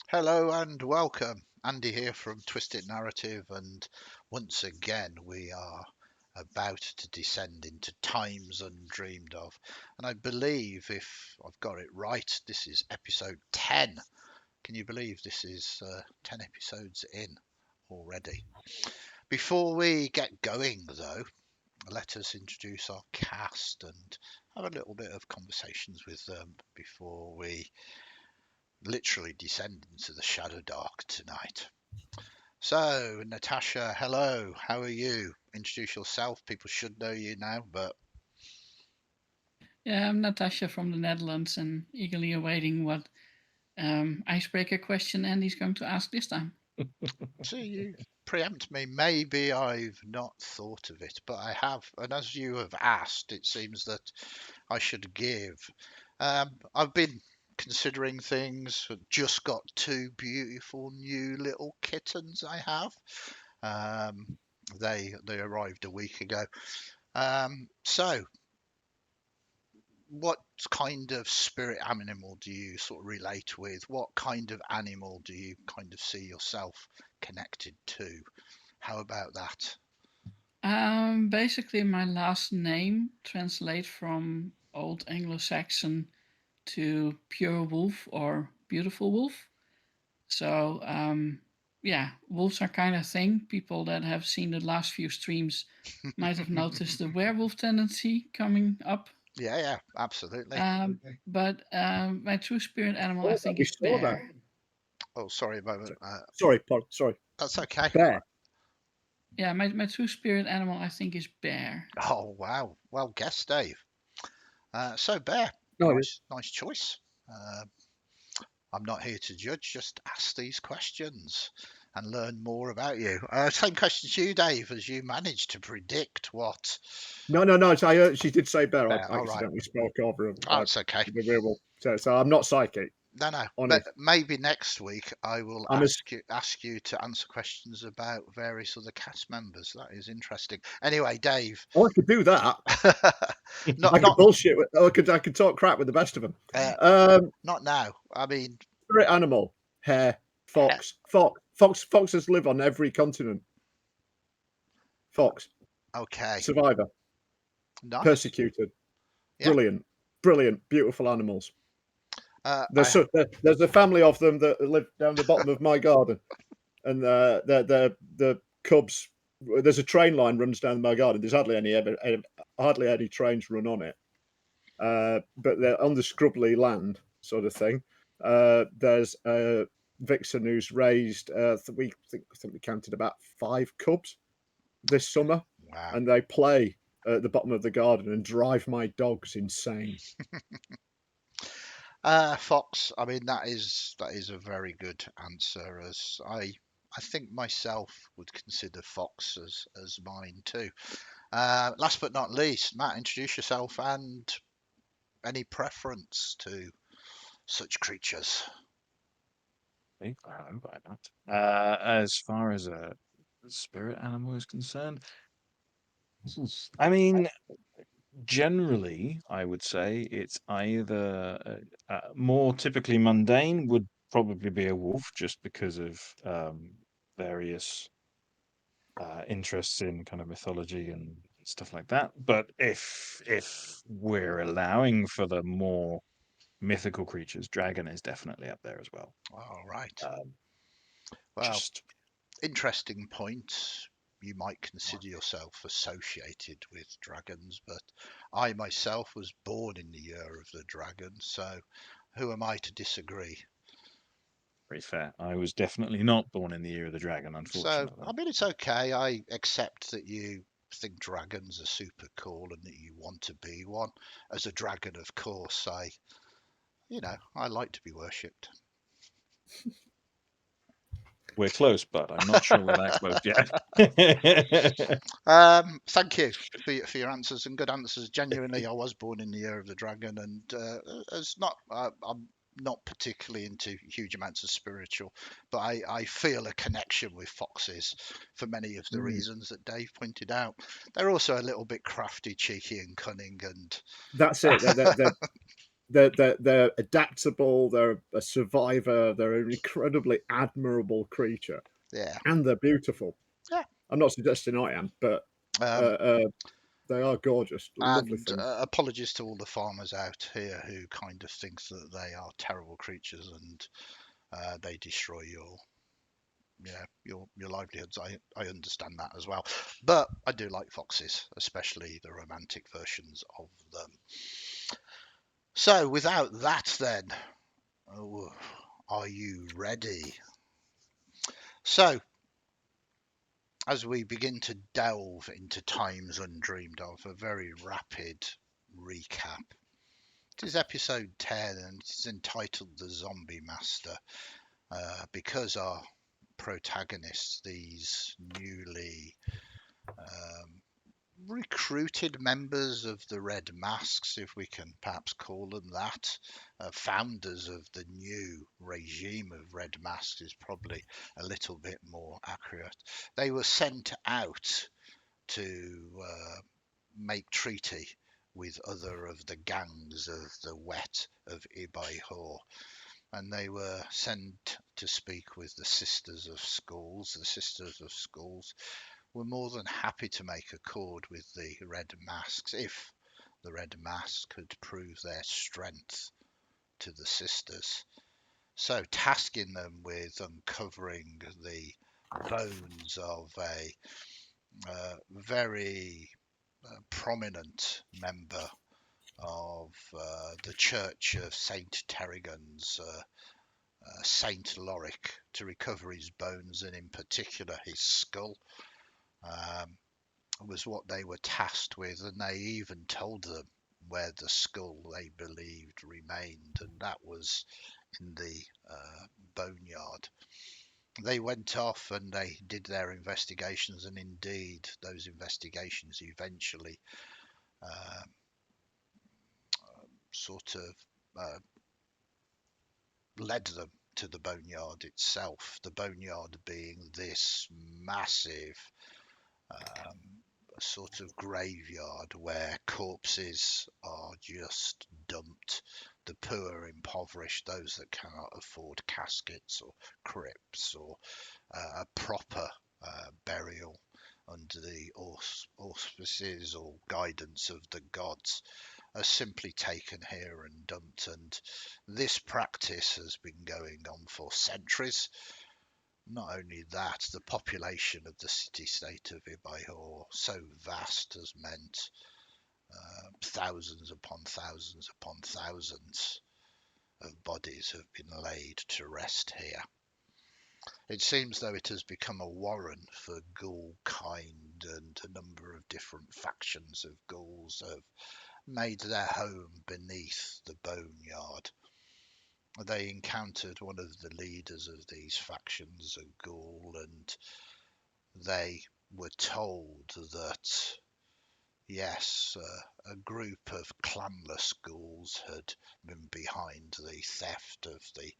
Hello and welcome. Andy here from Twisted Narrative, and once again we are about to descend into times undreamed of. And I believe, if I've got it right, this is episode 10. Can you believe this is 10 episodes in already? Before we get going, though, let us introduce our cast and have a little bit of conversations with them before we literally descend into the Shadowdark tonight. So, Natasha, hello. How are you? Introduce yourself. People should know you now, but Yeah, I'm Natasha from the Netherlands and eagerly awaiting what icebreaker question Andy's going to ask this time. see, you preempt me. Maybe I've not thought of it, but I have. And as you have asked, it seems that I should give. I've been considering things. Just got two beautiful new little kittens I have. They arrived a week ago. So what kind of spirit animal do you sort of relate with? What kind of animal do you kind of see yourself connected to? How about that? Basically, my last name translates from Old Anglo-Saxon to pure wolf or beautiful wolf. So, yeah, wolves are kind of thing. People that have seen the last few streams might have noticed the werewolf tendency coming up. Yeah, yeah, absolutely. But my true spirit animal, I Saw that. think, We is saw that. bear. Oh, sorry a moment. Sorry, Pod. Sorry. That's okay. Bear. Yeah, my true spirit animal, I think, is bear. Oh, wow. Well guessed, Dave. So, Bear, No, nice choice. Uh, I'm not here to judge, just ask these questions and learn more about you. Same question to you, Dave, as you managed to predict what no. So I heard, she did say bear. I Bear. All right. accidentally spoke over Oh, it's okay. the werewolf. So I'm not psychic. No, no. But Honest. maybe next week I will I'm as ask you to answer questions about various other cast members. That is interesting. Anyway, Dave, I could do that. not I could not bullshit. I could talk crap with the best of them. uh, Um, not now. I mean, Spirit animal. Hare. Fox. Foxes live on every continent. Fox. okay, Survivor. nice. Persecuted. Yeah. Brilliant. Beautiful animals. I There's a family of them that live down the bottom of my garden, and the cubs. There's a train line runs down my garden. There's hardly any trains run on it, but they're on the scrubbly land sort of thing. There's a vixen who's raised. I think we counted about 5 cubs this summer, wow. and they play at the bottom of the garden and drive my dogs insane. Fox. I mean, that is a very good answer. As I think myself would consider Fox as mine too. Last but not least, Matt, introduce yourself and any preference to such creatures. I hope I not. As far as a spirit animal is concerned, I mean, generally, I would say it's either more typically mundane would probably be a wolf, just because of various interests in kind of mythology and stuff like that. But if we're allowing for the more mythical creatures, dragon is definitely up there as well. All right. Um, Well, just interesting point. You might consider yourself associated with dragons, but I myself was born in the year of the dragon, so who am I to disagree? very fair. I was definitely not born in the year of the dragon, So, unfortunately. I mean, it's okay. I accept that you think dragons are super cool and that you want to be one. As a dragon, of course, I like to be worshipped. We're close, but I'm not sure we're that close yet. Thank you for your answers and good answers. Genuinely, I was born in the year of the dragon, and as not, I'm not particularly into huge amounts of spiritual, but I feel a connection with foxes for many of the Mm. reasons that Dave pointed out. They're also a little bit crafty, cheeky, and cunning, and That's it. they're adaptable. They're a survivor. They're an incredibly admirable creature, Yeah. and they're beautiful. Yeah. I'm not suggesting I am, but they are gorgeous, lovely And things. apologies to all the farmers out here who kind of think that they are terrible creatures and they destroy your livelihoods. I understand that as well, but I do like foxes, especially the romantic versions of them. So without that, then, are you ready? So as we begin to delve into Times Undreamed of, a very rapid recap. It is episode 10 and it's entitled The Zombie Master, because our protagonists, these newly recruited members of the Red Masks, if we can perhaps call them that, founders of the new regime of Red Masks is probably a little bit more accurate. They were sent out to make treaty with other of the gangs of the Wet of Ibaihor, and they were sent to speak with the Sisters of Schools. The Sisters of Schools were more than happy to make accord with the Red Masks if the Red Mask could prove their strength to the Sisters. So tasking them with uncovering the bones of a very prominent member of the Church of Saint Terrigan's, Saint Loric, to recover his bones and in particular his skull, was what they were tasked with, and they even told them where the skull they believed remained, and that was in the boneyard. They went off and they did their investigations, and indeed those investigations eventually sort of led them to the boneyard itself. The boneyard being this massive sort of graveyard where corpses are just dumped. The poor, impoverished, those that cannot afford caskets or crypts or a proper burial under the auspices or guidance of the gods, are simply taken here and dumped. And this practice has been going on for centuries. Not only that, the population of the city-state of Ibaihor, so vast, has meant thousands upon thousands upon thousands of bodies have been laid to rest here. It seems though it has become a warren for ghoul kind, and a number of different factions of ghouls have made their home beneath the boneyard. They encountered one of the leaders of these factions, a ghoul, and they were told that, yes, a group of clanless ghouls had been behind the theft of the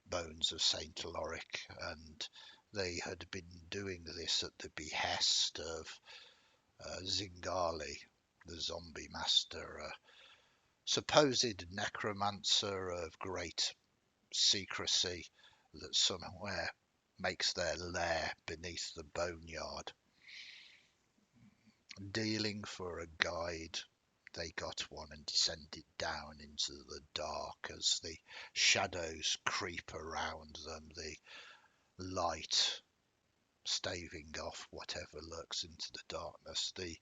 bones of Saint Loric, and they had been doing this at the behest of Zingali, the zombie master, a supposed necromancer of great secrecy that somewhere makes their lair beneath the boneyard. Dealing for a guide, they got one and descended down into the dark as the shadows creep around them, the light staving off whatever lurks into the darkness. The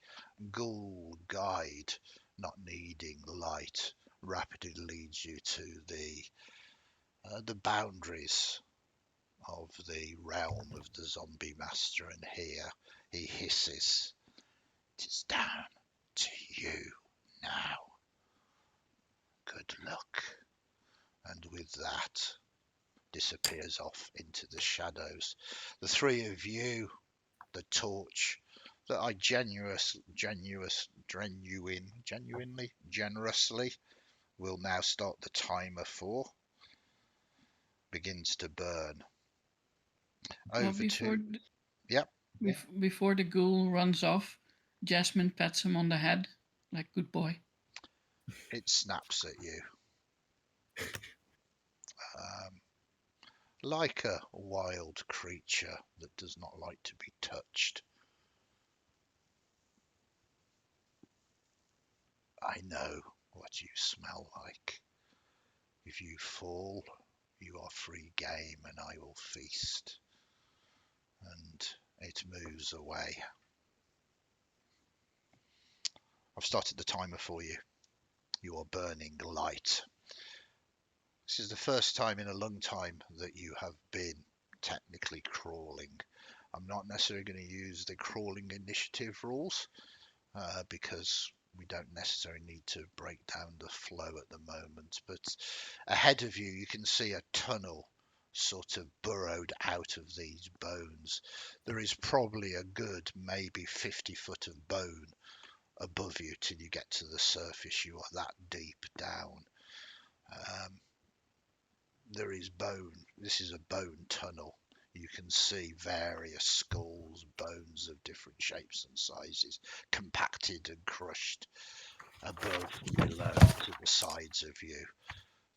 ghoul guide, not needing light, rapidly leads you to the boundaries of the realm of the zombie master, and here he hisses, "'Tis down to you now. Good luck." And with that, disappears off into the shadows. The three of you, the torch that I generously will now start the timer for, begins to burn. Well, Over to, yep, before the ghoul runs off, Jasmine pats him on the head, like good boy. it snaps at you. Like a wild creature that does not like to be touched. I know what you smell like. If you fall, you are free game and I will feast. And it moves away. I've started the timer for you. You are burning light. This is the first time in a long time that you have been technically crawling. I'm not necessarily going to use the crawling initiative rules because we don't necessarily need to break down the flow at the moment. But ahead of you, you can see a tunnel sort of burrowed out of these bones. There is probably a good maybe 50 foot of bone above you till you get to the surface. You are that deep down. There is bone. This is a bone tunnel. You can see various skulls, bones of different shapes and sizes, compacted and crushed above, below, to the sides of you.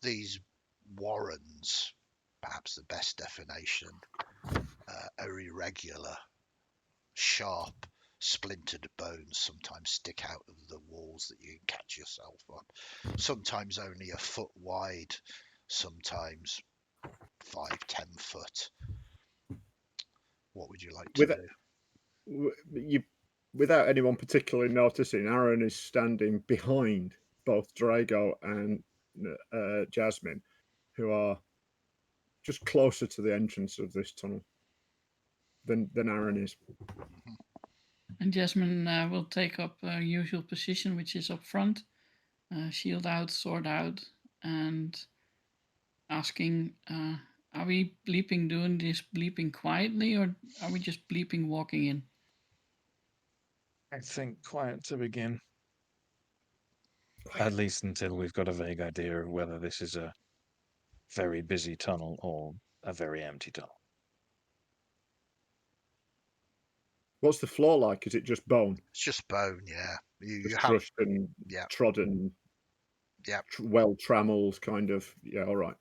These warrens, perhaps the best definition, are irregular, sharp, splintered bones sometimes stick out of the walls that you can catch yourself on. Sometimes only a foot wide, sometimes 5-10 foot. What would you like to do? Without anyone particularly noticing, Aaron is standing behind both Drago and Jasmine, who are just closer to the entrance of this tunnel than Aaron is. And Jasmine will take up her usual position, which is up front, shield out, sword out, and asking, are we bleeping doing this bleeping quietly, or are we just bleeping walking in? I think quiet to begin. At least until we've got a vague idea of whether this is a very busy tunnel or a very empty tunnel. What's the floor like? Is it just bone? It's just bone, yeah. Just crushed and trodden, well trammeled, kind of. Yeah, all right.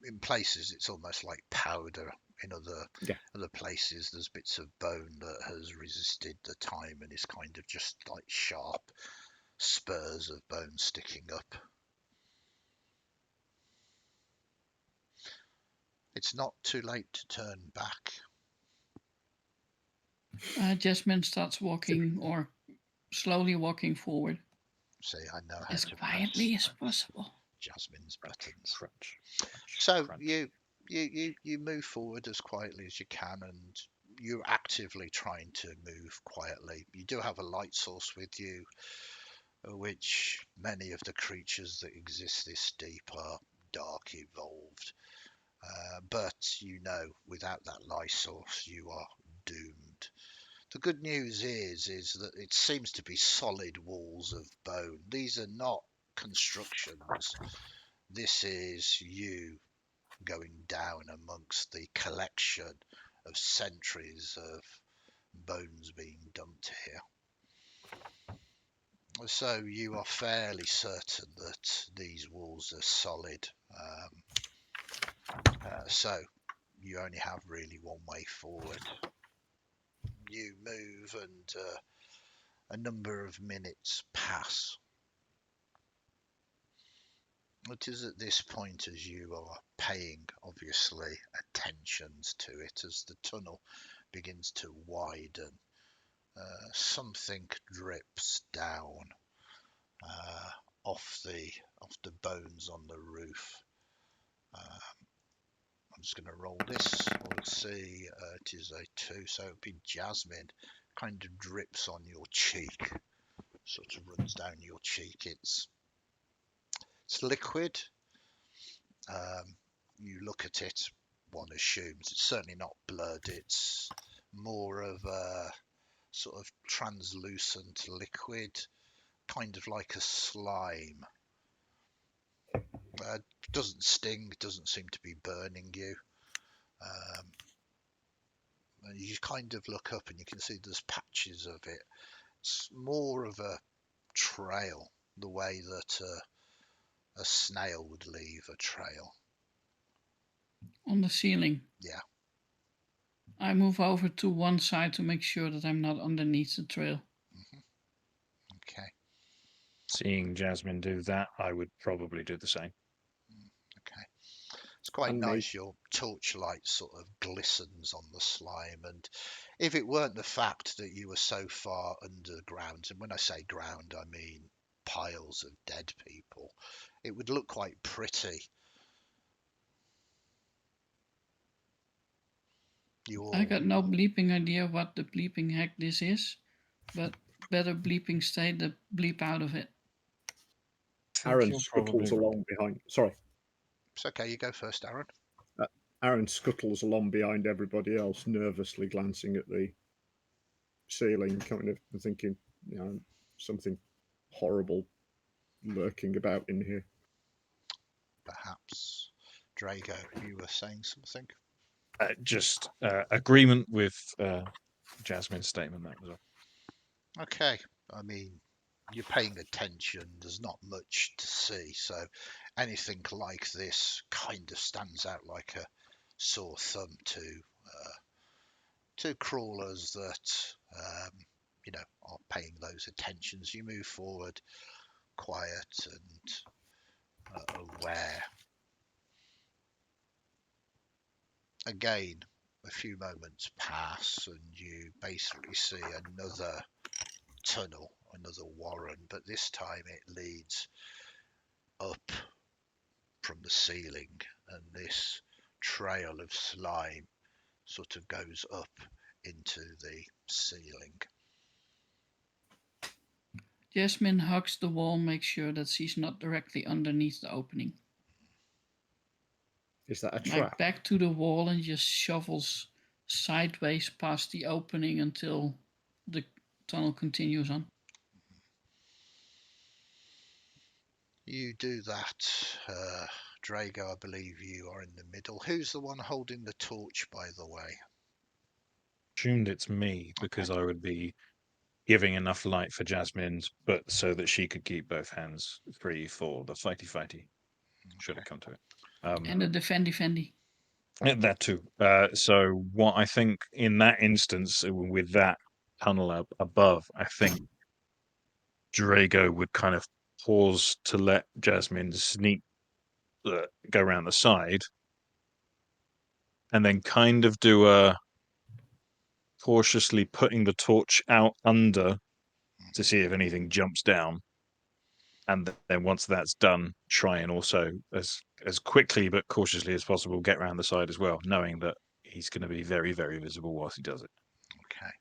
In places it's almost like powder. In other places, there's bits of bone that has resisted the time and is kind of just like sharp spurs of bone sticking up. It's not too late to turn back. Jasmine starts walking or slowly walking forward. See, I know how as to quietly press as possible. Jasmine's buttons. Crunch, So crunch. you move forward as quietly as you can, and you're actively trying to move quietly. You do have a light source with you, which many of the creatures that exist this deep are dark evolved. But without that light source, you are doomed. The good news is that it seems to be solid walls of bone. These are not constructions. This is you going down amongst the collection of centuries of bones being dumped here. So you are fairly certain that these walls are solid. So you only have really one way forward. You move and a number of minutes pass. It is at this point, as you are paying, obviously, attentions to it, as the tunnel begins to widen, something drips down off the bones on the roof. I'm just going to roll this. We'll see. It is a 2, so it'll be Jasmine. Kind of drips on your cheek, sort of runs down your cheek. It's liquid. You look at it, one assumes it's certainly not blood. It's more of a sort of translucent liquid, kind of like a slime. Doesn't sting, doesn't seem to be burning you. And you kind of look up and you can see there's patches of it. It's more of a trail, the way that a snail would leave a trail. On the ceiling. Yeah. I move over to one side to make sure that I'm not underneath the trail. Okay. Seeing Jasmine do that, I would probably do the same. Okay. It's quite And nice. Your torchlight sort of glistens on the slime, and if it weren't the fact that you were so far underground, and when I say ground, I mean piles of dead people, it would look quite pretty. I got no bleeping idea what the bleeping heck this is, but better bleeping stay the bleep out of it. Aaron scuttles along behind. Sorry. It's okay, you go first, Aaron. Aaron scuttles along behind everybody else, nervously glancing at the ceiling, kind of thinking, something horrible lurking about in here. Perhaps. Drago, you were saying something? Just agreement with Jasmine's statement, that was all. Okay. I mean, you're paying attention. There's not much to see, so anything like this kind of stands out like a sore thumb to crawlers that are paying those attentions. You move forward, quiet and aware. Again, a few moments pass, and you basically see another tunnel, another warren, but this time it leads up from the ceiling, and this trail of slime sort of goes up into the ceiling. Jasmine hugs the wall, makes sure that she's not directly underneath the opening. Is that a trap? Like back to the wall and just shovels sideways past the opening until the tunnel continues on. You do that. Drago, I believe you are in the middle. Who's the one holding the torch, by the way? Assumed it's me because I would be giving enough light for Jasmine's, but so that she could keep both hands free for the fighty. Should have come to it. And the defendy. That too. So what I think in that instance, with that tunnel up above, I think Drago would kind of pause to let Jasmine sneak, go around the side, and then kind of do a cautiously putting the torch out under to see if anything jumps down. And then once that's done, try and also as quickly but cautiously as possible get around the side as well, knowing that he's going to be very, very visible whilst he does it. Okay.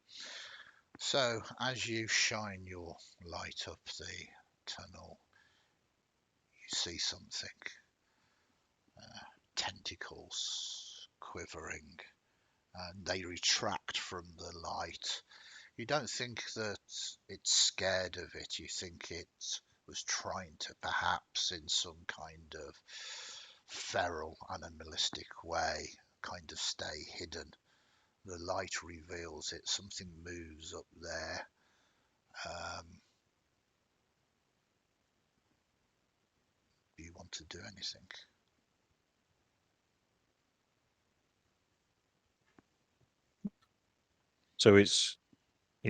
So as you shine your light up the tunnel, you see something. Tentacles quivering, and they retract from the light. You don't think that it's scared of it. You think it was trying to, perhaps in some kind of feral, animalistic way, kind of stay hidden. The light reveals it. Something moves up there. Do you want to do anything? So it's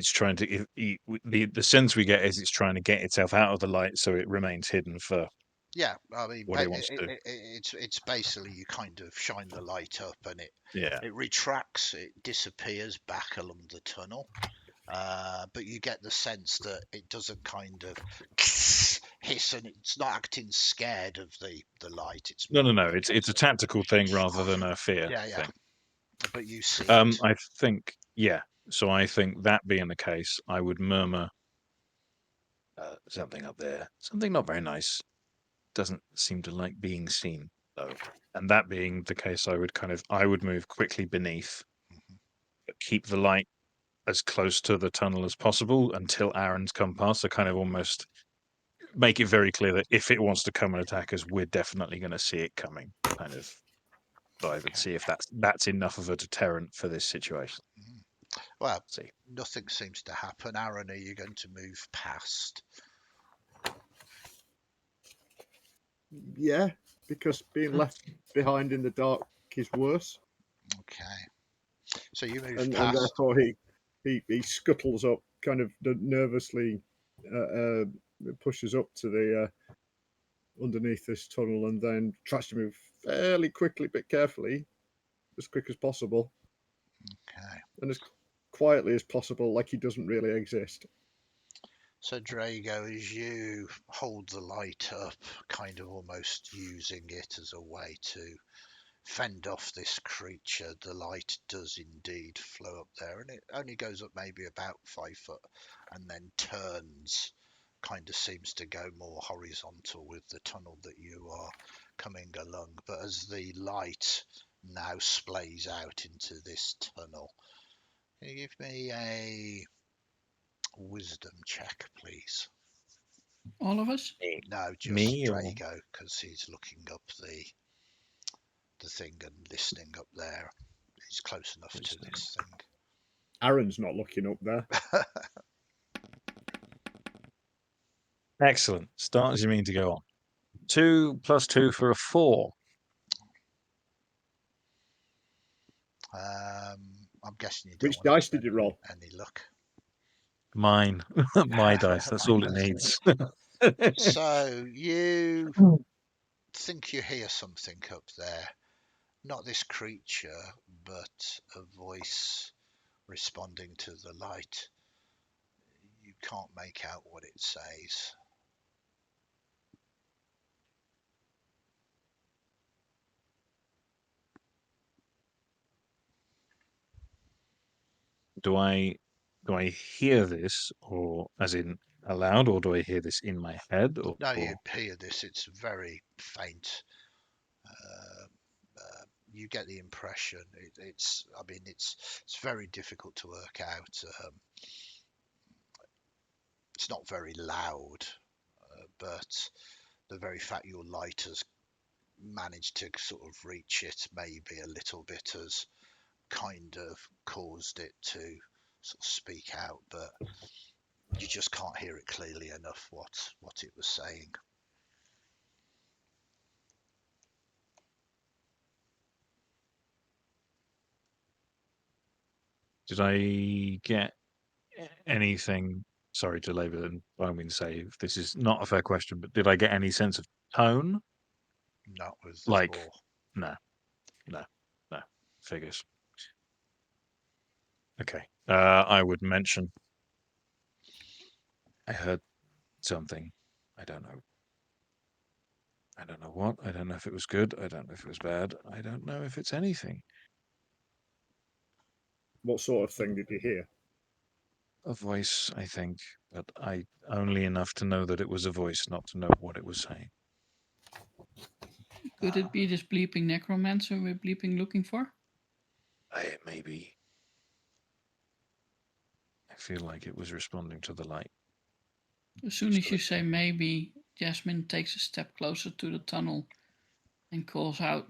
trying to the sense we get is it's trying to get itself out of the light so it remains hidden for Yeah, I mean, what it wants to do. it's basically you kind of shine the light up and Yeah. it retracts, it disappears back along the tunnel. But you get the sense that it doesn't kind of hiss, and it's not acting scared of the light. It's No. more It's a tactical thing rather than a fear yeah. thing. But you see it. I think So I think that being the case, I would murmur something up there, something not very nice. Doesn't seem to like being seen though. And that being the case, I would move quickly beneath, Mhm. but keep the light as close to the tunnel as possible until Aaron's come past. So kind of almost make it very clear that if it wants to come and attack us, we're definitely going to see it coming. Kind of dive and Okay. see if that's enough of a deterrent for this situation. Mhm. Well, See. nothing seems to happen. Aaron, are you going to move past? Yeah, because being left behind in the dark is worse, Okay. So you move and past. therefore he scuttles up, kind of nervously pushes up to the underneath this tunnel, and then tries to move fairly quickly but carefully, as quick as possible, Okay. and as quietly as possible, like he doesn't really exist. So Drago, as you hold the light up, kind of almost using it as a way to fend off this creature, the light does indeed flow up there, and it only goes up maybe about 5 foot and then turns, kind of seems to go more horizontal with the tunnel that you are coming along. But as the light now splays out into this tunnel, can you give me a wisdom check, please? All of us? No, just Me or Drago, because he's looking up the thing and listening up there. He's close enough to Listening. this thing. Aaron's not looking up there. Excellent. Start as you mean to go on. 2 + 2 for a 4. I'm guessing you don't Which want to dice have did you roll? any luck. Mine. My dice. That's all it Mine needs. So you think you hear something up there. Not this creature, but a voice responding to the light. You can't make out what it says. do I hear this, or as in aloud, or do I hear this in my head, No, or you hear this. It's very faint. Uh, you get the impression it's. I mean, it's very difficult to work out. It's not very loud, but the very fact your light has managed to sort of reach it maybe a little bit has kind of caused it to sort of speak out, but you just can't hear it clearly enough what it was saying. did I get anything? Sorry to labour and by all means say if this is not a fair question, but did I get any sense of tone? Not with the Like, 4. no, no, no. Figures. Okay. I would mention I heard something. I don't know. I don't know what. I don't know if it was good. I don't know if it was bad. I don't know if it's anything. What sort of thing did you hear? A voice, I think, but I only enough to know that it was a voice, not to know what it was saying. Could it be this bleeping necromancer we're bleeping looking for? Maybe. I feel like it was responding to the light. As soon as you say maybe, Jasmine takes a step closer to the tunnel and calls out,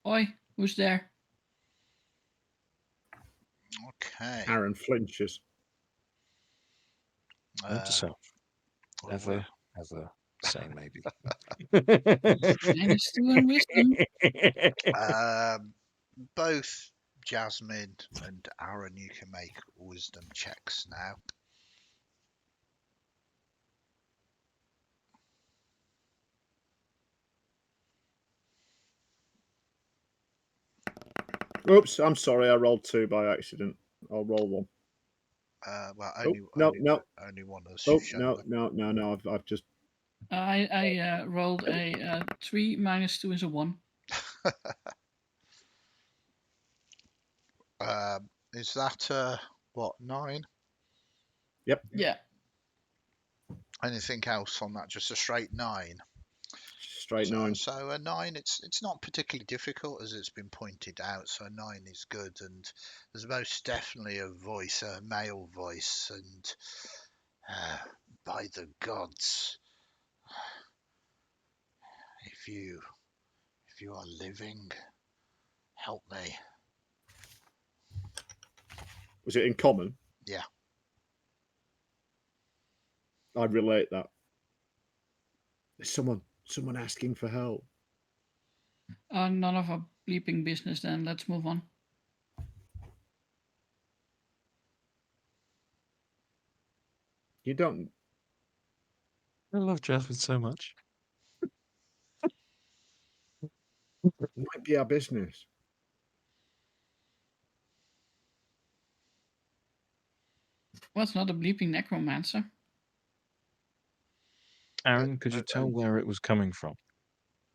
"Oi, who's there?" Okay. Aaron flinches. Note to self: Well, ever say maybe. -2 in wisdom. both Jasmine and Aaron, you can make wisdom checks now. Oops, I'm sorry, I rolled 2 by accident. I'll roll 1. Well, Oh, no. only one has Oh, shown up. no. I've just. I rolled a 3 -2 is a 1. Is that what, 9? Yep. Yeah. Anything else on that? Just a straight 9. Straight 9. So a 9, it's not particularly difficult as it's been pointed out. So a 9 is good, and there's most definitely a voice, a male voice, and by the gods, if you are living, help me. Was it in common? Yeah. I relate that. There's someone Someone asking for help. None of our bleeping business then. Let's move on. You don't. I love Jasmine so much. Might be our business. Well, it's not a bleeping necromancer. Aaron, could you tell where it was coming from?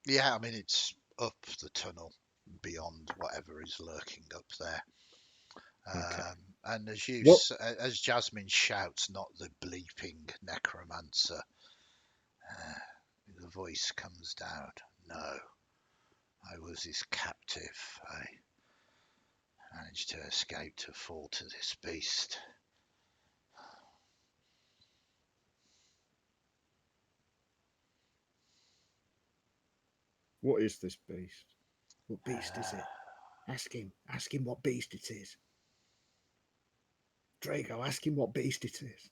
Yeah, I mean, it's up the tunnel beyond whatever is lurking up there. Okay. And What? as Jasmine shouts, not the bleeping necromancer, the voice comes down. No, I was his captive. I managed to escape to fall to this beast. What is this beast? What beast is it? Ask him. Ask him what beast it is. Drago, ask him what beast it is.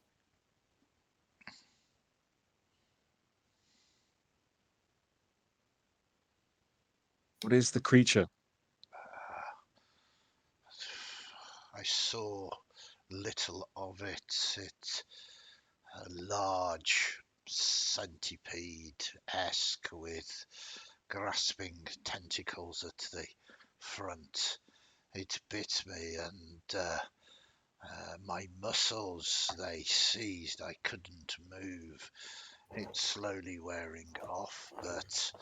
What is the creature? I saw little of it. It's a large centipede-esque with grasping tentacles at the front. It bit me and my muscles, they seized. I couldn't move. It's slowly wearing off, but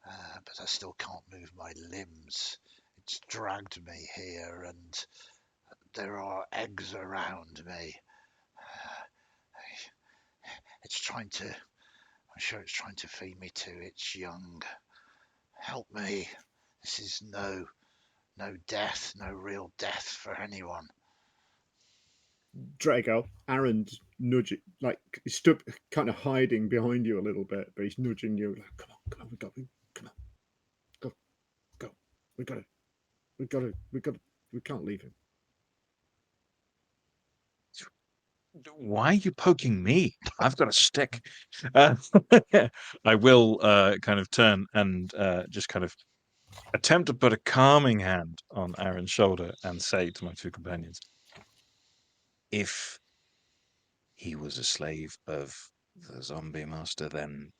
I still can't move my limbs. It's dragged me here, and there are eggs around me. It's trying to. I'm sure it's trying to feed me to its young. Help me. This is no death, no real death for anyone. Drago, Aaron's nudging, like he's stood kind of hiding behind you a little bit, but he's nudging you like, come on, come on, go. We can't leave him. Why are you poking me? I've got a stick. I will kind of turn and just kind of attempt to put a calming hand on Aaron's shoulder and say to my two companions, if he was a slave of the zombie master, then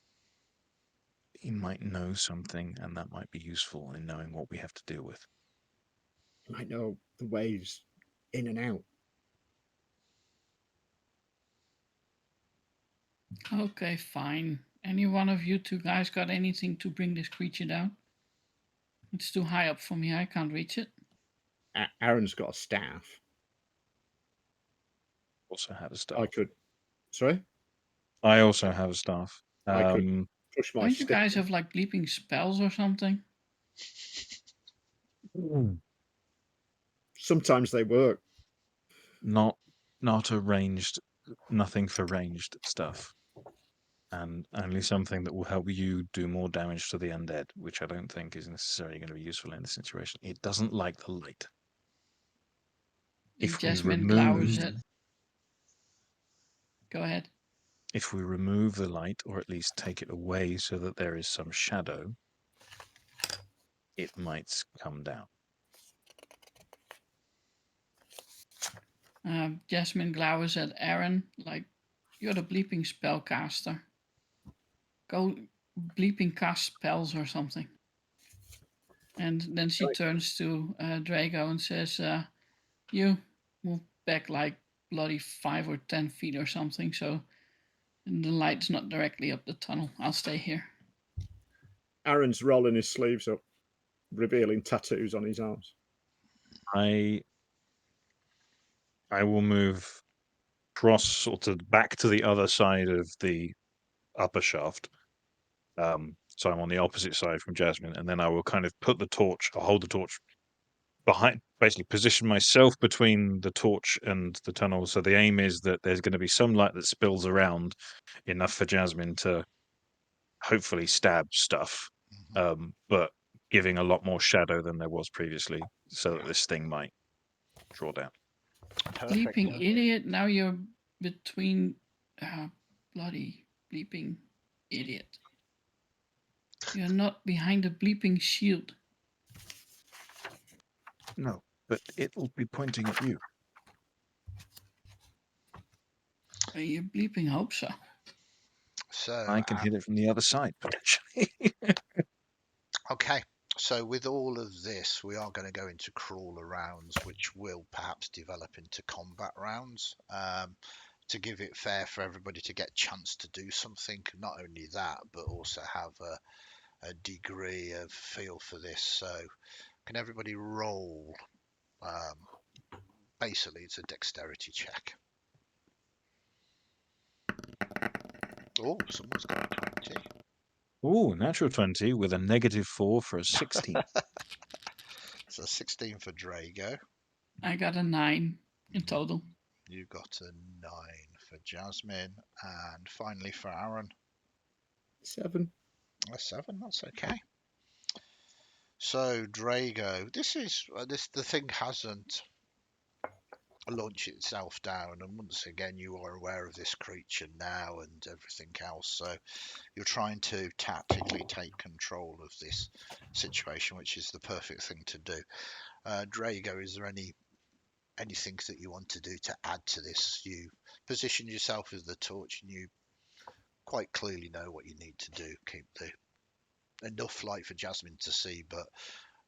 he might know something, and that might be useful in knowing what we have to deal with. He might know the ways in and out. Okay, fine. Any one of you two guys got anything to bring this creature down? It's too high up for me. I can't reach it. Aaron's got a staff. Also have a staff. I could. Sorry? I also have a staff. I could push my Don't you stick. guys have like bleeping spells or something? Sometimes they work. Not a ranged, nothing for ranged stuff. And only something that will help you do more damage to the undead, which I don't think is necessarily going to be useful in this situation. It doesn't like the light. If we Jasmine glowers remove, it. Go ahead. if we remove the light, or at least take it away so that there is some shadow, it might come down. Jasmine glowers at Aaron like, you're the bleeping spellcaster. Go bleeping cast spells or something. And then she turns to Drago and says, you move back like bloody 5 or 10 feet or something, so the light's not directly up the tunnel. I'll stay here. Aaron's rolling his sleeves up, revealing tattoos on his arms. I will move across sort of back to the other side of the upper shaft. So I'm on the opposite side from Jasmine, and then I will kind of put the torch, I'll hold the torch behind, basically position myself between the torch and the tunnel. So the aim is that there's going to be some light that spills around enough for Jasmine to hopefully stab stuff, but giving a lot more shadow than there was previously, so that this thing might draw down. Perfect. Bleeping idiot, now you're between bloody bleeping Idiot. You're not behind a bleeping shield. No, but it'll be pointing at you. You bleeping hope so. So, I can hit it from the other side, potentially. okay. So with all of this, we are going to go into crawler rounds, which will perhaps develop into combat rounds. To give it fair for everybody to get a chance to do something. Not only that, but also have a degree of feel for this. So can everybody roll? Basically, it's a dexterity check. Oh, someone's got a 20. Ooh, natural 20 with a -4 for a 16. So 16 for Drago. I got a 9 in total. You got a 9 for Jasmine. And finally for Aaron. 7. A 7, that's okay. So Drago, the thing hasn't launched itself down, and once again you are aware of this creature now and everything else. So you're trying to tactically take control of this situation, which is the perfect thing to do. Drago, is there anything that you want to do to add to this? You position yourself as the torch, and you quite clearly know what you need to do. Keep enough light for Jasmine to see, but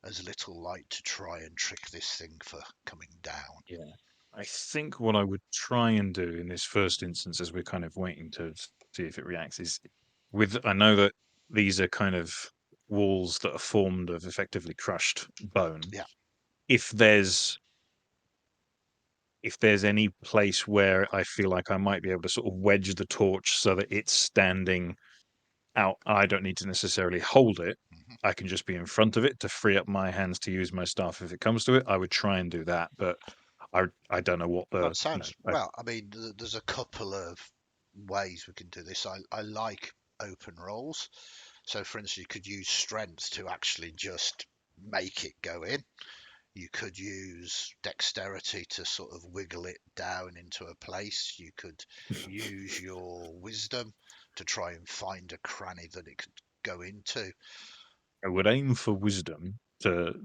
as little light to try and trick this thing for coming down. Yeah. I think what I would try and do in this first instance, as we're kind of waiting to see if it reacts, is I know that these are kind of walls that are formed of effectively crushed bone. Yeah. If there's any place where I feel like I might be able to sort of wedge the torch so that it's standing out, I don't need to necessarily hold it. Mhm. I can just be in front of it to free up my hands to use my staff if it comes to it. I would try and do that, but I don't know what That the sounds well. I mean, there's a couple of ways we can do this. I like open rolls. So, for instance, you could use strength to actually just make it go in. You could use dexterity to sort of wiggle it down into a place. You could use your wisdom to try and find a cranny that it could go into. I would aim for wisdom to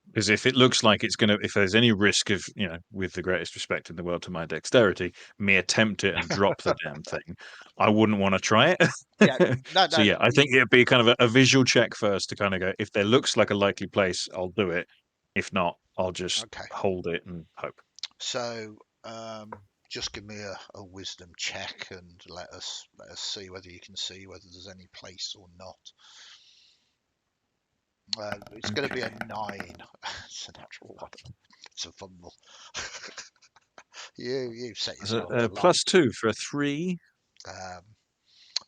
because if it looks like it's gonna, if there's any risk of, with the greatest respect in the world to my dexterity, me attempt it and drop the damn thing, I wouldn't want to try Yeah, it. no, So no, yeah, I think it'd be kind of a visual check first to kind of go, if there looks like a likely place, I'll do it. If not, I'll just okay. hold it and hope. So, just give me a wisdom check and let us see whether you can see whether there's any place or not. It's going to be a Okay. 9. It's a natural one. It's a fumble. You set Is it yourself up a lot. +2 for a 3? Um,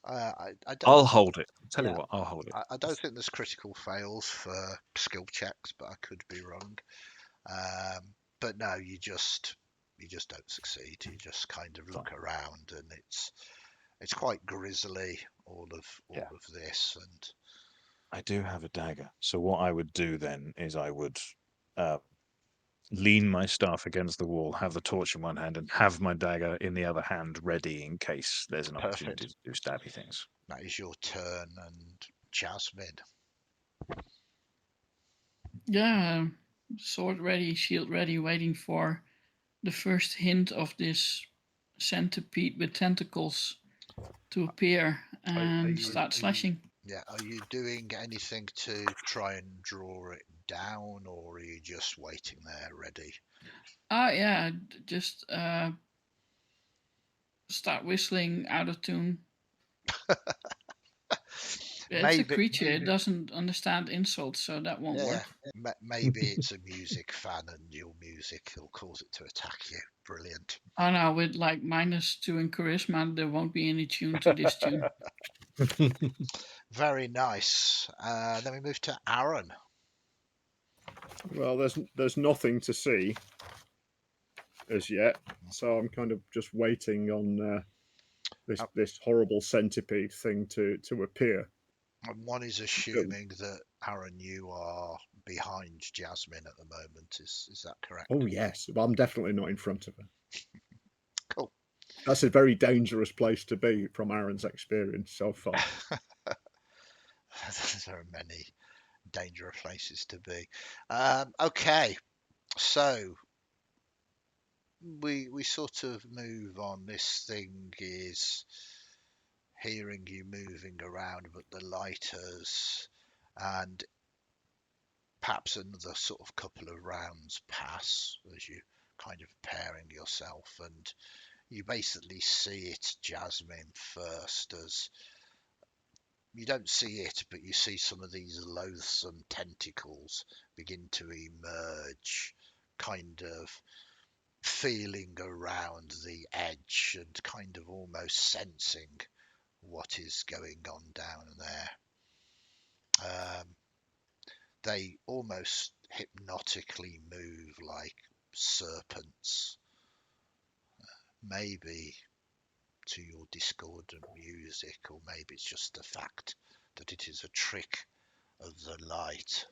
I don't. I'll hold it. Tell you Yeah, what, I'll hold it. I don't think there's critical fails for skill checks, but I could be wrong. But no, you just don't succeed. You just kind of look Fine. around, and it's quite grisly, all Yeah. of this, and I do have a dagger. So what I would do then is I would uh, lean my staff against the wall, have the torch in one hand, and have my dagger in the other hand ready in case there's an opportunity perfect. to do stabby things. That is your turn, and Jasmine. Yeah, sword ready, shield ready, waiting for the first hint of this centipede with tentacles to appear and start slashing. Yeah, are you doing anything to try and draw it down, or are you just waiting there ready? Yeah, just start whistling out of tune. It's a Maybe, creature, it doesn't understand insults, so that won't yeah, work. maybe it's a music fan, and your music will cause it to attack you. Brilliant. Oh no, with like -2 in charisma, there won't be any tune to this tune. Very nice. Then we move to Aaron. Well, there's nothing to see as yet, so I'm kind of just waiting on Uh, this horrible centipede thing to appear. And one is assuming that Aaron, you are behind Jasmine at the moment. Is that correct? Oh yes, well, I'm definitely not in front of her. Cool. That's a very dangerous place to be from Aaron's experience so far. There are many dangerous places to be. Okay, so we sort of move on. This thing is hearing you moving around, but the lighters, and perhaps another sort of couple of rounds pass as you kind of pairing yourself, and you basically see it, Jasmine, first, as you don't see it, but you see some of these loathsome tentacles begin to emerge, kind of feeling around the edge and kind of almost sensing what is going on down there. They almost hypnotically move like serpents, maybe to your discordant music, or maybe it's just the fact that it is a trick of the light.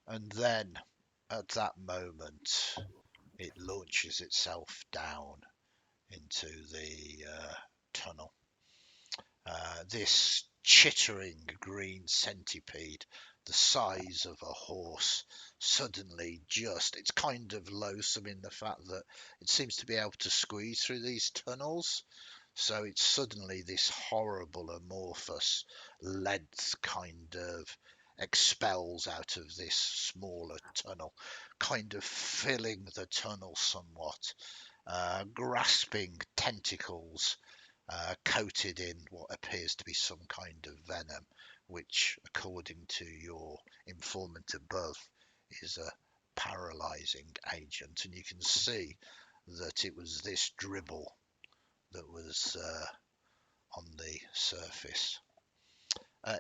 And then at that moment, it launches itself down into the tunnel. This chittering green centipede, the size of a horse, suddenly it's kind of loathsome in the fact that it seems to be able to squeeze through these tunnels. So it's suddenly this horrible amorphous length kind of expels out of this smaller tunnel, kind of filling the tunnel somewhat, grasping tentacles coated in what appears to be some kind of venom, which, according to your informant above, is a paralyzing agent. And you can see that it was this dribble that was on the surface.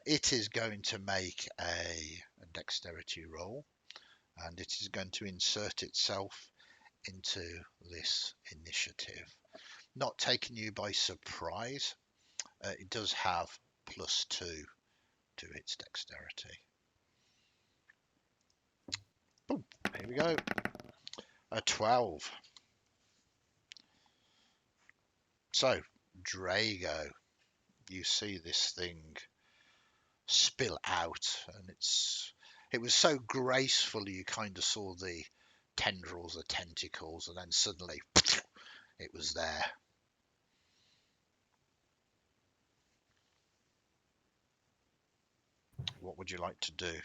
It is going to make a dexterity roll, and it is going to insert itself into this initiative. Not taking you by surprise, it does have +2 to its dexterity. Boom, here we go. A 12. So, Drago, you see this thing spill out, and it was so graceful you kind of saw the tendrils, the tentacles, and then suddenly it was there. What would you like to do?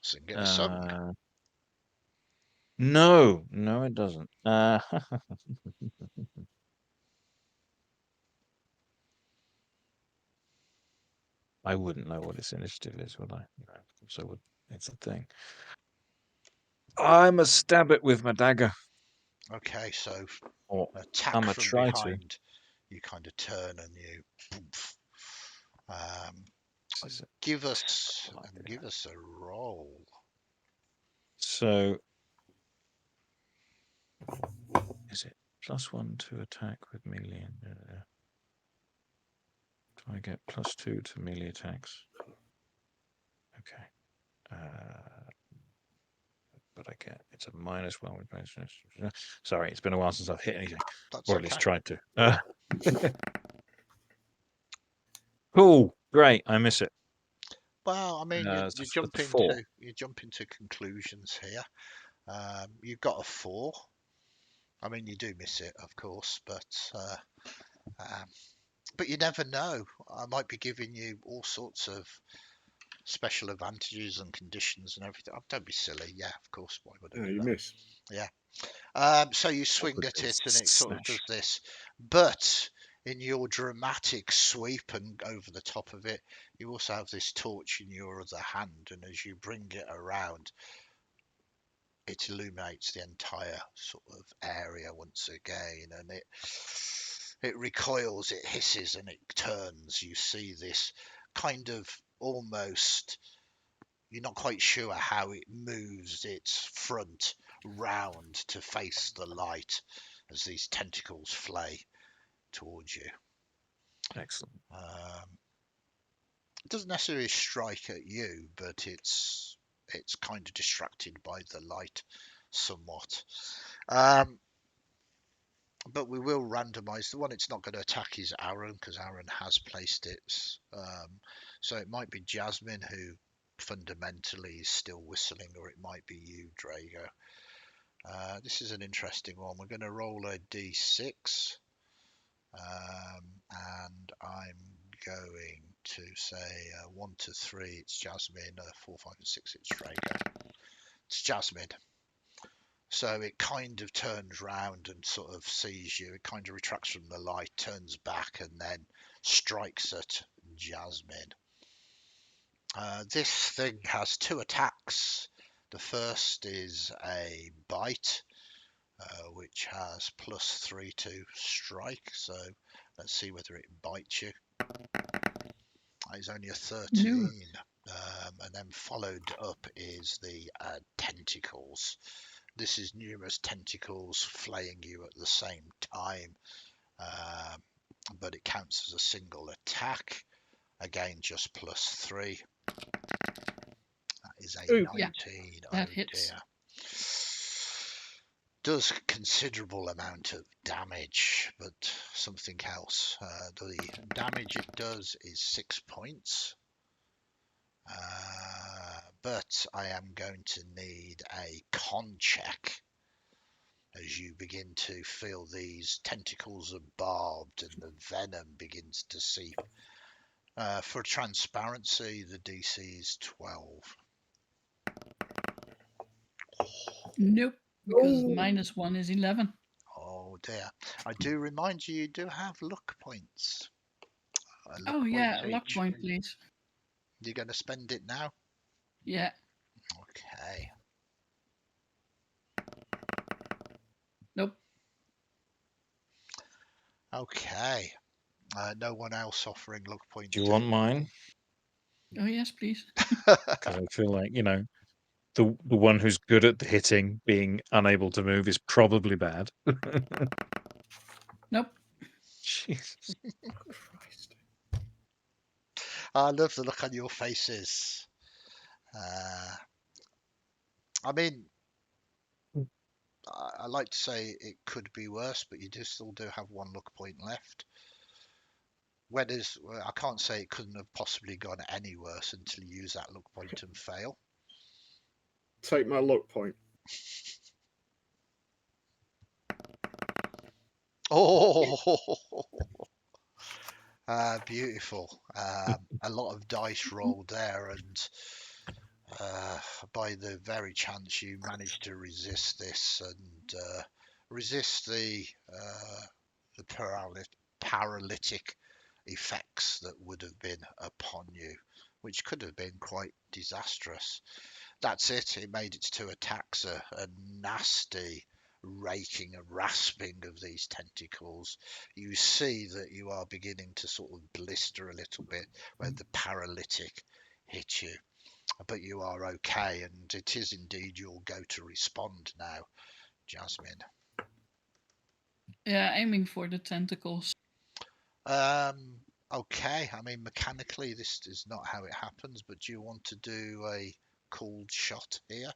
Sing it a song. No, it doesn't. I wouldn't know what its initiative is, would I? No, of course I would. It's a thing. I must stab it with my dagger. Okay, so Or attack I'm gonna from try to. behind. You kind of turn and you poof. Give us a roll. So, is it +1 to attack with melee? Do I get +2 to melee attacks? Okay. But I get it's a -1 with. Sorry, it's been a while since I've hit anything, That's or at okay. least tried to. Cool, great. I miss it. Well, I mean, It's a 4. you jump into conclusions here. You've got a 4. I mean, you do miss it, of course, but you never know. I might be giving you all sorts of special advantages and conditions and everything. Oh, don't be silly. Yeah, of course. Why would I Yeah, do you that? miss. Yeah. So you swing Would at be it and it sort of does smash. this. But in your dramatic sweep and over the top of it, you also have this torch in your other hand. And as you bring it around, it illuminates the entire sort of area once again. And it recoils, it hisses, and it turns. You see this kind of almost, you're not quite sure how it moves its front round to face the light as these tentacles flay towards you. Excellent. It doesn't necessarily strike at you, but it's kind of distracted by the light somewhat. But we will randomize. The one it's not going to attack is Aaron, because Aaron has placed it. So it might be Jasmine, who fundamentally is still whistling, or it might be you, Drago. This is an interesting one. We're going to roll a d6, and I'm going to say 1 to 3 it's Jasmine, 4, 5 and 6 it's Drago. It's Jasmine. So it kind of turns round and sort of sees you. It kind of retracts from the light, turns back, and then strikes at Jasmine. This thing has 2 attacks. The first is a bite, which has +3 to strike. So let's see whether it bites you. It's only a 13. No. And then followed up is the tentacles. This is numerous tentacles flaying you at the same time, but it counts as a single attack. Again, just +3. That is a Ooh. 19. Yeah, that hits. Dear. Does considerable amount of damage, but something else. The damage it does is 6 points. But I am going to need a con check as you begin to feel these tentacles are barbed and the venom begins to seep. For transparency, the DC is 12. Nope, because Oh. -1 is 11. Oh dear. I do remind you, you do have luck points. Oh yeah, luck each. point, please. You're going to spend it now? Yeah. Okay. Nope. Okay. No one else offering luck points. Do you want mine? Oh yes, please. Because I feel like, the one who's good at the hitting being unable to move is probably bad. Nope. Jesus. Christ. I love the look on your faces. I mean, I like to say it could be worse, but you still do have 1 luck point left. I can't say it couldn't have possibly gone any worse until you use that luck point and fail. Take my luck point. Oh, beautiful. A lot of dice rolled there, and by the very chance you managed to resist this and resist the paralytic effects that would have been upon you, which could have been quite disastrous. That's it. It made its 2 attacks, a nasty raking and rasping of these tentacles. You see that you are beginning to sort of blister a little bit where the paralytic hit you. But you are okay, and it is indeed your go to respond now, Jasmine. Yeah, aiming for the tentacles. Okay, I mean, mechanically this is not how it happens, but do you want to do a cooled shot here?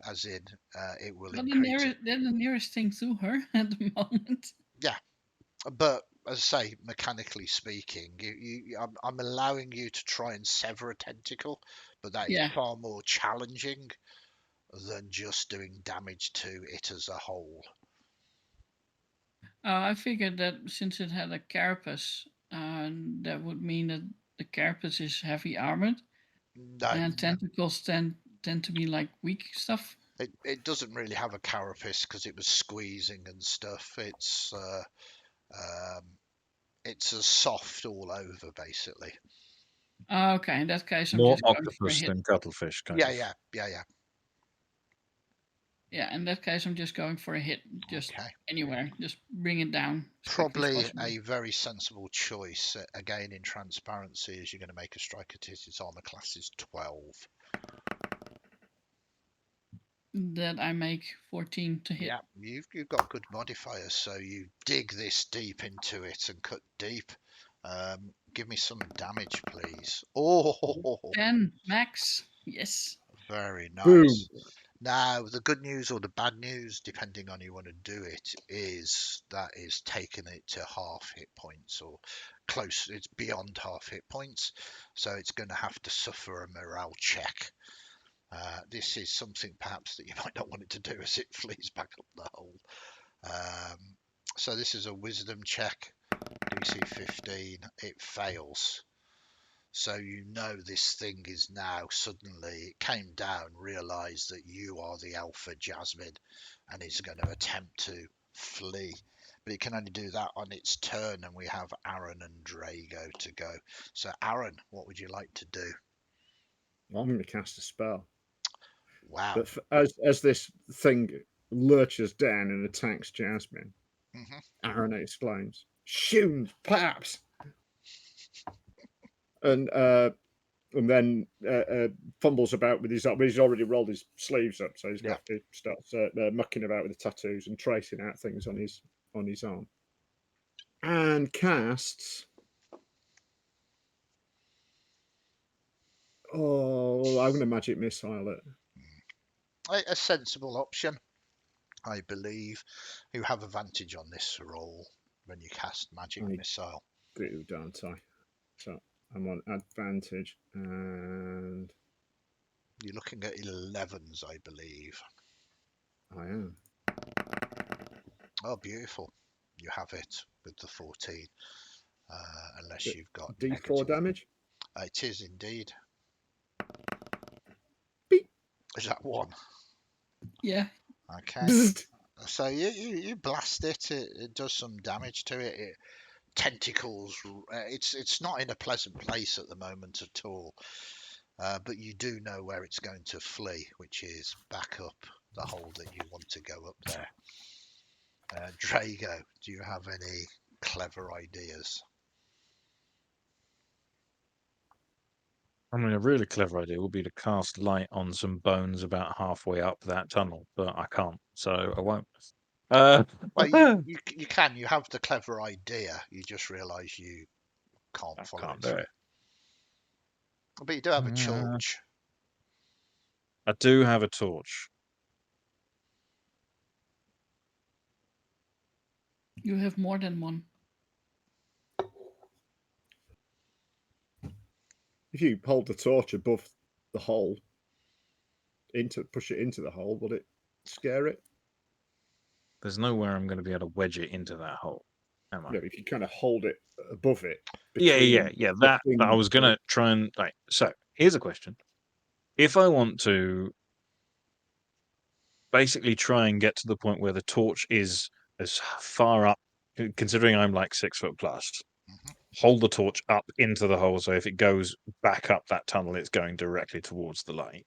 As in, it will But increase. they're the nearest thing to her at the moment. Yeah, but as I say, mechanically speaking, I'm allowing you to try and sever a tentacle, but that is Yeah. far more challenging than just doing damage to it as a whole. I figured that since it had a carapace, that would mean that the carapace is heavy armored, No, and tentacles tend to be like weak stuff. it doesn't really have a carapace because it was squeezing and stuff. It's a soft all over, basically. Okay, in that case, I'm More just going for a octopus hit. than cuttlefish, kind Yeah, of. yeah. Yeah, in that case, I'm just going for a hit. Just Okay. anywhere. Just bring it down as quickly as Probably possible. a very sensible choice. Again, in transparency, as you're going to make a strike at it, its armor class is 12. That I make 14 to hit. Yeah, you've got good modifiers, so you dig this deep into it and cut deep. Give me some damage, please. Oh, 10 max. Yes. Very Boom. nice. Now, the good news or the bad news, depending on how you want to do it, is that is taking it to half hit points or close. It's beyond half hit points, so it's going to have to suffer a morale check. This is something perhaps that you might not want it to do as it flees back up the hole. So this is a wisdom check, DC 15. It fails. So you know this thing is now suddenly, it came down, realised that you are the alpha Jasmine, and is going to attempt to flee. But it can only do that on its turn, and we have Aaron and Drago to go. So Aaron, what would you like to do? I'm going to cast a spell. Wow. But as this thing lurches down and attacks Jasmine, Aaron exclaims, "Shoot, perhaps!" And then fumbles about with his arm. He's already rolled his sleeves up, so he starts mucking about with the tattoos and tracing out things on his arm, and casts. Oh, I'm going to magic missile it. A sensible option, I believe. You have advantage on this roll when you cast magic missile. Do, don't I? So I'm on advantage, and you're looking at 11s, I believe. I am. Oh, beautiful. You have it with the 14. Unless you've got D4 negative. damage? It is indeed. Beep. Is that 1? Yeah. Okay. Bzzzt. So you blast it. It does some damage to it. It tentacles. It's not in a pleasant place at the moment at all. But you do know where it's going to flee, which is back up the hole that you want to go up there. Drago, do you have any clever ideas? I mean, a really clever idea would be to cast light on some bones about halfway up that tunnel, but I can't, so I won't. Well, you can. You have the clever idea. You just realise you can't follow can't it do through. it. But you do have a torch. I do have a torch. You have more than one. If you hold the torch above the hole, push it into the hole, will it scare it? There's nowhere I'm going to be able to wedge it into that hole, am I? No, if you kind of hold it above it. Yeah. That I was going to try and So here's a question: if I want to basically try and get to the point where the torch is as far up, considering I'm like 6 foot plus, hold the torch up into the hole, so if it goes back up that tunnel, it's going directly towards the light.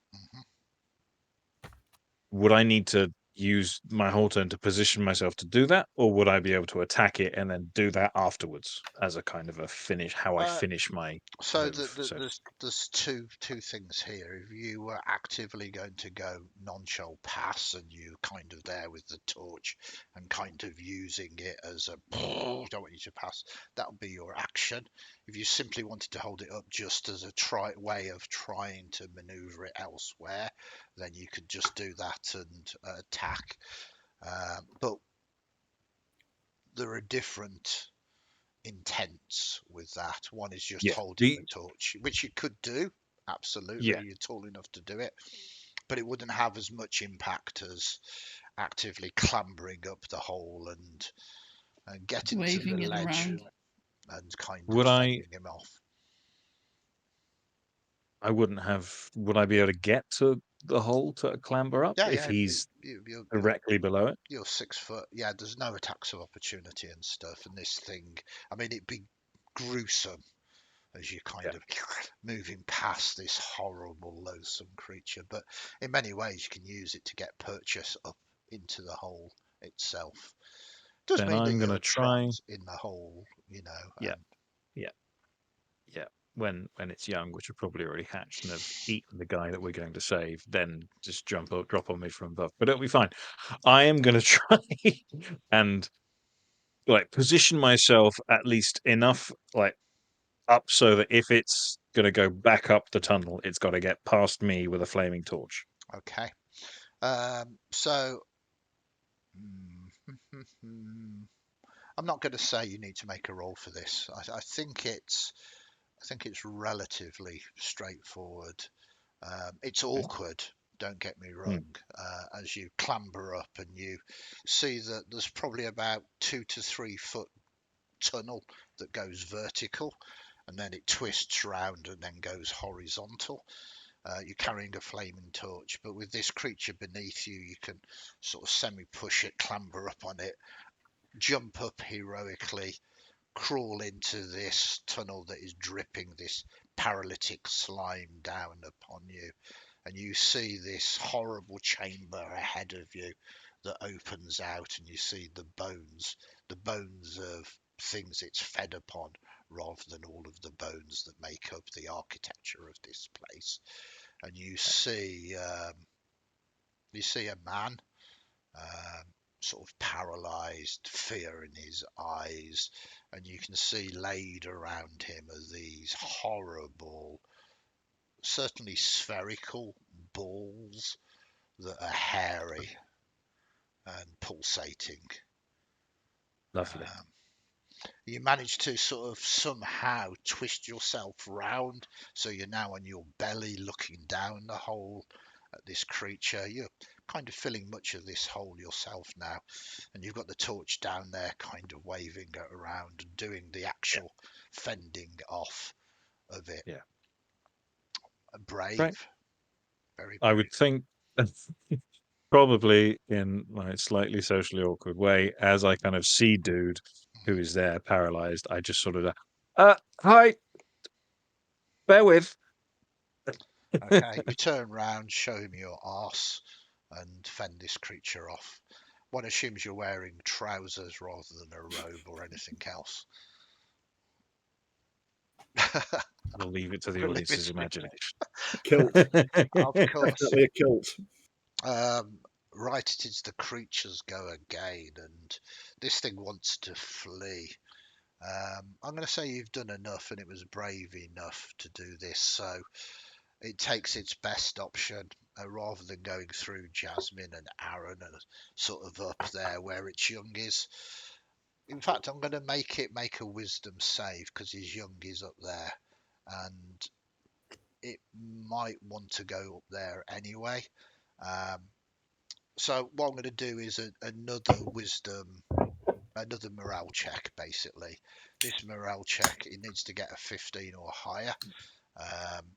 Would I need to use my whole turn to position myself to do that, or would I be able to attack it and then do that afterwards as a kind of a finish? How I finish my So move, there's two things here. If you were actively going to go non-shell pass and you kind of there with the torch and kind of using it as a don't want you to pass, that would be your action. If you simply wanted to hold it up just as a way of trying to maneuver it elsewhere, then you could just do that and attack. But there are different intents with that. One is just holding the torch, which you could do. Absolutely, you're tall enough to do it, but it wouldn't have as much impact as actively clambering up the hole and getting waving to the ledge around. and kind Would of fending him off. I wouldn't have. Would I be able to get to the hole to clamber up if he's directly below it? You're 6 foot. Yeah, there's no attacks of opportunity and stuff. And this thing, I mean, it'd be gruesome as you kind of moving past this horrible, loathsome creature. But in many ways, you can use it to get purchase up into the hole itself. It does then mean I'm that going to you're try. trapped in the hole, you know. Yeah. When it's young, which have probably already hatched and have eaten the guy that we're going to save, then just drop on me from above. But it'll be fine. I am going to try and position myself at least enough up so that if it's going to go back up the tunnel. It's got to get past me with a flaming torch. Okay. So I'm not going to say you need to make a roll for this. I think it's relatively straightforward. It's awkward, don't get me wrong, as you clamber up and you see that there's probably about 2 to 3 foot tunnel that goes vertical, and then it twists round and then goes horizontal. You're carrying a flaming torch, but with this creature beneath you, you can sort of semi-push it, clamber up on it, jump up heroically, crawl into this tunnel that is dripping this paralytic slime down upon you, and you see this horrible chamber ahead of you that opens out, and you see the bones of things it's fed upon, rather than all of the bones that make up the architecture of this place. And you see a man, sort of paralyzed, fear in his eyes, and you can see laid around him are these horrible, certainly spherical balls that are hairy and pulsating. Lovely. You manage to sort of somehow twist yourself round, so you're now on your belly looking down the hole at this creature. You're kind of filling much of this hole yourself now, and you've got the torch down there kind of waving it around and doing the actual fending off of it. Yeah. Brave. Right. Very I brave. would think, probably in my slightly socially awkward way, as I kind of see dude who is there paralyzed, I just sort of, hi, bear with. Okay, you turn round, show him your arse, and fend this creature off. One assumes you're wearing trousers rather than a robe or anything else. We'll leave it to the We'll leave audience's it to imagination. Kilt. Of course. Definitely a kilt. Right, it is the creatures go again, and this thing wants to flee. I'm going to say you've done enough, and it was brave enough to do this, so it takes its best option, rather than going through Jasmine and Aaron and sort of up there where its young is. In fact, I'm going to make it make a wisdom save because his young is up there, and it might want to go up there anyway. So what I'm going to do is another morale check, basically. This morale check, it needs to get a 15 or higher.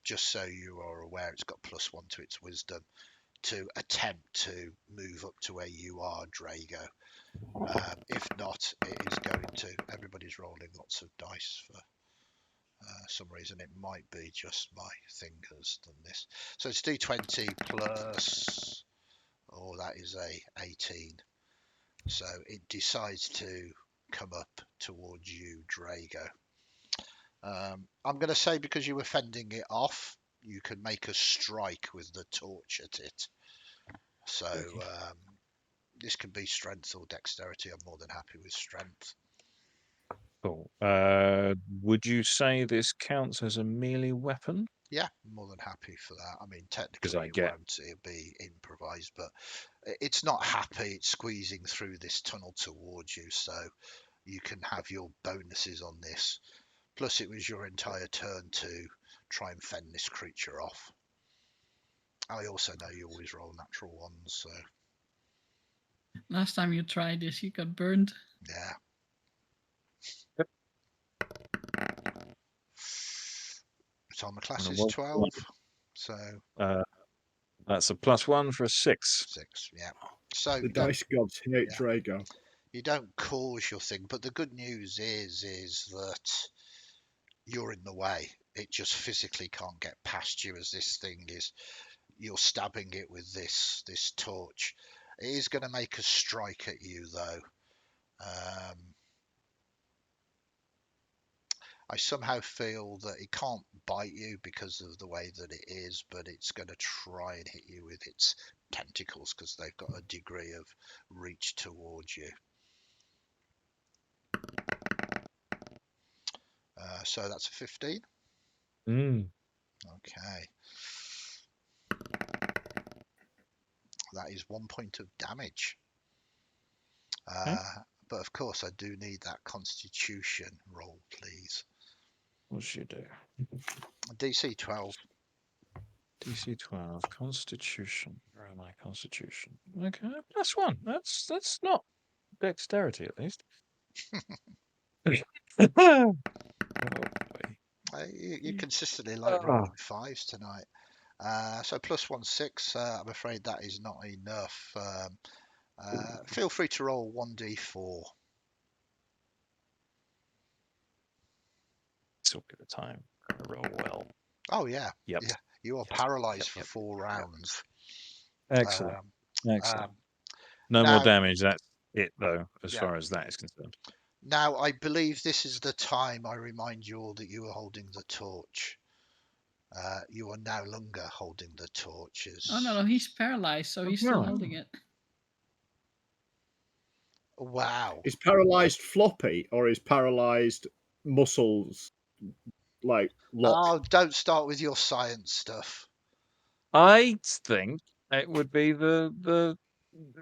Just so you are aware, it's got +1 to its wisdom to attempt to move up to where you are, Drago. If not, it is going to. Everybody's rolling lots of dice for some reason. It might be just my thing has done this. So it's D20 plus. Oh, that is a 18. So it decides to come up towards you, Drago. I'm going to say because you were fending it off, you can make a strike with the torch at it. So this can be strength or dexterity. I'm more than happy with strength. Cool. Would you say this counts as a melee weapon? Yeah, more than happy for that. I mean, 'Cause technically I it get- won't. It'll be improvised, but it's not happy. It's squeezing through this tunnel towards you, so you can have your bonuses on this. Plus, it was your entire turn to try and fend this creature off. I also know you always roll natural ones, so Last time you tried this, you got burned. yeah. Yep. So my class And is what- 12, so That's a +1 for a 6. 6, yeah. So The dice gods hate yeah. Drago. You don't cause your thing, but the good news is that you're in the way. It just physically can't get past you, as this thing is. You're stabbing it with this torch. It is going to make a strike at you, though. I somehow feel that it can't bite you because of the way that it is, but it's going to try and hit you with its tentacles because they've got a degree of reach towards you. So that's a 15. Mm. Okay. That is 1 point of damage. Okay. But of course, I do need that Constitution roll, please. What should you do? DC 12. DC 12, Constitution. Where am I? Constitution. Okay, +1. That's not dexterity, at least. Oh, boy. You consistently like Ah. rolling 5s tonight. So +1 6. I'm afraid that is not enough. Feel free to roll 1d4. This will be the time. I roll well. Oh yeah, Yep. yeah. You are Yep, paralysed for yep, 4 rounds. Excellent. Um, Excellent. um, No more now, damage. That's it, though, as yeah. far as that is concerned. Now, I believe this is the time I remind you all that you are holding the torch. You are no longer holding the torch. Oh no, he's paralyzed, so he's still holding it. Wow. Is paralyzed floppy or is paralyzed muscles like lock? Oh, don't start with your science stuff. I think it would be the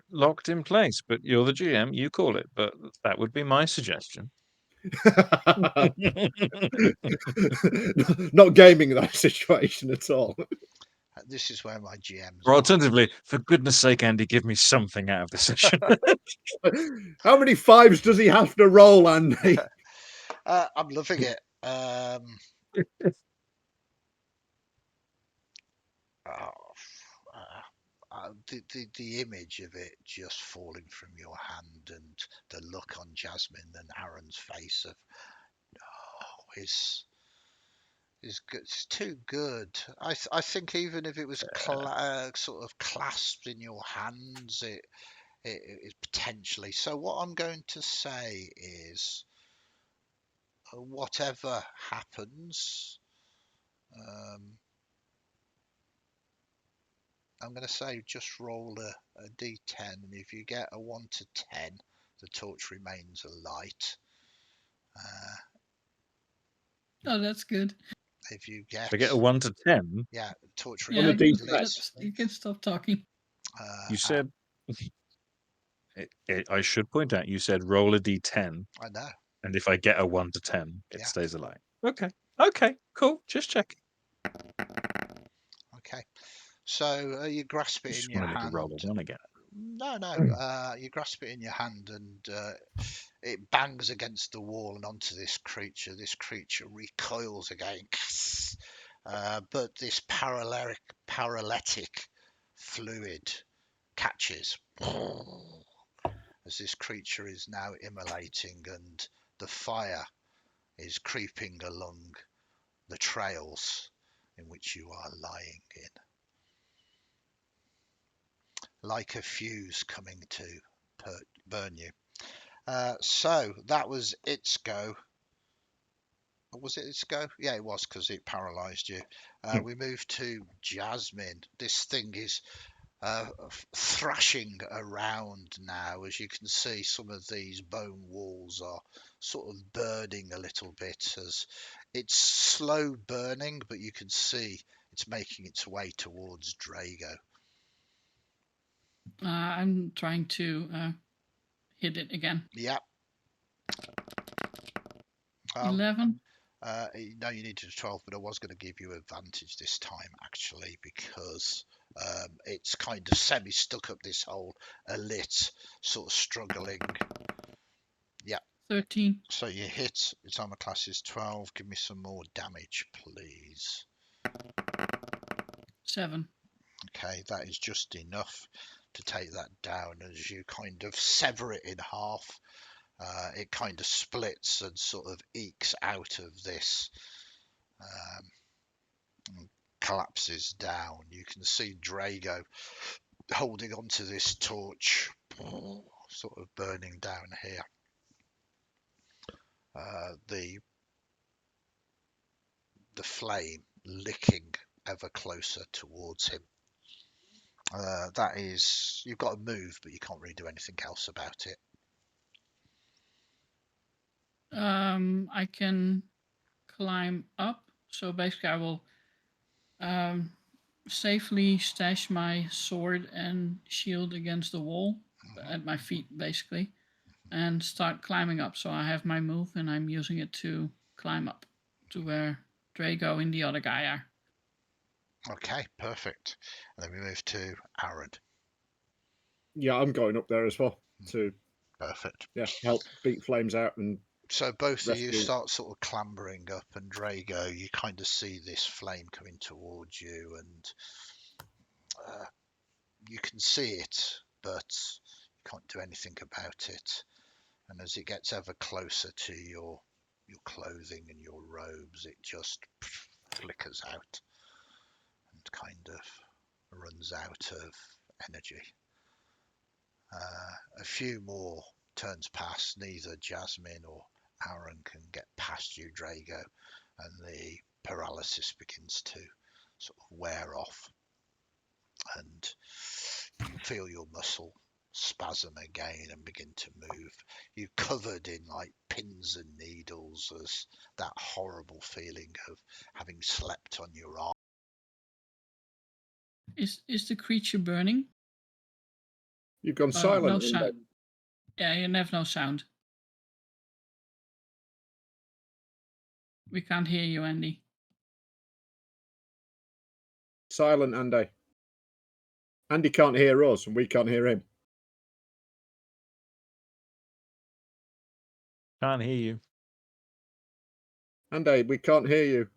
locked in place, but you're the GM, you call it. But that would be my suggestion. Not gaming that situation at all. This is where my GMs Or are. alternatively, for goodness sake, Andy, give me something out of this session. How many 5s does he have to roll, Andy? I'm loving it. The image of it just falling from your hand and the look on Jasmine and Aaron's face of is good. It's too good. I think even if it was sort of clasped in your hands, it is potentially. So what I'm going to say is, whatever happens, I'm going to say just roll a d10, and if you get a 1 to 10, the torch remains alight. Oh, that's good. If you If I get get a 1 to 10, yeah, torch Yeah, a remains D10. lit. you can stop talking. you said. I should point out, you said roll a d10, I know. and if I get a 1 to 10, it Yeah. stays alive. Okay. Okay, cool. Just checking. Okay. So you grasp it in Just your wanted me to roll hand. a 1 again. No, no. You grasp it in your hand, and it bangs against the wall and onto this creature. This creature recoils again, but this paralytic fluid catches as this creature is now immolating, and the fire is creeping along the trails in which you are lying in, like a fuse coming to burn you. So that was its go. Was it its go? Yeah, it was, because it paralyzed you. We moved to Jasmine. This thing is thrashing around now. As you can see, some of these bone walls are sort of burning a little bit, as it's slow burning, but you can see it's making its way towards Drago. I'm trying to hit it again. Yeah. 11. No, you needed a 12, but I was going to give you advantage this time, actually, because it's kind of semi-stuck up this hole, a lit, sort of struggling. Yeah. 13. So you hit, its armor class is 12. Give me some more damage, please. 7. Okay, that is just enough to take that down. As you kind of sever it in half, it kind of splits and sort of ekes out of this, collapses down. You can see Drago holding onto this torch, sort of burning down here. The flame licking ever closer towards him. That is, you've got to move, but you can't really do anything else about it. I can climb up So basically, I will safely stash my sword and shield against the wall at my feet, basically, and start climbing up. So I have my move, and I'm using it to climb up to where Drago and the other guy are. Okay, perfect. And then we move to Aaron. Yeah, I'm going up there as well to Perfect. help beat flames out and So both of you rescue. start sort of clambering up, and Drago, you kind of see this flame coming towards you, and you can see it, but you can't do anything about it. And as it gets ever closer to your clothing and your robes, it just flickers out and kind of runs out of energy. A few more turns pass. Neither Jasmine or Aaron can get past you, Drago, and the paralysis begins to sort of wear off, and you feel your muscle spasm again and begin to move. You're covered in like pins and needles as that horrible feeling of having slept on your arm. Is the creature burning? You've gone No silent. sound. Yeah, you have no sound. We can't hear you, Andy. Silent, Andy. Andy can't hear us, and we can't hear him. Can't hear you. Andy, we can't hear you.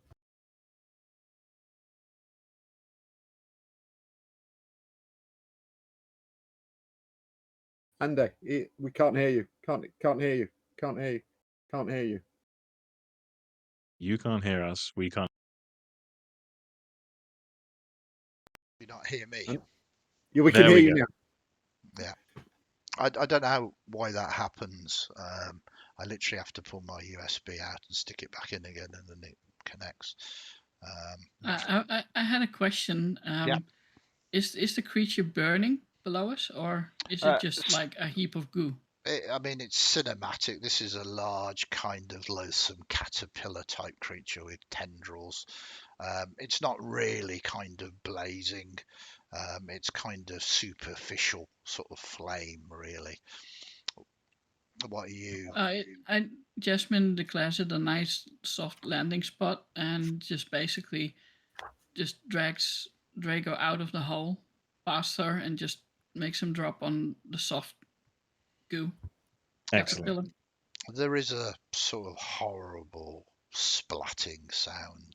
Andy, we can't hear you. Can't hear you. Can't hear you. Can't hear you. You can't hear us. We can't. Do you not hear me? Yeah, we can There hear we you go. now. Yeah. I don't know why that happens. I literally have to pull my USB out and stick it back in again, and then it connects. I had a question. Yeah. Is the creature burning below us, or is it just like a heap of goo? I mean, it's cinematic. This is a large, kind of loathsome caterpillar type creature with tendrils. It's not really kind of blazing. It's kind of superficial sort of flame, really. What are you? Jasmine declares it a nice soft landing spot and just basically just drags Drago out of the hole past her and just makes him drop on the soft goo. Excellent. Caterpillar. There is a sort of horrible splatting sound.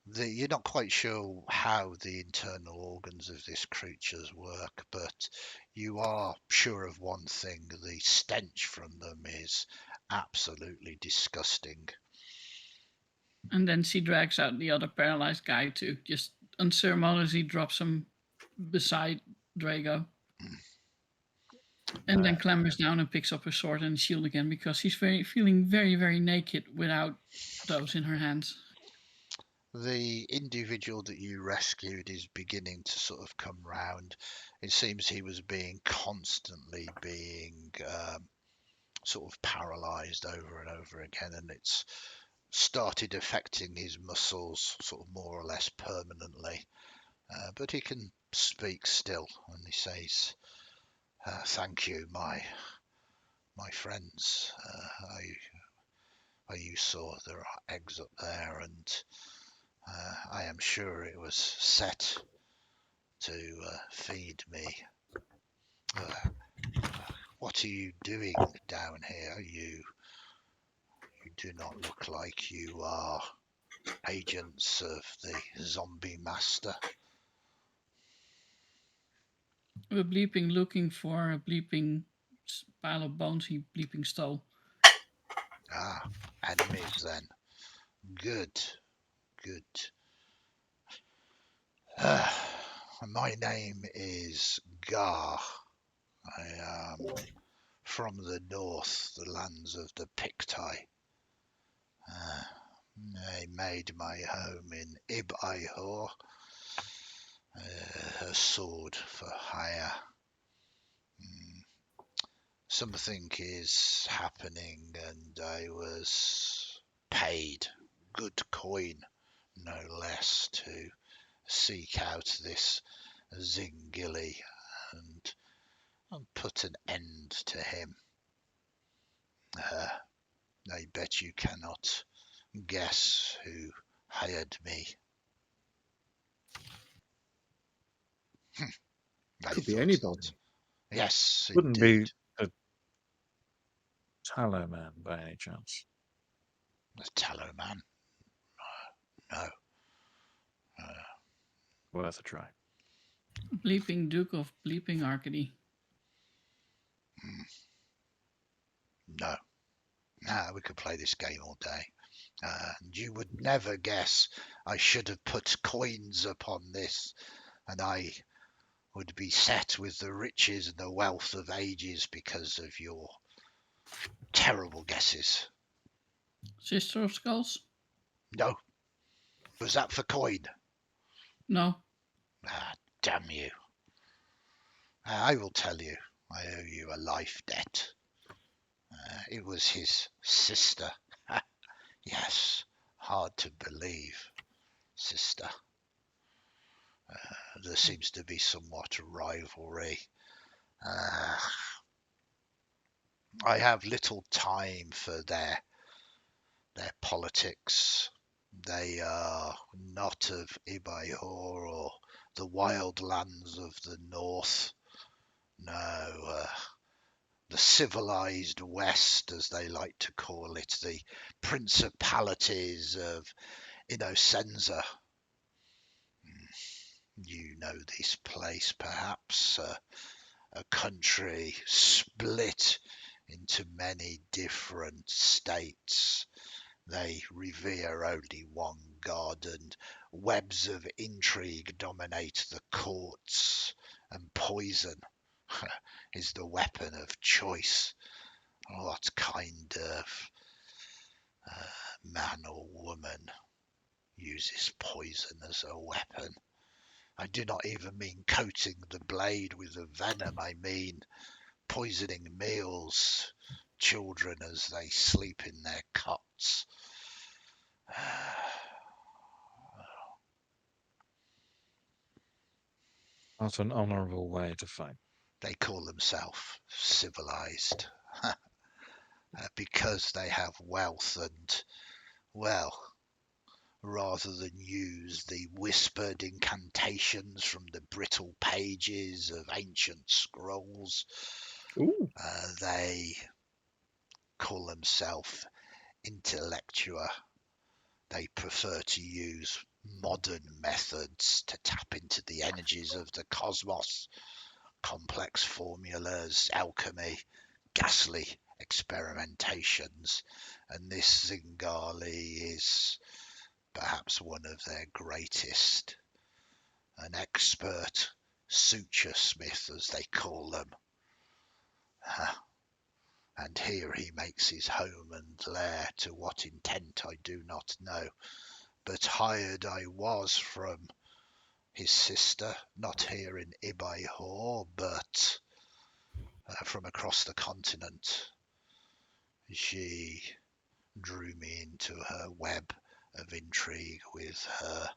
You're not quite sure how the internal organs of this creature's work, but you are sure of one thing: the stench from them is absolutely disgusting. And then she drags out the other paralyzed guy too. Just unceremoniously drops him beside Drago. And then clambers down and picks up her sword and shield again because she's feeling very, very naked without those in her hands. The individual that you rescued is beginning to sort of come round. It seems he was constantly being sort of paralyzed over and over again, and it's started affecting his muscles sort of more or less permanently. But he can speak still, and he says, "Thank you, my friends. You saw there are eggs up there, and I am sure it was set to feed me. What are you doing down here? You do not look like you are agents of the zombie master." We're bleeping looking for a bleeping pile of bones he bleeping stole. Ah, enemies then. Good, good. My name is Gar. I am from the north, the lands of the Picti. I made my home in Ibihor, a sword for hire. Something is happening, and I was paid good coin, no less, to seek out this Zingili and put an end to him. I bet you cannot guess who hired me. I Could be thought anybody. that. Yes, Wouldn't indeed. be the Tallow Man by any chance. The Tallow Man. No. Worth a try. Bleeping Duke of Bleeping Arcady. No. We could play this game all day. And you would never guess I should have put coins upon this, and I would be set with the riches and the wealth of ages because of your terrible guesses. Sister of Skulls? No. Was that for coin? No. Damn you. I will tell you, I owe you a life debt. It was his sister. Yes, hard to believe, sister. There seems to be somewhat rivalry. I have little time for their politics. They are not of Ibihor or the wild lands of the north. No, the civilized West, as they like to call it, the principalities of Innocenza. You know this place, perhaps, a country split into many different states. They revere only one god, and webs of intrigue dominate the courts, and poison is the weapon of choice. What kind of man or woman uses poison as a weapon? I do not even mean coating the blade with the venom. I mean poisoning meals, children as they sleep in their cots. Not an honourable way to fight. They call themselves civilized because they have wealth and, well, rather than use the whispered incantations from the brittle pages of ancient scrolls, they call themselves intellectua. They prefer to use modern methods to tap into the energies of the cosmos, complex formulas, alchemy, ghastly experimentations, and this Zingali is perhaps one of their greatest, an expert suture smith, as they call them. And here he makes his home and lair. To what intent I do not know, but hired I was from his sister, not here in Ibihor, but from across the continent. She drew me into her web of intrigue with her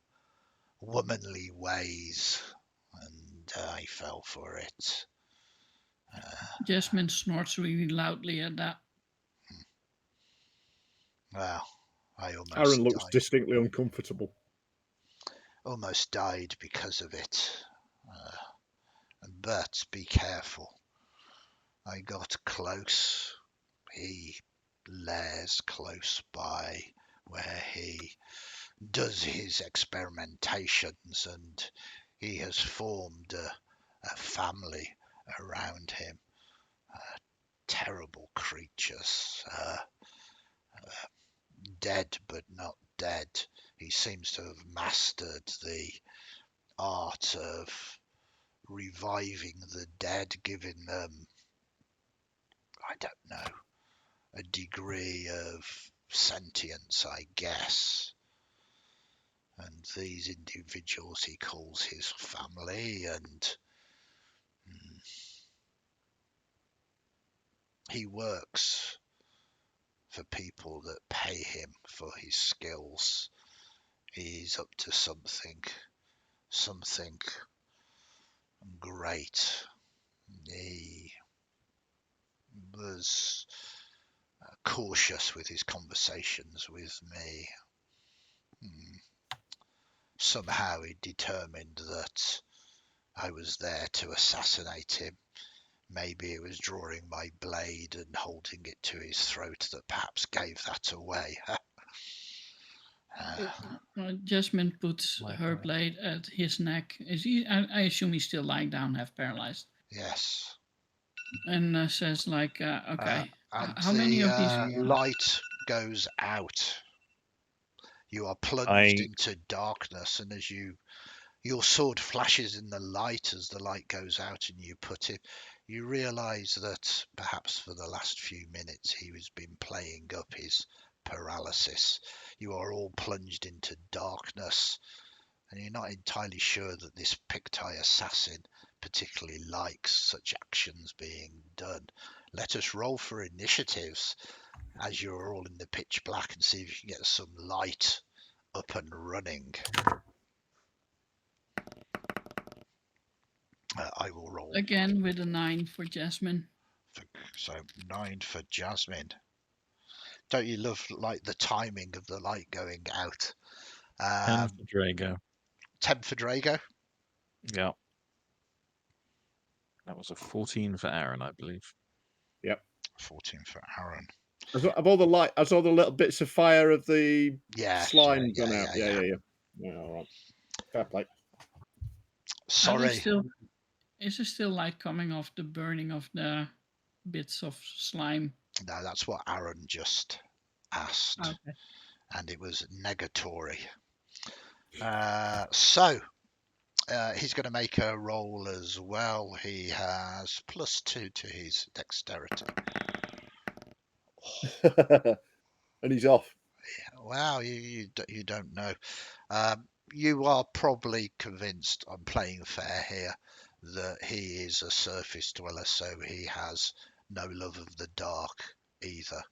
womanly ways, and I fell for it. Jasmine snorts really loudly at that. Well, I almost Aaron looks died. distinctly uncomfortable. Almost died because of it. But be careful. I got close. He lairs close by where he does his experimentations, and he has formed a family around him. Terrible creatures, dead but not dead. He seems to have mastered the art of reviving the dead, giving them, I don't know, a degree of sentience, I guess. And these individuals he calls his family, and he works for people that pay him for his skills. He's up to something great. He was cautious with his conversations with me. Somehow he determined that I was there to assassinate him. Maybe it was drawing my blade and holding it to his throat that perhaps gave that away. Jasmine puts My her God. blade at his neck. Is he? I assume he's still lying down, half paralyzed, Yes. and says like, "Okay, And how many of these?" light goes out. You are plunged into darkness, and as your sword flashes in the light as the light goes out and you put it, you realise that perhaps for the last few minutes he has been playing up his paralysis. You are all plunged into darkness, and you're not entirely sure that this Pictai assassin particularly likes such actions being done. Let us roll for initiatives as you're all in the pitch black and see if you can get some light up and running. I will roll Again with a 9 for Jasmine. So 9 for Jasmine. Don't you love like the timing of the light going out? 10 for Drago. 10 for Drago. Yeah. That was a 14 for Aaron, I believe. Yep. 14 for Aaron. Have all the light, has all the little bits of fire of the slime gone out? Yeah. All right. Fair play. Sorry. Is there still light coming off the burning of the bits of slime? No, that's what Aaron just asked. Okay. And it was negatory. So he's going to make a roll as well. He has +2 to his dexterity. And he's off. Wow, you don't know. You are probably convinced, I'm playing fair here, that he is a surface dweller, so he has no love of the dark either.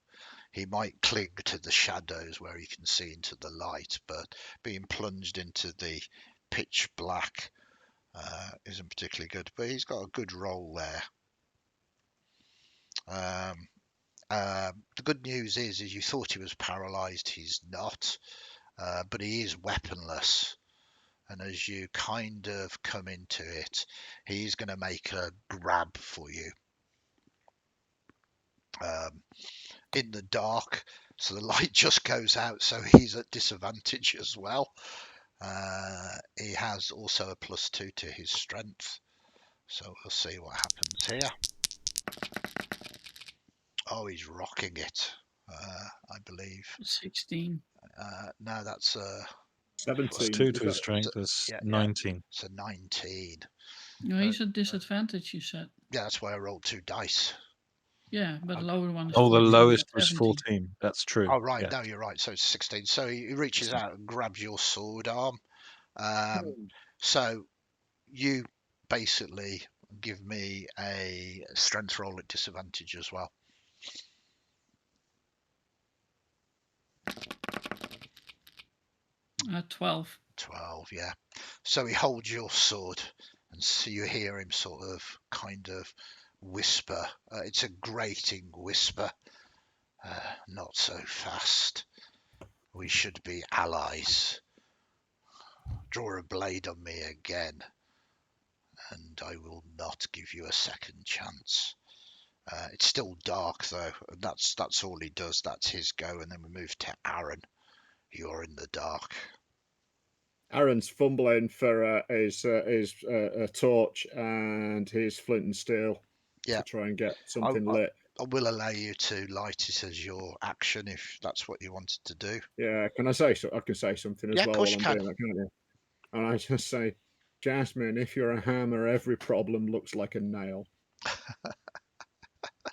He might cling to the shadows where he can see into the light, but being plunged into the pitch black isn't particularly good. But he's got a good roll there. The good news is you thought he was paralyzed. He's not, but he is weaponless. And as you kind of come into it, he's going to make a grab for you in the dark. So the light just goes out, so he's at disadvantage as well. He has also a +2 to his strength. So we'll see what happens here. Oh, he's rocking it, I believe. 16. No, that's 17. +2 to his strength. That's yeah, 19. So 19. No, he's at disadvantage, you said. Yeah, that's why I rolled 2 dice. Yeah, but the lower one is Oh, the 14, lowest not was 17. 14. That's true. Oh, right. Yeah. No, you're right. So it's 16. So he reaches out and grabs your sword arm. So you basically give me a strength roll at disadvantage as well. 12. 12, yeah. So he holds your sword, and so you hear him sort of kind of whisper. It's a grating whisper. Not so fast. We should be allies. Draw a blade on me again, and I will not give you a second chance. It's still dark though, and that's all he does. That's his go, and then we move to Aaron. You're in the dark. Aaron's fumbling for his torch and his flint and steel to try and get something lit. I will allow you to light it as your action if that's what you wanted to do. Yeah, can I say so? I can say something as Yeah, well of course while you I'm can. doing that, can't you? And I just say, Jasmine, if you're a hammer, every problem looks like a nail.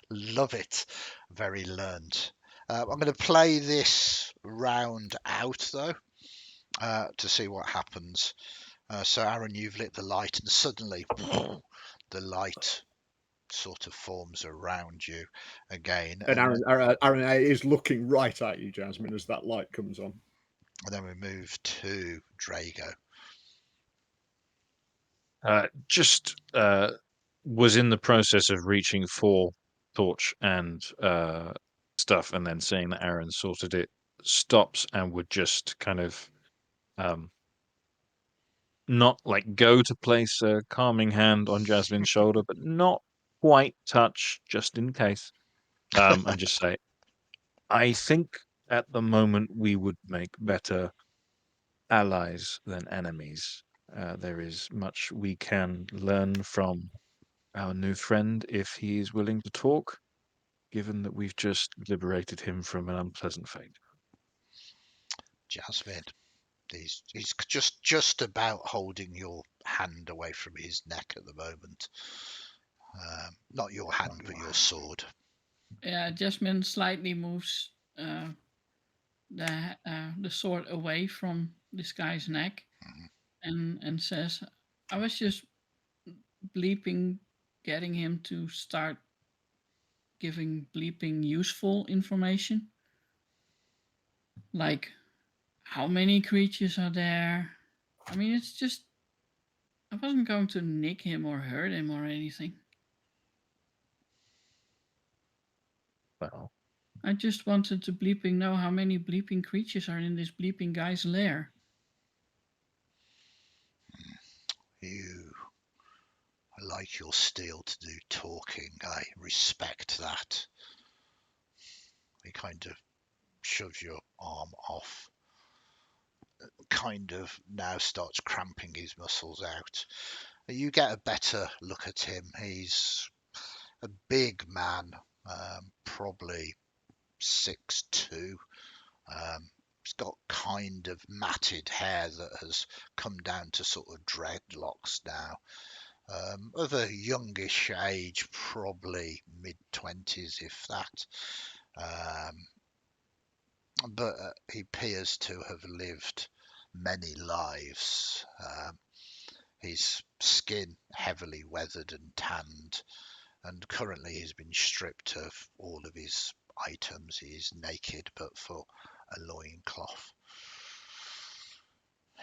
Love it. Very learned. I'm going to play this round out though to see what happens. So Aaron, you've lit the light, and suddenly the light sort of forms around you again. And Aaron is looking right at you, Jasmine, as that light comes on. And then we move to Drago. Just was in the process of reaching for torch and stuff, and then seeing that Aaron sorted it, stops and would just kind of not like go to place a calming hand on Jasmine's shoulder, but not quite touch, just in case, and just say, I think at the moment we would make better allies than enemies. There is much we can learn from our new friend if he is willing to talk, given that we've just liberated him from an unpleasant fate. Jasmine, he's just about holding your hand away from his neck at the moment. Not your hand, but your sword. Yeah, Jasmine slightly moves the sword away from this guy's neck, and says, "I was just bleeping, getting him to start giving bleeping useful information, like how many creatures are there. I mean, it's just I wasn't going to nick him or hurt him or anything. Well, I just wanted to bleeping know how many bleeping creatures are in this bleeping guy's lair." You like your steel to do talking. I respect that. He kind of shoves your arm off, kind of now starts cramping his muscles out. You get a better look at him. He's a big man, probably 6'2". He's got kind of matted hair that has come down to sort of dreadlocks now. Of a youngish age, probably mid-20s, if that. But he appears to have lived many lives. His skin heavily weathered and tanned, and currently he's been stripped of all of his items. He is naked but for a loincloth.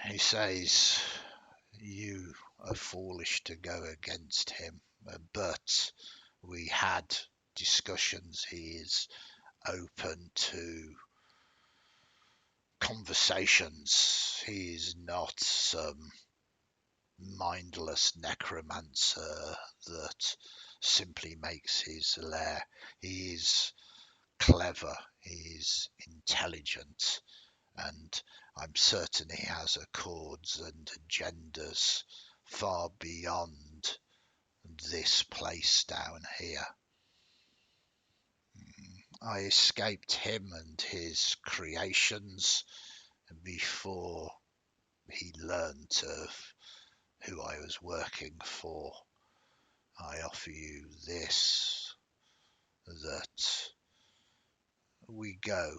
He says, you are foolish to go against him, but we had discussions. He is open to conversations. He is not some mindless necromancer that simply makes his lair. He is clever, he is intelligent, and I'm certain he has accords and agendas far beyond this place down here. I escaped him and his creations before he learnt of who I was working for. I offer you this, that we go.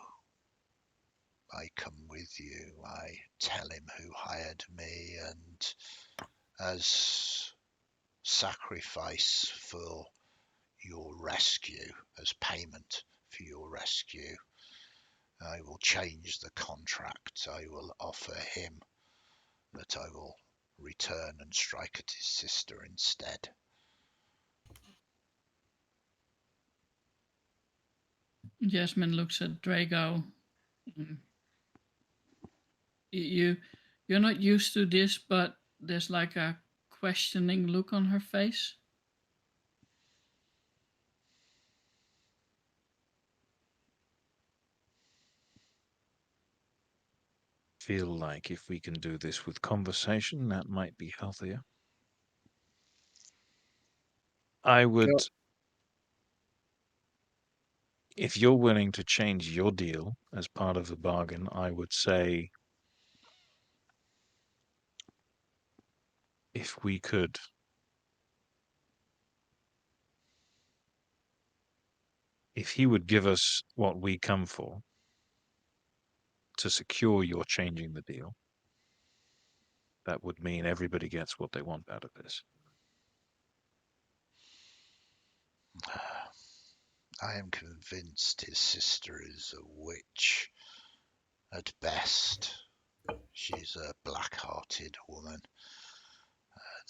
I come with you. I tell him who hired me, and as sacrifice for your rescue, as payment for your rescue, I will change the contract. I will offer him that I will return and strike at his sister instead. Jasmine looks at Drago. Mm. You, you're not used to this, but there's like a questioning look on her face. feel like if we can do this with conversation, that might be healthier. I would, Yep. if you're willing to change your deal as part of the bargain, I would say if we could, if he would give us what we come for to secure your changing the deal, that would mean everybody gets what they want out of this. I am convinced his sister is a witch. At best, she's a black-hearted woman.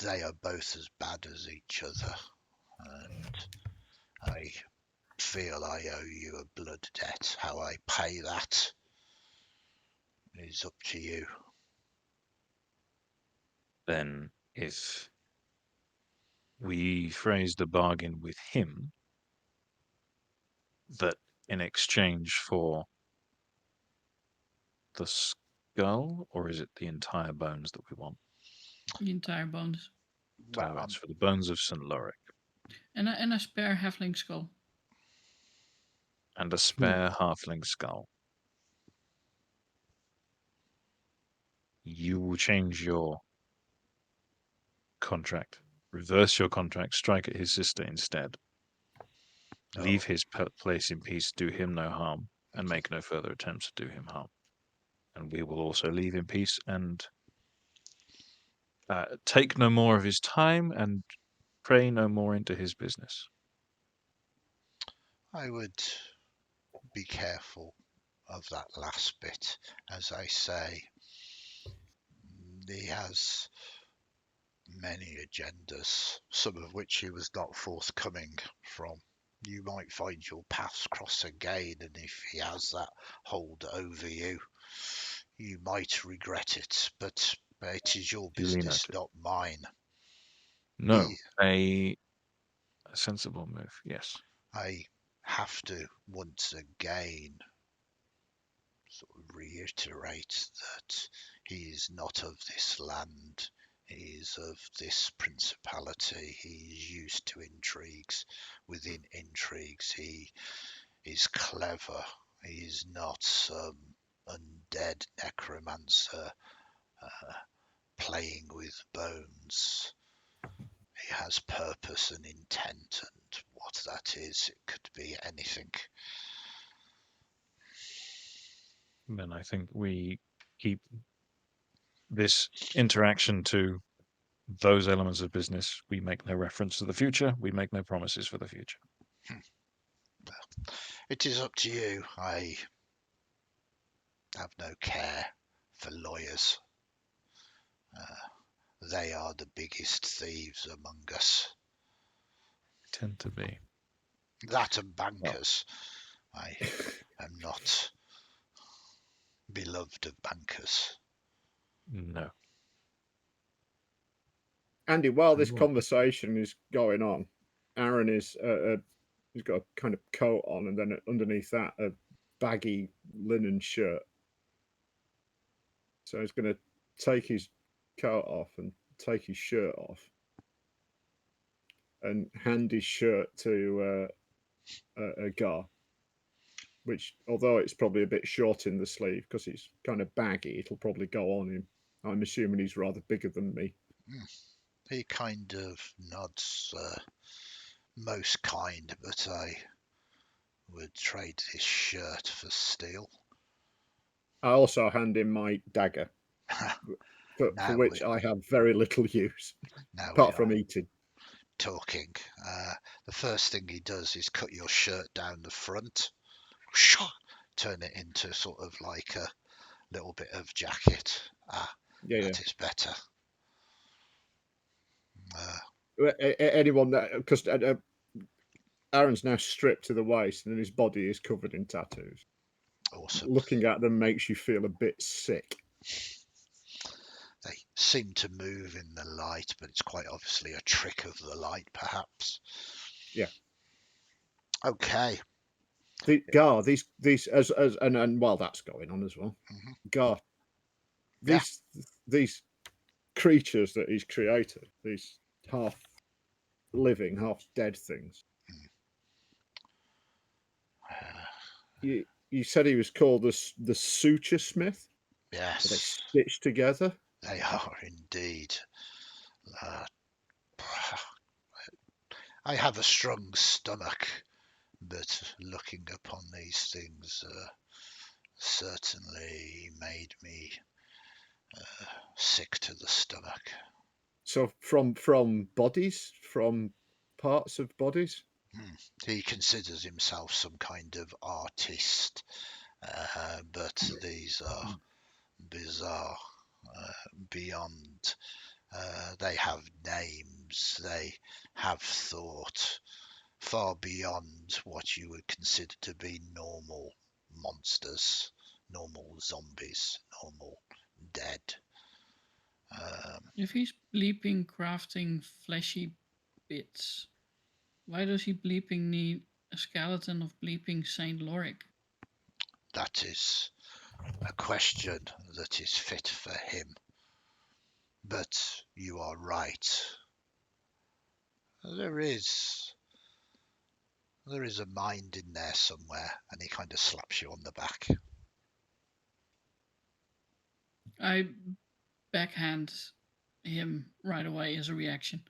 They are both as bad as each other, and I feel I owe you a blood debt. How I pay that is up to you. Then, if we phrased a bargain with him that in exchange for the skull, or is it the entire bones that we want? The entire bones. Well, So it's for the bones of St. Loric And a spare halfling skull. and a spare halfling skull. You will change your contract, reverse your contract, strike at his sister instead, leave his place in peace, do him no harm, and make no further attempts to do him harm. And we will also leave in peace and take no more of his time and pray no more into his business. I would be careful of that last bit. As I say, he has many agendas, some of which he was not forthcoming from. You might find your paths cross again, and if he has that hold over you, you might regret it, but it is your Duly business, noted. not mine. No, a sensible move, yes. I have to once again sort of reiterate that he is not of this land. He is of this principality. He is used to intrigues within intrigues. He is clever. He is not some undead necromancer playing with bones. He has purpose and intent, and what that is, it could be anything. Then I think we keep this interaction to those elements of business. We make no reference to the future. We make no promises for the future. Well, it is up to you. I have no care for lawyers. They are the biggest thieves among us. Tend to be. That and bankers. I am not beloved of bankers. No. Andy, while this Well, conversation is going on, Aaron is he's got a kind of coat on, and then underneath that a baggy linen shirt. So he's going to take his coat off and take his shirt off, and hand his shirt to a Gar, which, although it's probably a bit short in the sleeve because it's kind of baggy, it'll probably go on him. I'm assuming he's rather bigger than me. He kind of nods, most kind, but I would trade this shirt for steel. I also hand him my dagger, for Now which I have very little use, Now apart from eating. talking. The first thing he does is cut your shirt down the front, turn it into sort of like a little bit of jacket. Yeah, That is better. Anyone that, because Aaron's now stripped to the waist and his body is covered in tattoos. Awesome. Looking at them makes you feel a bit sick. They seem to move in the light, but it's quite obviously a trick of the light, perhaps. Yeah. Okay. Gar, these as and while that's going on as well, Gar, these creatures that he's created, these half living, half dead things. You said he was called the Suture Smith? Yes. Are they stitched together? They are indeed. I have a strong stomach, but looking upon these things certainly made me sick to the stomach. So from bodies, from parts of bodies? He considers himself some kind of artist, but these are bizarre, beyond. They have names, they have thought, far beyond what you would consider to be normal monsters, normal zombies, normal dead. If he's bleeping crafting fleshy bits, why does he bleeping need a skeleton of bleeping Saint Loric? That is a question that is fit for him. But you are right. There is a mind in there somewhere, and he kind of slaps you on the back. I backhand him right away as a reaction.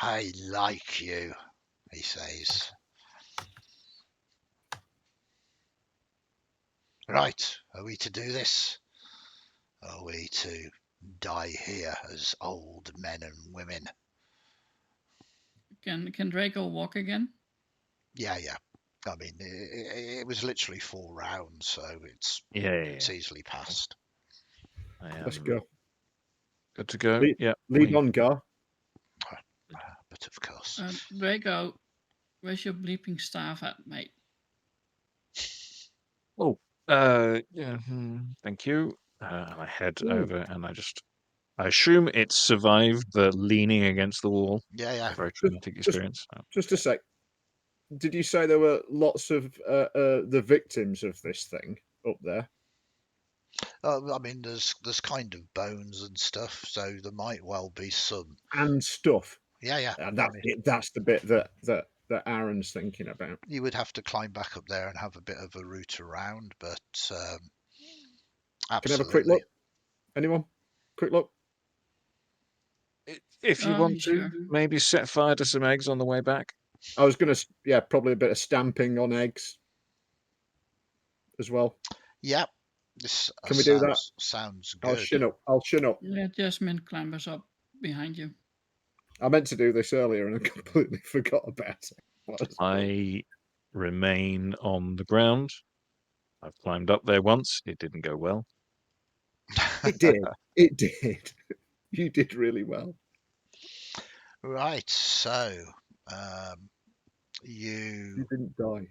I like you, he says. Right, are we to do this? Are we to die here as old men and women? Can Draco walk again? Yeah. I mean, it was literally 4 rounds, so it's Yeah. easily passed. I Let's am go. good to go. Lead, Yeah. lead on, Gar. But of course, Draco, where's your bleeping staff at, mate? Oh, yeah. Thank you. And I head Ooh. over and I assume it survived the leaning against the wall. yeah. Very traumatic experience. Just a sec. Did you say there were lots of the victims of this thing up there? I mean, there's kind of bones and stuff, so there might well be some. And stuff. Yeah. And I mean, that's the bit that Aaron's thinking about. you would have to climb back up there and have a bit of a route around, but Can I have a quick absolutely. look? Anyone? Quick look. If you want to, Sure. maybe set fire to some eggs on the way back. I was gonna, yeah, probably a bit of stamping on eggs as well. Yep. This Can we do that? sounds I'll good. shin up. I'll shin up. Yeah, Jasmine clambers up behind you. I meant to do this earlier and I completely forgot about it. I remain on the ground. I've climbed up there once. It didn't go well. It did. It did. You did really well. Right, so You didn't die.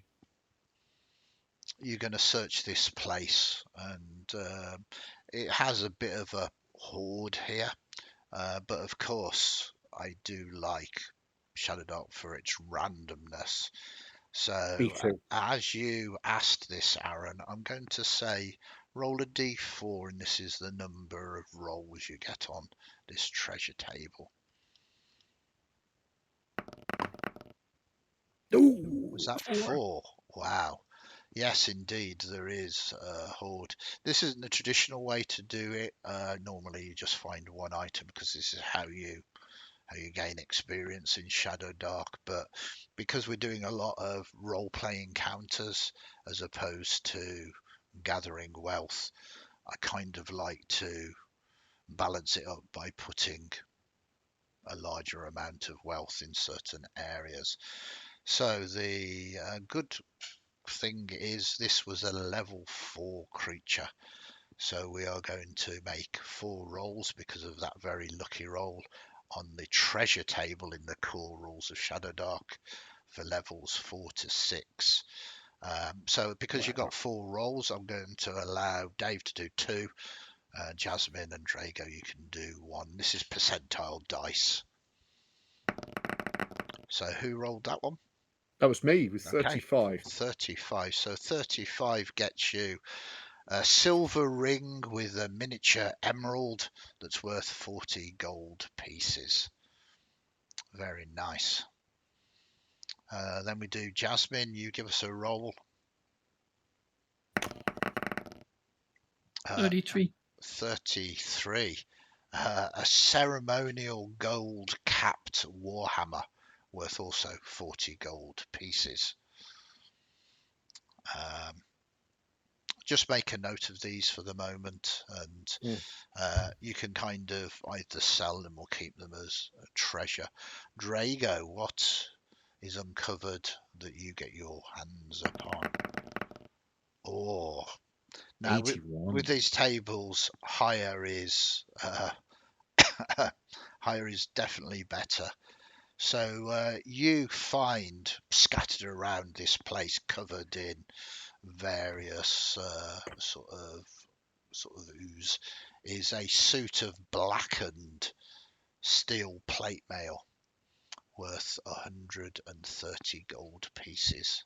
you're going to search this place, and it has a bit of a horde here, but of course I do like Shadowdark for its randomness. So Me too. as you asked this, Aaron, I'm going to say roll a d4, and this is the number of rolls you get on this treasure table. Ooh, Was that 4. 4? Wow. Yes, indeed, there is a horde. This isn't the traditional way to do it. Normally, you just find one item because this is how you gain experience in Shadowdark. But because we're doing a lot of role-play encounters as opposed to gathering wealth, I kind of like to balance it up by putting a larger amount of wealth in certain areas. So the good thing is this was a level 4 creature, so we are going to make 4 rolls because of that very lucky roll on the treasure table in the core rules of Shadowdark for levels 4 to 6. So because you got 4 rolls, I'm going to allow Dave to do 2, Jasmine and Drago you can do 1. This is percentile dice. So who rolled that one? that was me with Okay. 35. 35. So 35 gets you a silver ring with a miniature emerald that's worth 40 gold pieces. Very nice. Then we do Jasmine. You give us a roll. 33. 33. A ceremonial gold capped warhammer worth also 40 gold pieces. just make a note of these for the moment, and you can kind of either sell them or keep them as a treasure. Drago, what is uncovered that you get your hands upon? Oh, now with 81. these tables, higher is higher is definitely better. So you find scattered around this place, covered in various sort of ooze, is a suit of blackened steel plate mail worth 130 gold pieces,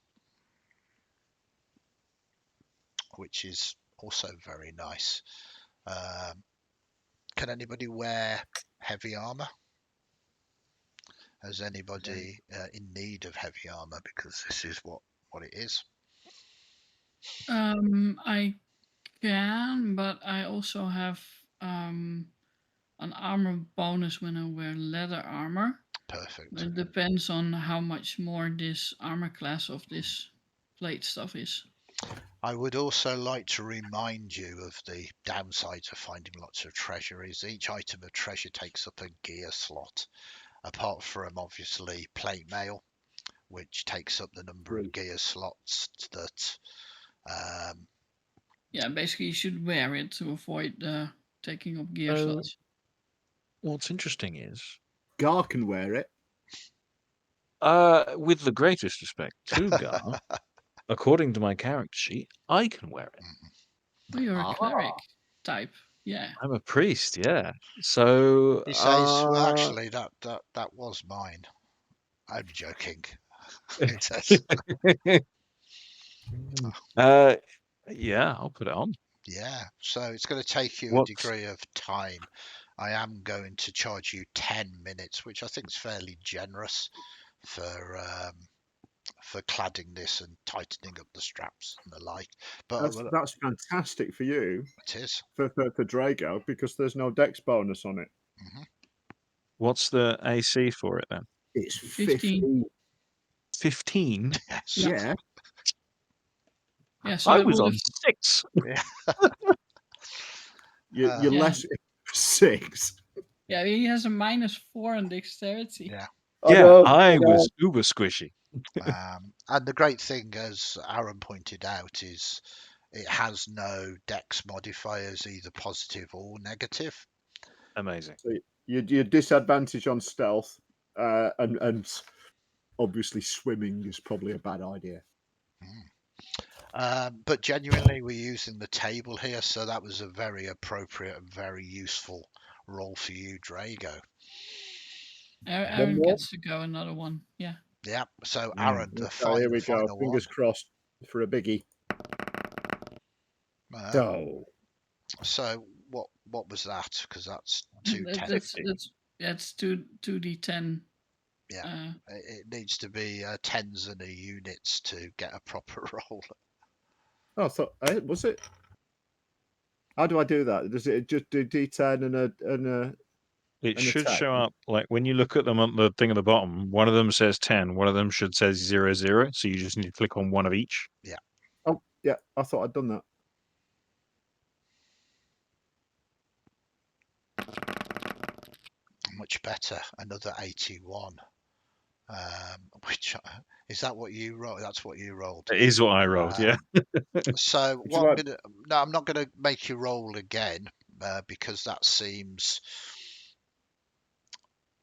which is also very nice. Can anybody wear heavy armor? Has anybody in need of heavy armor? Because this is what it is. I can, but I also have an armor bonus when I wear leather armor. Perfect. It depends on how much more this armor class of this plate stuff is. I would also like to remind you of the downside of finding lots of treasure is each item of treasure takes up a gear slot, apart from obviously plate mail, which takes up the number of gear slots that Yeah, basically you should wear it to avoid taking up gear Oh. slots. What's interesting is, Gar can wear it. with the greatest respect to Gar, according to my character sheet, I can wear it. Oh, you're a Ah. cleric type. Yeah. I'm a priest, yeah. So, he says, well, actually, that was mine. I'm joking. He says, yeah, I'll put it on. yeah. So it's going to take you a What's degree of time. I am going to charge you 10 minutes, which I think is fairly generous for cladding this and tightening up the straps and the like. But That's fantastic for you, it is. for Drago, because there's no dex bonus on it. what's the AC for it then? It's 15. 15? Yes. Yeah. Yeah. Yeah, so I it was would on have 6. You're Yeah. less 6. Yeah, he has a -4 on dexterity. Yeah. Yeah, I was uber squishy. And the great thing, as Aaron pointed out, is it has no dex modifiers, either positive or negative. Amazing. So your disadvantage on stealth, and obviously swimming is probably a bad idea. But genuinely, we're using the table here, so that was a very appropriate and very useful role for you, Drago. Aaron gets to go another one. Yeah. Yeah. So Aaron, the Here we go. final Fingers crossed for a biggie. one. So what was that? Because that's 2 10. That's 2d10. Yeah. It needs to be tens and a units to get a proper roll. Oh, I thought was it? How do I do that? Does it just do D10 and a It an should attack? show up, like, when you look at them on the thing at the bottom, one of them says 10, one of them should say 0, 0, so you just need to click on one of each. Yeah. Oh, yeah. I thought I'd done that. Much better. Another 81. Which is that what you rolled? That's what you rolled. It is what I rolled, yeah. So Would you what like- I'm not gonna make you roll again because that seems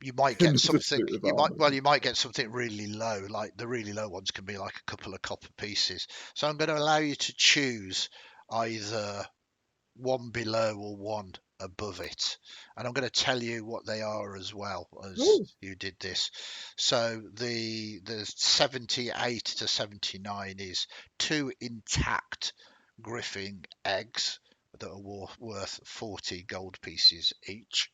you might get Another something. suit of You armour. might get something really low. Like the really low ones can be like a couple of copper pieces. So I'm going to allow you to choose either one below or one above it, and I'm going to tell you what they are as well as Ooh. you did this. So the 78 to 79 is 2 intact griffin eggs that are worth 40 gold pieces each.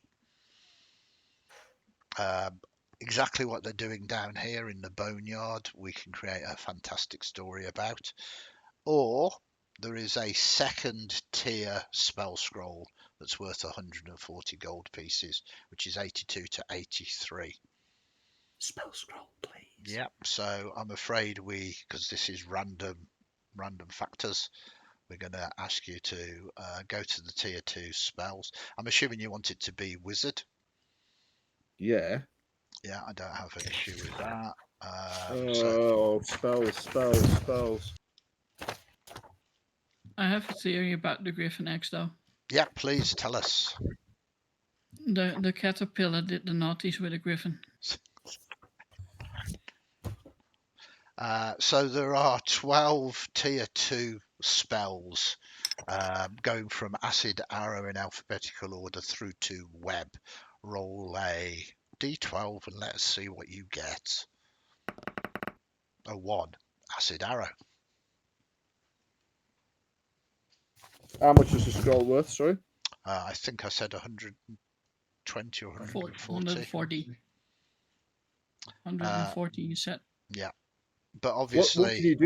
Exactly what they're doing down here in the boneyard, we can create a fantastic story about. Or there is a second tier spell scroll that's worth 140 gold pieces, which is 82 to 83. Spell scroll, please. Yep. So I'm afraid because this is random factors, we're going to ask you to go to the tier 2 spells. I'm assuming you want it to be wizard. Yeah. Yeah, I don't have an issue with that. Spells. I have a theory about the Griffin X though. Yeah, please tell us. The caterpillar did the naughties with the Griffin. So there are 12 tier 2 spells going from Acid Arrow in alphabetical order through to Web. Roll a d12 and let us see what you get. A 1. Acid Arrow. How much is the scroll worth? Sorry. I think I said 120 or 140. 140. 140 you said. Yeah, but What obviously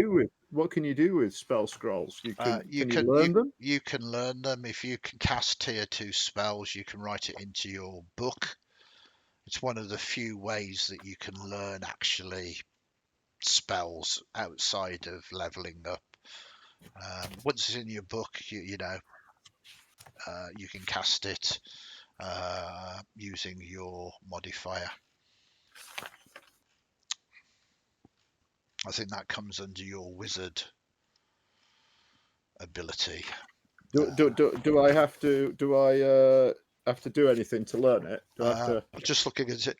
can you do with spell scrolls? Can you learn them? You can learn them. If you can cast tier 2 spells, you can write it into your book. It's one of the few ways that you can learn actually spells outside of leveling up. Once it's in your book, you know you can cast it using your modifier. I think that comes under your wizard ability. Do I have to do anything to learn it? Do I have to... Just looking at it,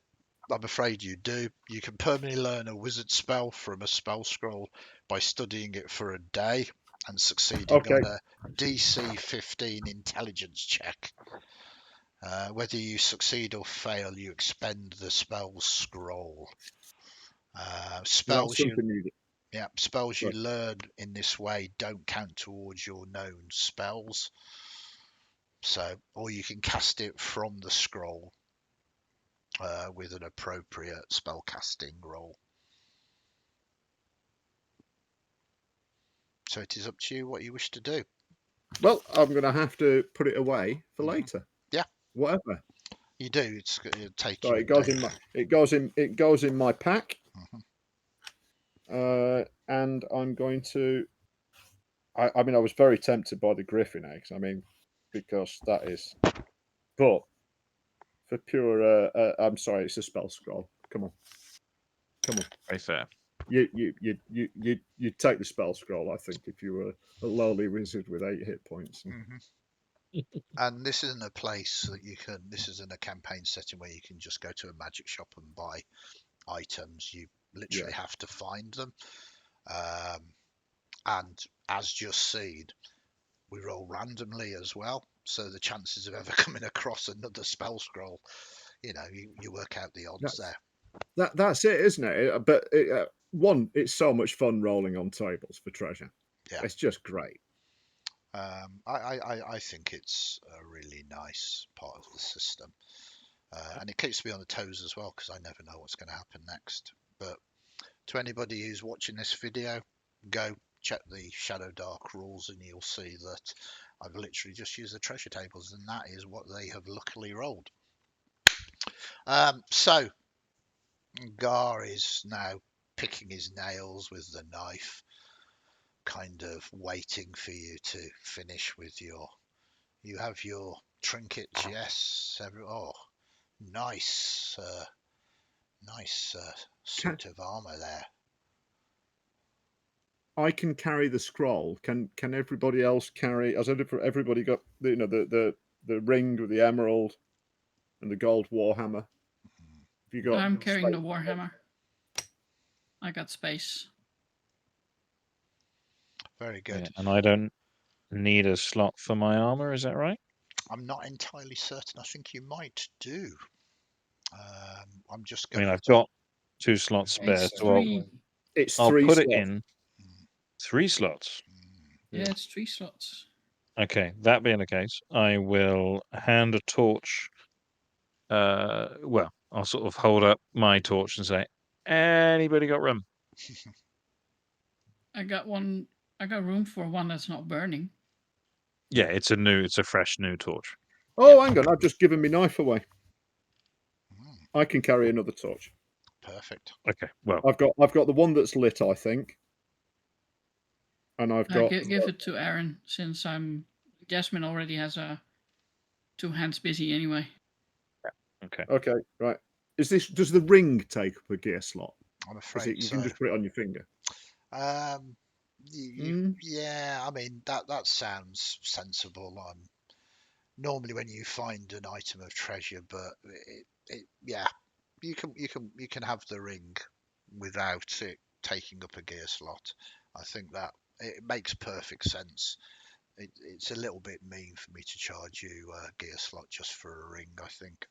I'm afraid you do. You can permanently learn a wizard spell from a spell scroll by studying it for a day and succeeding on a DC 15 intelligence check. Whether you succeed or fail, you expend the spell scroll. Spells you learn in this way don't count towards your known spells. So, or you can cast it from the scroll with an appropriate spellcasting roll. So it is up to you what you wish to do. Well, I'm going to have to put it away for later. Yeah. Whatever. You do. It'll take So you. It goes in my pack. And I'm going to. I mean, I was very tempted by the Griffin eggs. I mean, because that is. But for pure, I'm sorry, it's a spell scroll. Come on. Very fair. You take the spell scroll, I think, if you were a lowly wizard with 8 hit points. And this isn't a place that you can. This isn't a campaign setting where you can just go to a magic shop and buy items. You literally have to find them. And as just seen, we roll randomly as well. So the chances of ever coming across another spell scroll, you work out the odds there. That's it, isn't it? But it's so much fun rolling on tables for treasure. Yeah, it's just great. I think it's a really nice part of the system, and it keeps me on the toes as well because I never know what's going to happen next. But to anybody who's watching this video, go check the Shadowdark rules and you'll see that I've literally just used the treasure tables, and that is what they have luckily rolled. So Gar is now picking his nails with the knife, kind of waiting for you to finish with you have your trinkets. Yes, nice suit of armor there. I can carry the scroll. Can everybody else carry? Has everybody got the ring with the emerald and the gold warhammer? Have you got? I'm carrying the warhammer. I got space. Very good. Yeah, and I don't need a slot for my armor. Is that right? I'm not entirely certain. I think you might do. I'm just going. I've got 2 slots spare, It's 3. I'll put it in 3 slots. Yeah, it's 3 slots. Okay, that being the case, I will hand a torch. Well, I'll sort of hold up my torch and say, "Anybody got room?" I got one. I got room for one that's not burning. Yeah, it's a fresh new torch. Oh, hang on! I've just given my knife away. I can carry another torch. Perfect. Okay, well, I've got the one that's lit, I think. and I've got Give it to Aaron, since Jasmine already has two hands busy anyway. Okay. okay, right. Does the ring take up a gear slot? I'm Is afraid it you so. can just put it on your finger? Yeah, I mean that sounds sensible. Normally when you find an item of treasure, but yeah, you can have the ring without it taking up a gear slot. I think that it makes perfect sense. It's a little bit mean for me to charge you a gear slot just for a ring, I think.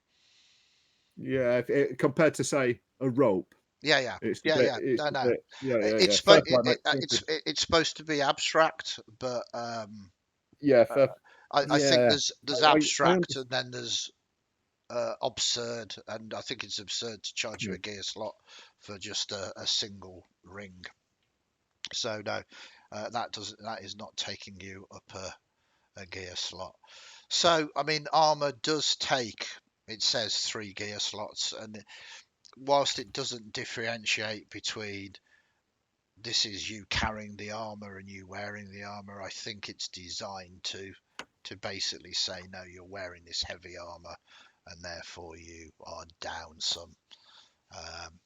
Yeah, compared to say a rope, Yeah. it's a Yeah, bit. yeah. It's No, a no. bit. Yeah. It's Fair spo- play, mate. Thank you. it's supposed to be abstract, but Yeah, uh, fair. I think Yeah, there's I abstract understand. and then there's absurd, and I think it's absurd to charge you Yeah. a gear slot for just a single ring. So no, that is not taking you up a gear slot. So I mean, armor does take. It says 3 gear slots, and whilst it doesn't differentiate between this is you carrying the armor and you wearing the armor, I think it's designed to basically say no, you're wearing this heavy armor, and therefore you are down some.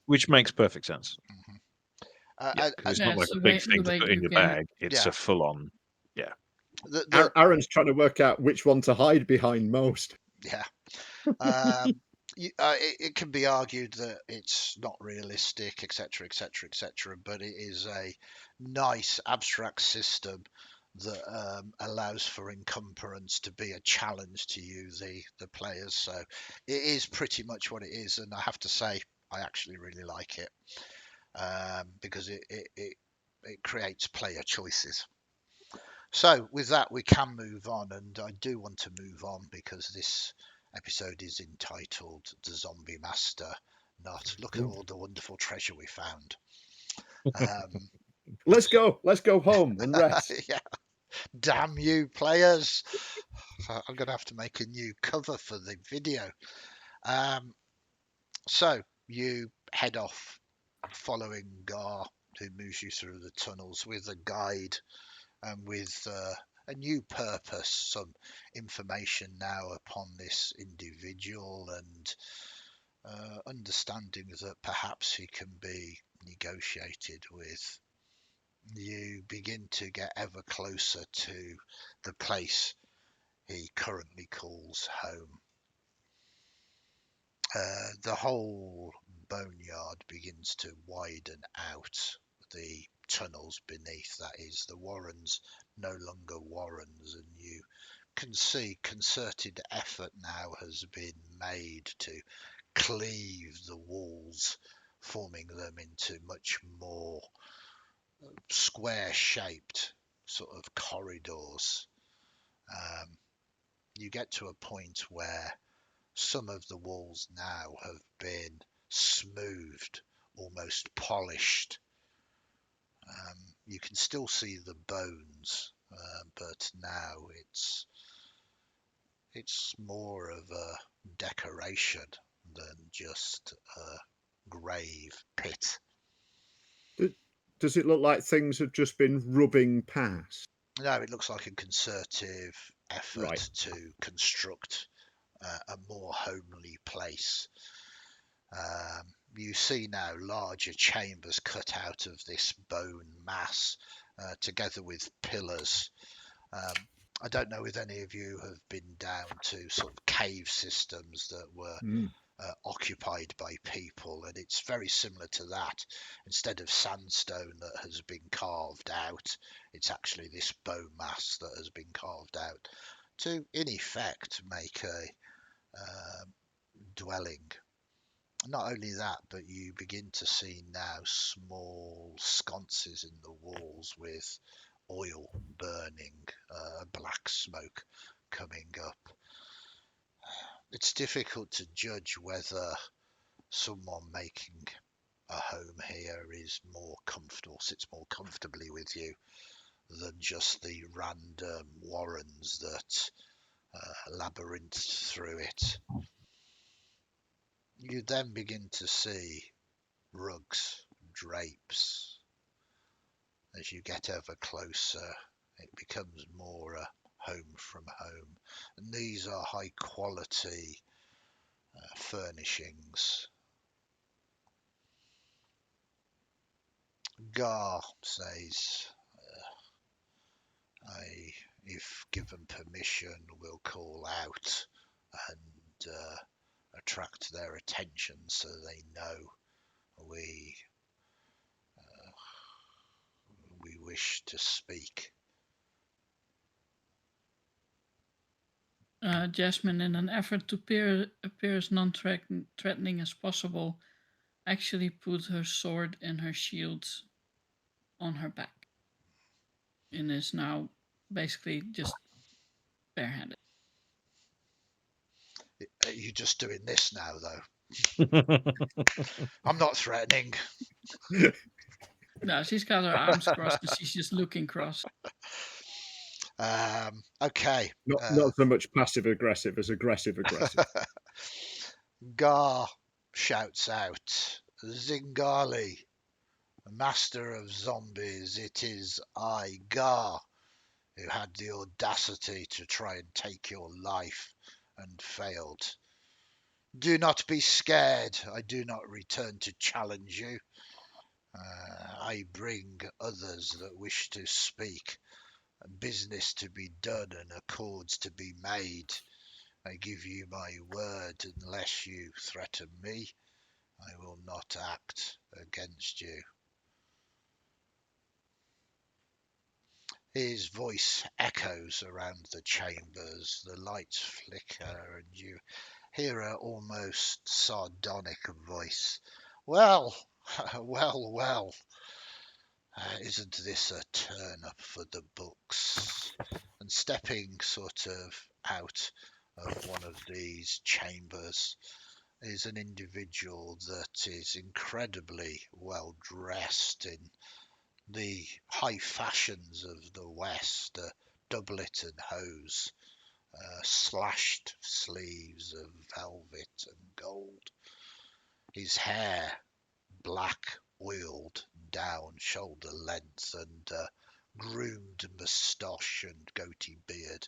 Which makes perfect sense. Mhm. Yeah, because it's Yeah, not like it's a big the thing to way put in you your can. bag. It's Yeah, a full-on. Yeah. the Aaron's trying to work out which one to hide behind most. yeah. Um, it can be argued that it's not realistic, etc., etc., etc. But it is a nice abstract system that allows for encumbrance to be a challenge to you, the players. So it is pretty much what it is, and I have to say, I actually really like it because it creates player choices. So with that, we can move on, and I do want to move on because this episode is entitled "The Zombie Master." Not look at all the wonderful treasure we found. Um, Let's go. Let's go home and rest. yeah, damn you, players! I'm going to have to make a new cover for the video. Um, so you head off, following Gar, who moves you through the tunnels with a guide and with a new purpose, some information now upon this individual, and understanding that perhaps he can be negotiated with. You begin to get ever closer to the place he currently calls home. The whole boneyard begins to widen out. The tunnels beneath, that is, the warrens, no longer warrens, and you can see concerted effort now has been made to cleave the walls, forming them into much more square shaped sort of corridors. Um, you get to a point where some of the walls now have been smoothed, almost polished. You can still see the bones, but now it's more of a decoration than just a grave pit. Does it look like things have just been rubbing past? No, it looks like a concerted effort Right. to construct a more homely place. You see now larger chambers cut out of this bone mass, together with pillars. I don't know if any of you have been down to sort of cave systems that were Mm. occupied by people, and it's very similar to that. Instead of sandstone that has been carved out, it's actually this bone mass that has been carved out to, in effect, make a dwelling. Not only that, but you begin to see now small sconces in the walls with oil burning, black smoke coming up. It's difficult to judge whether someone making a home here is more comfortable, sits more comfortably with you than just the random warrens that labyrinth through it. You then begin to see rugs, drapes, As you get ever closer, it becomes more a home from home. And these are high quality furnishings. Gar says, if given permission, will call out and attract their attention so they know we wish to speak. Jasmine, in an effort to appear as non-threatening as possible, actually put her sword and her shield on her back and is now basically just barehanded. You're just doing this now, though. I'm not threatening. No, she's got her arms crossed and she's just looking cross. Okay. Not so much passive aggressive as aggressive aggressive. Gar shouts out, Zingali, master of zombies, it is I, Gar, who had the audacity to try and take your life and failed. Do not be scared. I do not return to challenge you. I bring others that wish to speak, business to be done and accords to be made. I give you my word, unless you threaten me, I will not act against you. His voice echoes around the chambers, the lights flicker, and you hear an almost sardonic voice. Well, well, isn't this a turn up for the books? And stepping sort of out of one of these chambers is an individual that is incredibly well dressed in the high fashions of the West, doublet and hose, slashed sleeves of velvet and gold. His hair black, oiled down shoulder length, and groomed moustache and goatee beard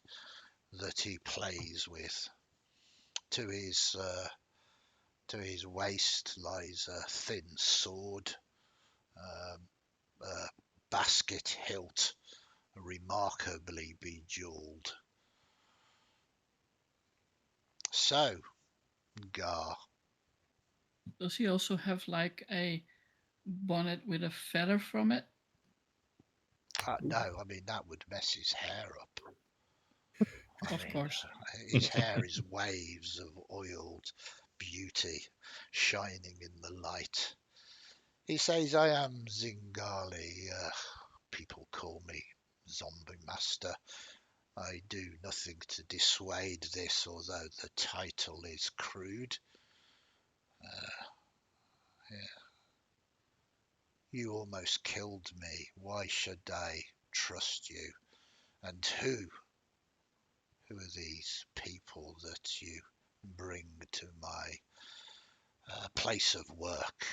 that he plays with. To his waist lies a thin sword, a basket hilt, remarkably bejeweled. So, Gar, Does he also have like a bonnet with a feather from it? no, I mean that would mess his hair up. Of course. His hair is waves of oiled beauty shining in the light. He says, I am Zingali. People call me Zombie Master. I do nothing to dissuade this, although the title is crude. Yeah. You almost killed me. Why should I trust you? And who are these people that you bring to my place of work?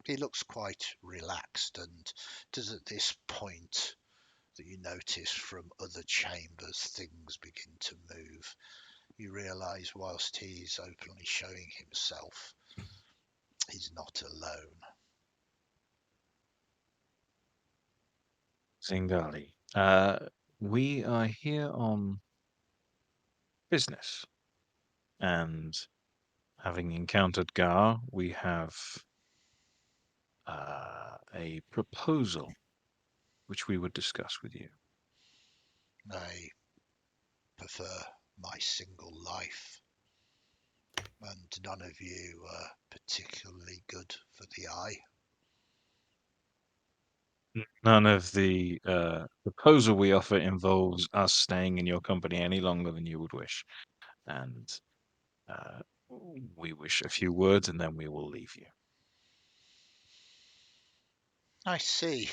He looks quite relaxed, and does at this point that you notice from other chambers things begin to move. You realise whilst he's openly showing himself, he's not alone. Zingali. We are here on business, and having encountered Gar, we have a proposal which we would discuss with you. I prefer my single life, and none of you are particularly good for the eye. None of the proposal we offer involves us staying in your company any longer than you would wish. And uh, we wish a few words and then we will leave you. I see.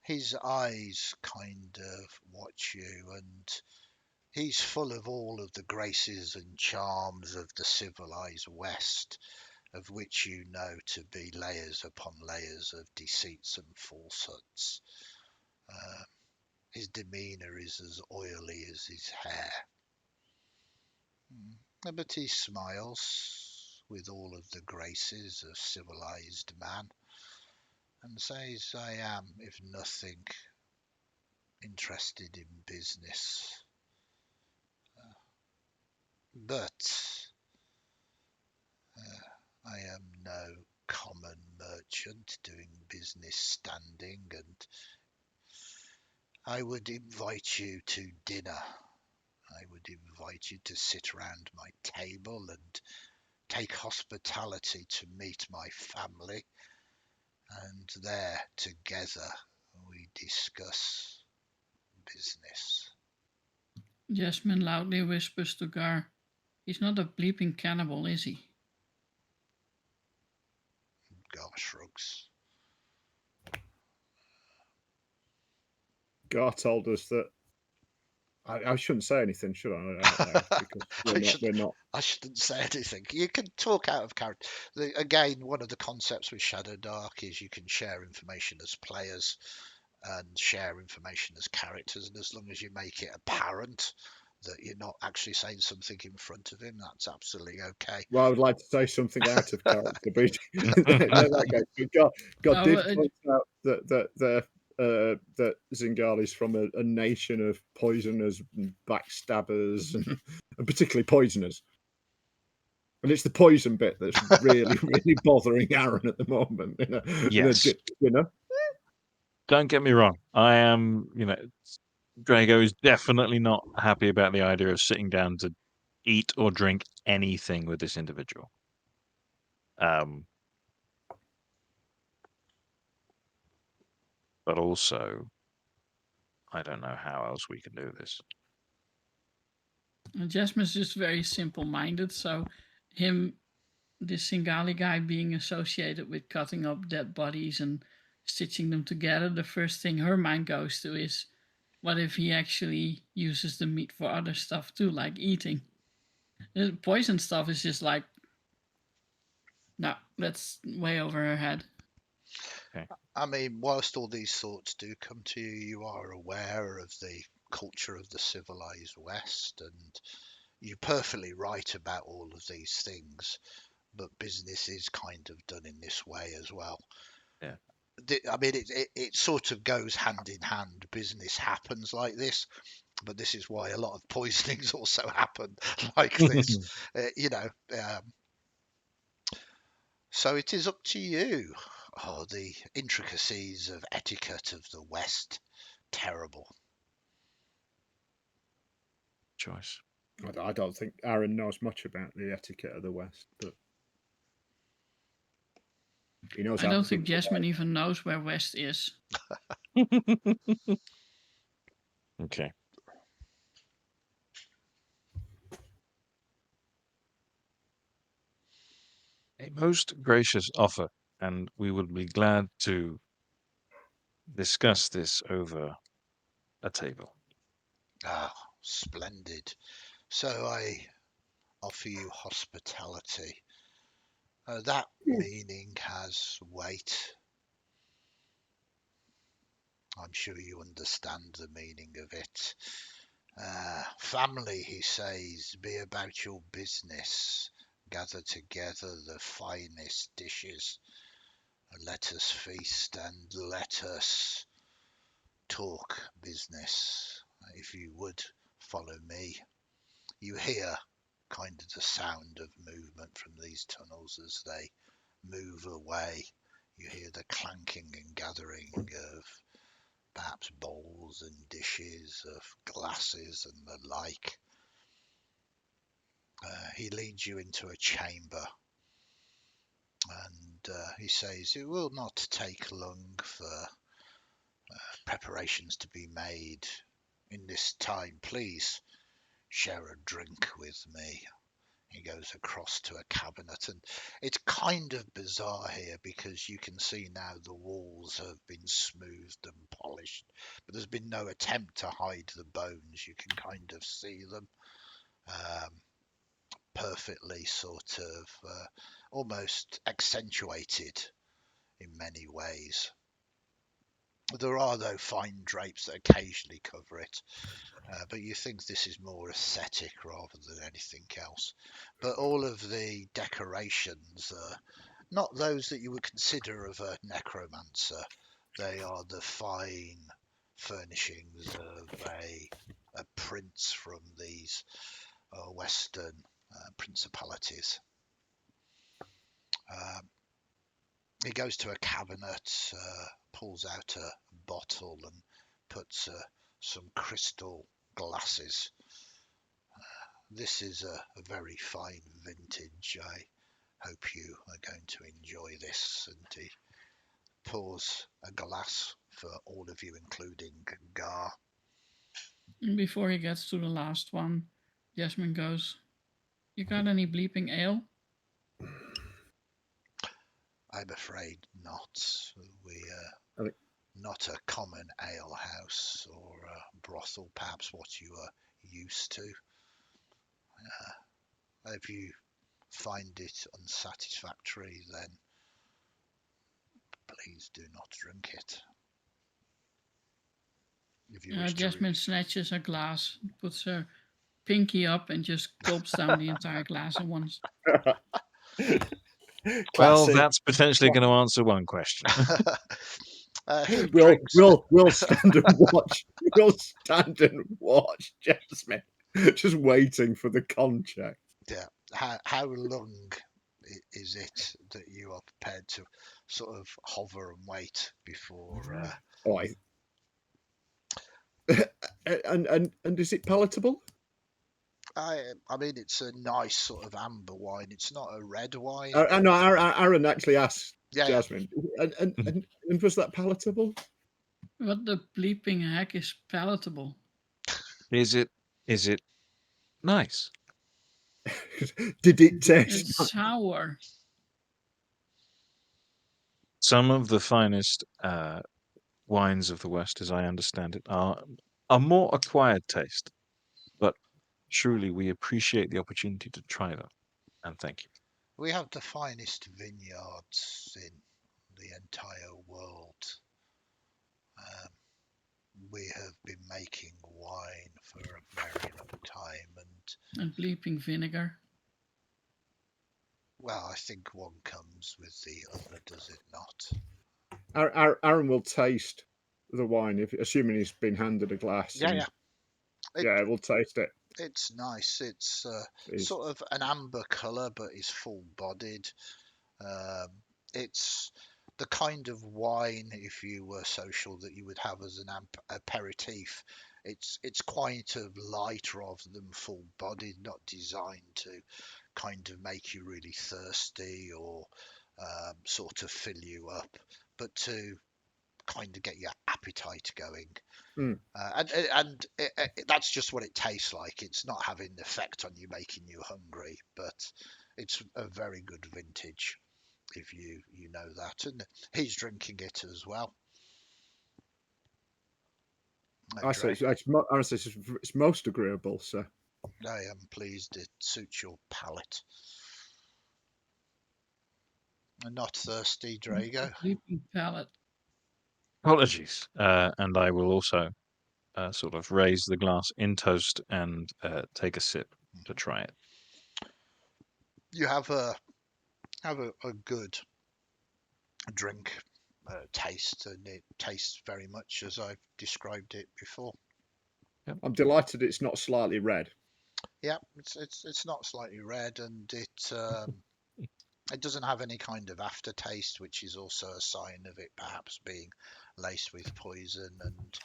His eyes kind of watch you, and he's full of all of the graces and charms of the civilized West, of which you know to be layers upon layers of deceits and falsehoods. His demeanour is as oily as his hair. But he smiles with all of the graces of civilized man and says, I am, if nothing, interested in business. But I am no common merchant doing business standing, and I would invite you to dinner. I would invite you to sit round my table and take hospitality to meet my family, and there together we discuss business. Jasmine loudly whispers to Gar, he's not a bleeping cannibal, is he? Gar shrugs. Gar told us that I shouldn't say anything, should I? Out loud, because we're not. I shouldn't say anything. You can talk out of character. Again, one of the concepts with Shadowdark is you can share information as players and share information as characters, and as long as you make it apparent that you're not actually saying something in front of him, that's absolutely okay. Well, I would like to say something out of character, but God did point out that Zingali is from a nation of poisoners and backstabbers, and particularly poisoners. And it's the poison bit that's really, really bothering Aaron at the moment. Yes. Don't get me wrong. I am, Drago is definitely not happy about the idea of sitting down to eat or drink anything with this individual. But also, I don't know how else we can do this. Jasmine's just very simple-minded, so this Singali guy being associated with cutting up dead bodies and stitching them together, the first thing her mind goes to is, what if he actually uses the meat for other stuff too, like eating? The poison stuff is just like, no, that's way over her head. Okay. I mean, whilst all these thoughts do come to you, you are aware of the culture of the civilized West, and you're perfectly right about all of these things, but business is kind of done in this way as well. Yeah. I mean, it sort of goes hand in hand. Business happens like this, but this is why a lot of poisonings also happen like this. So it is up to you. Oh, the intricacies of etiquette of the West, terrible. Choice. I don't think Aaron knows much about the etiquette of the West, but he knows. I don't think Jasmine even knows where West is. Okay. A most gracious offer, and we would be glad to discuss this over a table. Ah, splendid. So I offer you hospitality. That meaning has weight. I'm sure you understand the meaning of it. Family, he says, be about your business. Gather together the finest dishes. Let us feast and let us talk business. If you would follow me, you hear kind of the sound of movement from these tunnels as they move away. You hear the clanking and gathering of perhaps bowls and dishes, of glasses and the like. He leads you into a chamber, and he says it will not take long for preparations to be made. In this time, please share a drink with me. He goes across to a cabinet, and it's kind of bizarre here because you can see now the walls have been smoothed and polished, but there's been no attempt to hide the bones. You can kind of see them. perfectly sort of almost accentuated in many ways. There are, though, fine drapes that occasionally cover it, but you think this is more aesthetic rather than anything else. But all of the decorations are not those that you would consider of a necromancer. They are the fine furnishings of a prince from these Western principalities. Um, he goes to a cabinet, pulls out a bottle and puts some crystal glasses. This is a very fine vintage. I hope you are going to enjoy this. And he pours a glass for all of you, including Gar. And before he gets to the last one, Jasmine goes, "You got any bleeping ale?" I'm afraid not. We I think- not a common ale house or a brothel, perhaps what you are used to. If you find it unsatisfactory, then please do not drink it. If you wish to Jasmine snatches a glass, puts her pinky up, and just gulps down the entire glass at once. Well, Classic. that's potentially going to answer one question. Who We'll drinks? we'll stand and watch. We'll stand and watch Jasmine, just waiting for the con check. Yeah. How long is it that you are prepared to sort of hover and wait before? Oh, and is it palatable? I mean, it's a nice sort of amber wine. It's not a red wine. I know Aaron actually asked Yeah, Jasmine, and was that palatable? What the bleeping heck is palatable? Is it nice? Did it taste? It's sour. Some of the finest wines of the West, as I understand it, are more acquired taste. But truly, we appreciate the opportunity to try them, and thank you. we have the finest vineyards in the entire world. Um, we have been making wine for a very long time, and And bleeping vinegar. well, I think one comes with the other, does it not? Aaron will taste the wine, if assuming he's been handed a glass. Yeah, and, yeah. yeah, we'll taste it. It's nice. It's He's- sort of an amber colour, but is full-bodied. Um, it's the kind of wine, if you were social, that you would have as an aperitif. It's quite of light rather than full-bodied, not designed to kind of make you really thirsty or sort of fill you up, but to kind of get your appetite going. Mm. That's just what it tastes like. It's not having an effect on you, making you hungry, but it's a very good vintage, if you know that. And he's drinking it as well. I say Aaron says it's most agreeable, sir. I am pleased it suits your palate. And not thirsty, Drago. Bleeping palate. Apologies, and I will also sort of raise the glass in toast and take a sip to try it. You have a good drink taste, and it tastes very much as I've described it before. I'm delighted it's not slightly red. Yeah, it's not slightly red, and it doesn't have any kind of aftertaste, which is also a sign of it perhaps being laced with poison. And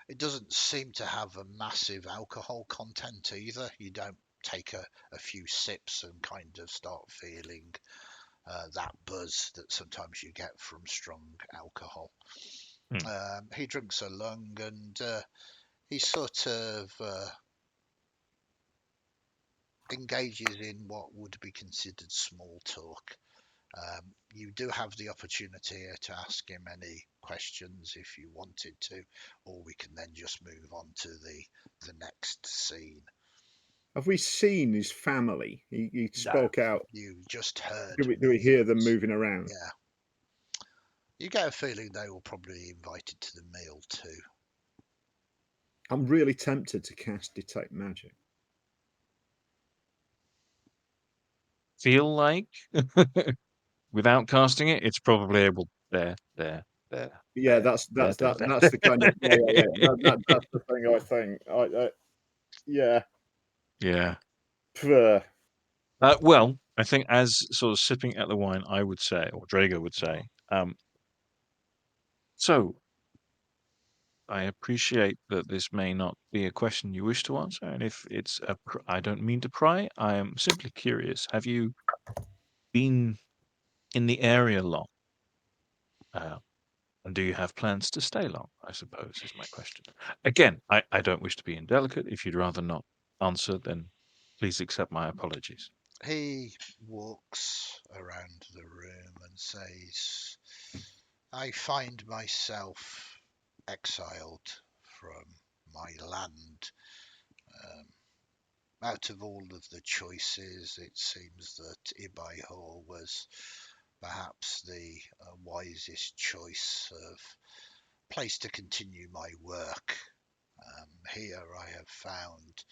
it doesn't seem to have a massive alcohol content either. You don't take a few sips and kind of start feeling that buzz that sometimes you get from strong alcohol. He drinks a lung, and he sort of engages in what would be considered small talk. You do have the opportunity to ask him any questions if you wanted to, or we can then just move on to the next scene. Have we seen his family? He spoke out. You just heard. Do we hear them meals. moving around? Yeah. You get a feeling they were probably invited to the meal too. I'm really tempted to cast Detect Magic. Feel like without casting it, it's probably able there. Yeah, that's the kind of that's the thing I think. Yeah. Yeah. Pff, Well, I think as sort of sipping at the wine, I would say, or Drago would say, so I appreciate that this may not be a question you wish to answer, and if it's I don't mean to pry. I am simply curious. Have you been in the area long? And do you have plans to stay long? I suppose is my question. Again, I don't wish to be indelicate. If you'd rather not answer, then please accept my apologies. He walks around the room and says, I find myself exiled from my land. Um, Out of all of the choices, it seems that Ibai Hall was perhaps the wisest choice of place to continue my work. Here I have found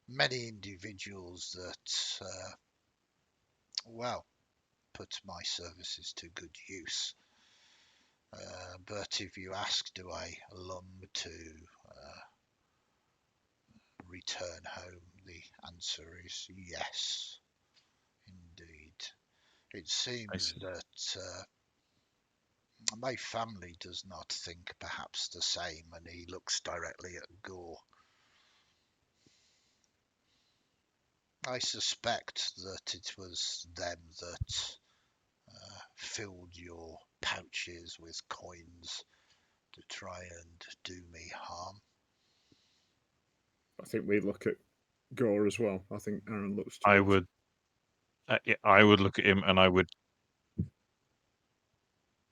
many individuals that, well, put my services to good use. But if you ask, do I long to return home, the answer is yes, indeed. It I seems see. that my family does not think perhaps the same, and he looks directly at Gore. I suspect that it was them that filled your pouches with coins to try and do me harm. I think we look at Gore as well. I think Aaron looks I towards. would, yeah, I would look at him and I would,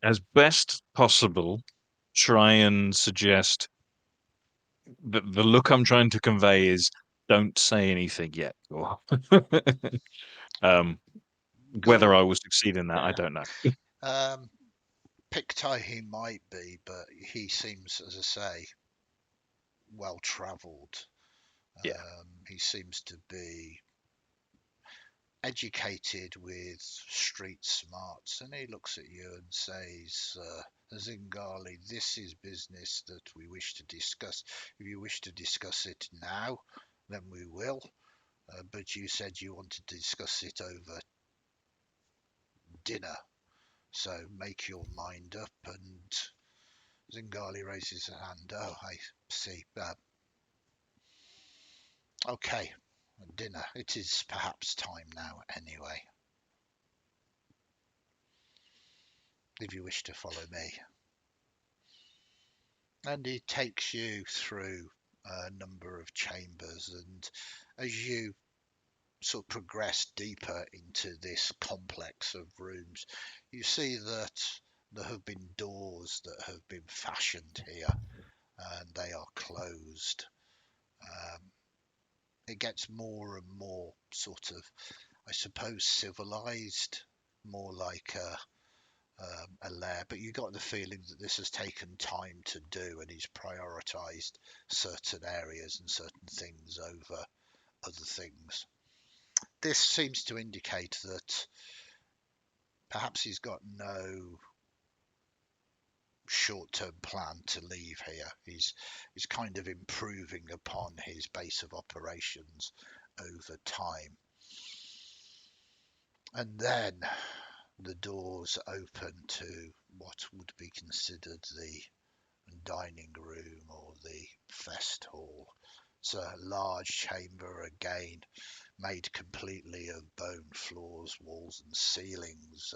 as best possible, try and suggest that the look I'm trying to convey is don't say anything yet. Or, um, whether I Gore, will succeed in that, I don't know. um, Pictai he might be, but he seems, as I say, well travelled. Yeah, He seems to be educated with street smarts, and he looks at you and says, Zingali, this is business that we wish to discuss. If you wish to discuss it now, then we will. But you said you wanted to discuss it over dinner, so make your mind up. And Zingali raises a hand. Oh, I see. Okay, dinner. It is perhaps time now, anyway. If you wish to follow me. And he takes you through a number of chambers, and as you sort of progress deeper into this complex of rooms, you see that there have been doors that have been fashioned here, and they are closed. Um, it gets more and more sort of, I suppose, civilized, more like a lair, but you got the feeling that this has taken time to do, and he's prioritized certain areas and certain things over other things. This seems to indicate that perhaps he's got no short-term plan to leave here. He's kind of improving upon his base of operations over time. And then the doors open to what would be considered the dining room or the fest hall. It's a large chamber, again made completely of bone floors, walls and ceilings.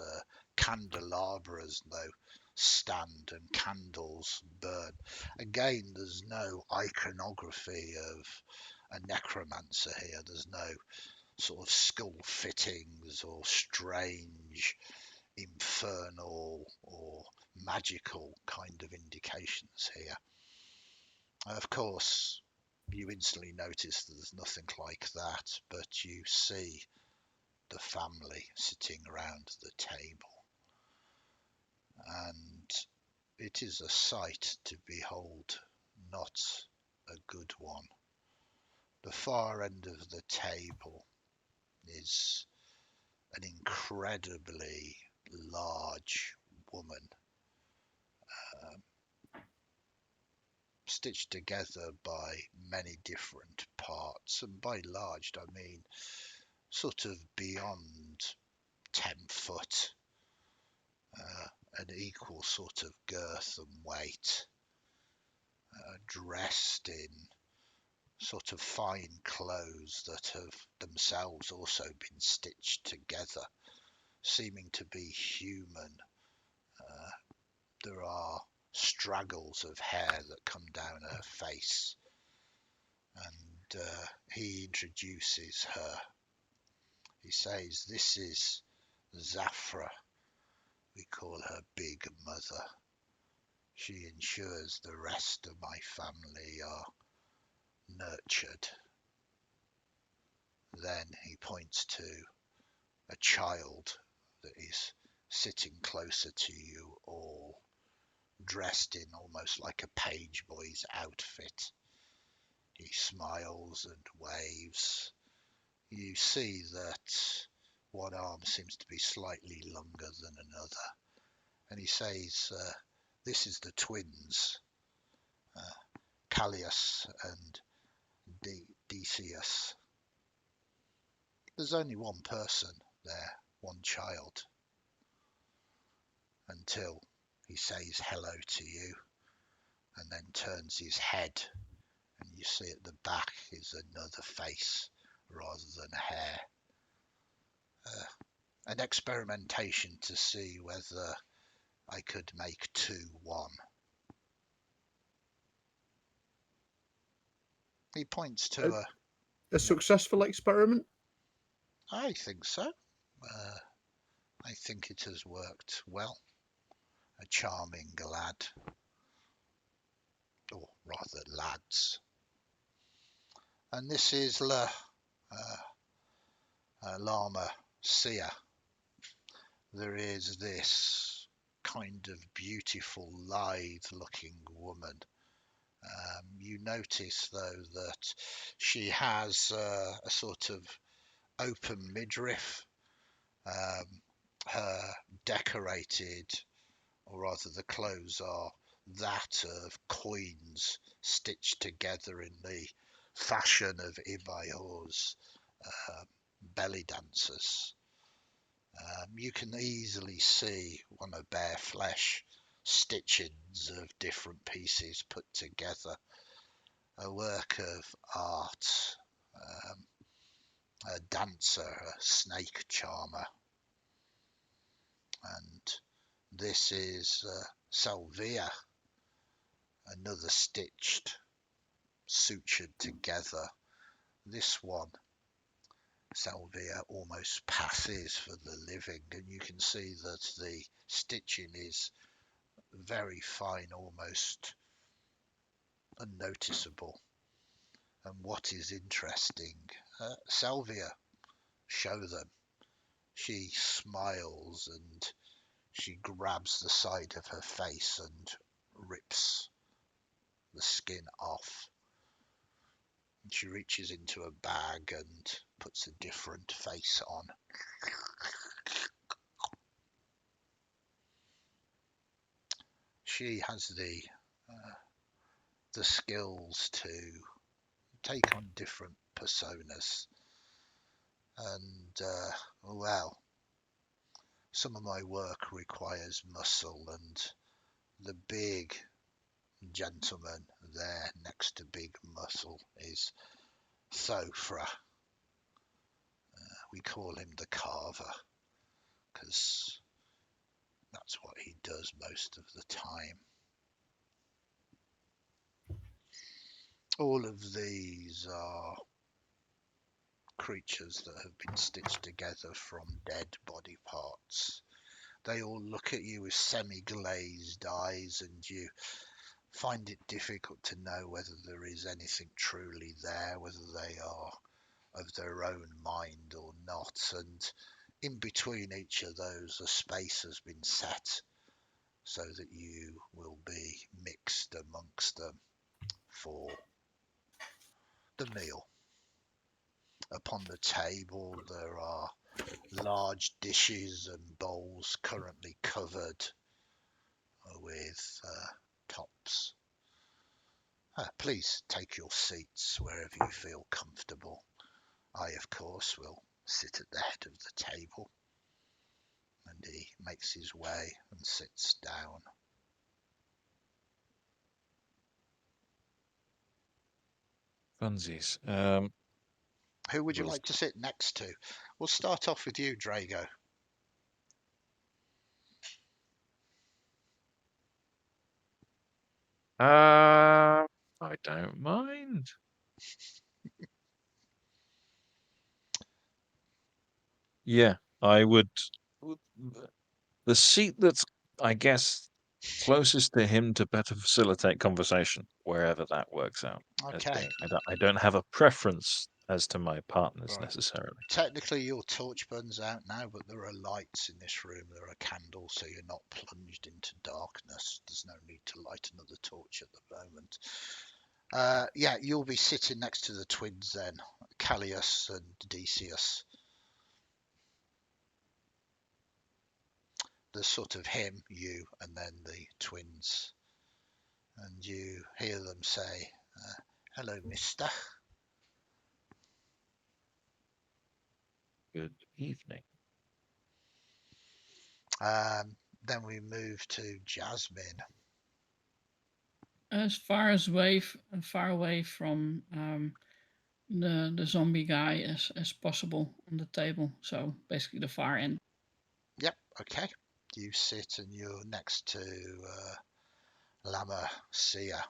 Candelabras though stand and candles burn. Again, there's no iconography of a necromancer here. There's no sort of skull fittings or strange infernal or magical kind of indications here. Of course, you instantly notice that there's nothing like that, but you see the family sitting around the table, and it is a sight to behold, not a good one. The far end of the table is an incredibly large woman, um, stitched together by many different parts, and by large I mean sort of beyond 10 foot, an equal sort of girth and weight, dressed in sort of fine clothes that have themselves also been stitched together, seeming to be human. There are straggles of hair that come down her face, and he introduces her. He says, "This is Zafra. We call her Big Mother. She ensures the rest of my family are nurtured." Then he points to a child that is sitting closer to you all, dressed in almost like a page boy's outfit. He smiles and waves. You see that one arm seems to be slightly longer than another, and he says, "This is the twins, Callias and Decius." There's only one person there, one child, until he says hello to you and then turns his head, and you see at the back is another face rather than hair. An experimentation to see whether I could make 2-1. He points to A successful experiment? I think so. I think it has worked well. A charming lad, or rather lads. And this is Lama Sia. There is this kind of beautiful, lithe-looking woman. You notice, though, that she has a sort of open midriff, her decorated, or rather the clothes are that of coins stitched together in the fashion of Ibaihor's belly dancers. You can easily see on her bare flesh stitchings of different pieces put together, a work of art, a dancer, a snake charmer. And this is Salvia, another stitched, sutured together. This one, Salvia, almost passes for the living, and you can see that the stitching is very fine, almost unnoticeable. And what is interesting, Salvia, show them. She smiles and she grabs the side of her face and rips the skin off. And she reaches into a bag and puts a different face on. She has the skills to take on different personas, and well, some of my work requires muscle, and the big gentleman there next to Big Muscle is Thofra. We call him the Carver because that's what he does most of the time. All of these are creatures that have been stitched together from dead body parts. They all look at you with semi-glazed eyes, and you find it difficult to know whether there is anything truly there, whether they are of their own mind or not. And in between each of those, a space has been set so that you will be mixed amongst them for the meal. Upon the table, there are large dishes and bowls currently covered with tops. Please take your seats wherever you feel comfortable. I, of course, will sit at the head of the table. And he makes his way and sits down. Funsies. Who would you Was like to sit next to? We'll start off with you, Drago. I don't mind. Yeah, I would. The seat that's, I guess, closest to him to better facilitate conversation, wherever that works out as Okay, being. I don't have a preference as to my partners right. necessarily. Technically, your torch burns out now, but there are lights in this room. There are candles, so you're not plunged into darkness. There's no need to light another torch at the moment. Yeah, you'll be sitting next to the twins then, Callius and Decius. There's sort of him, you, and then the twins. And you hear them say, hello, mister. Good evening. Then we move to Jasmine. As far away from the zombie guy as possible on the table. So basically the far end. Yep, okay. You sit and you're next to Lama Sia.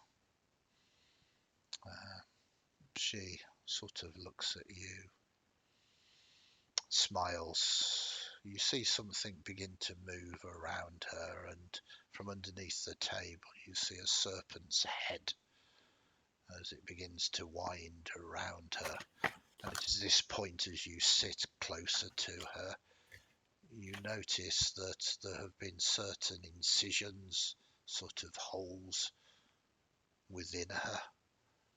She sort of looks at you, smiles. You see something begin to move around her, and from underneath the table you see a serpent's head as it begins to wind around her. And it is this point, as you sit closer to her, you notice that there have been certain incisions, sort of holes within her,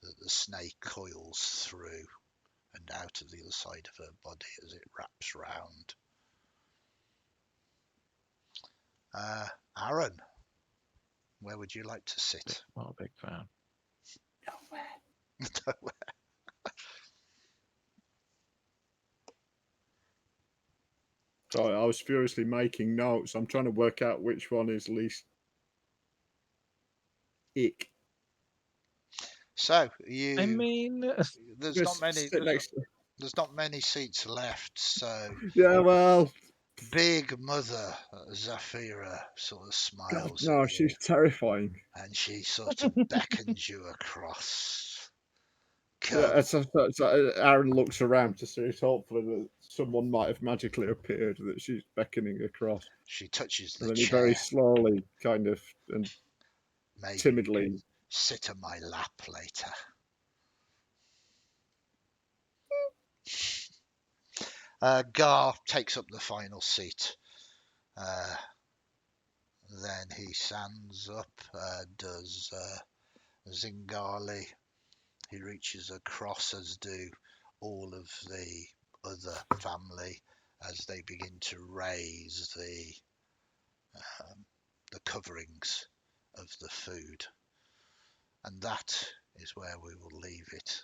that the snake coils through and out of the other side of her body as it wraps round. Aaron, where would you like to sit? Not a big fan. Nowhere. Sorry, I was furiously making notes. I'm trying to work out which one is least ick. So I mean, there's Just not many. sit next to. There's not many seats left. So Yeah, well, Big Mother Zafira sort of God, smiles no, at you, she's terrifying. and she sort of beckons you across. Yeah, Come. so Aaron looks around to see if hopefully that someone might have magically appeared that she's beckoning across. She touches the And then he very chair. slowly, kind of, and Maybe timidly. sit on my lap later. Gar takes up the final seat. Then he stands up, does Zingali. He reaches across, as do all of the other family, as they begin to raise the coverings of the food. And that is where we will leave it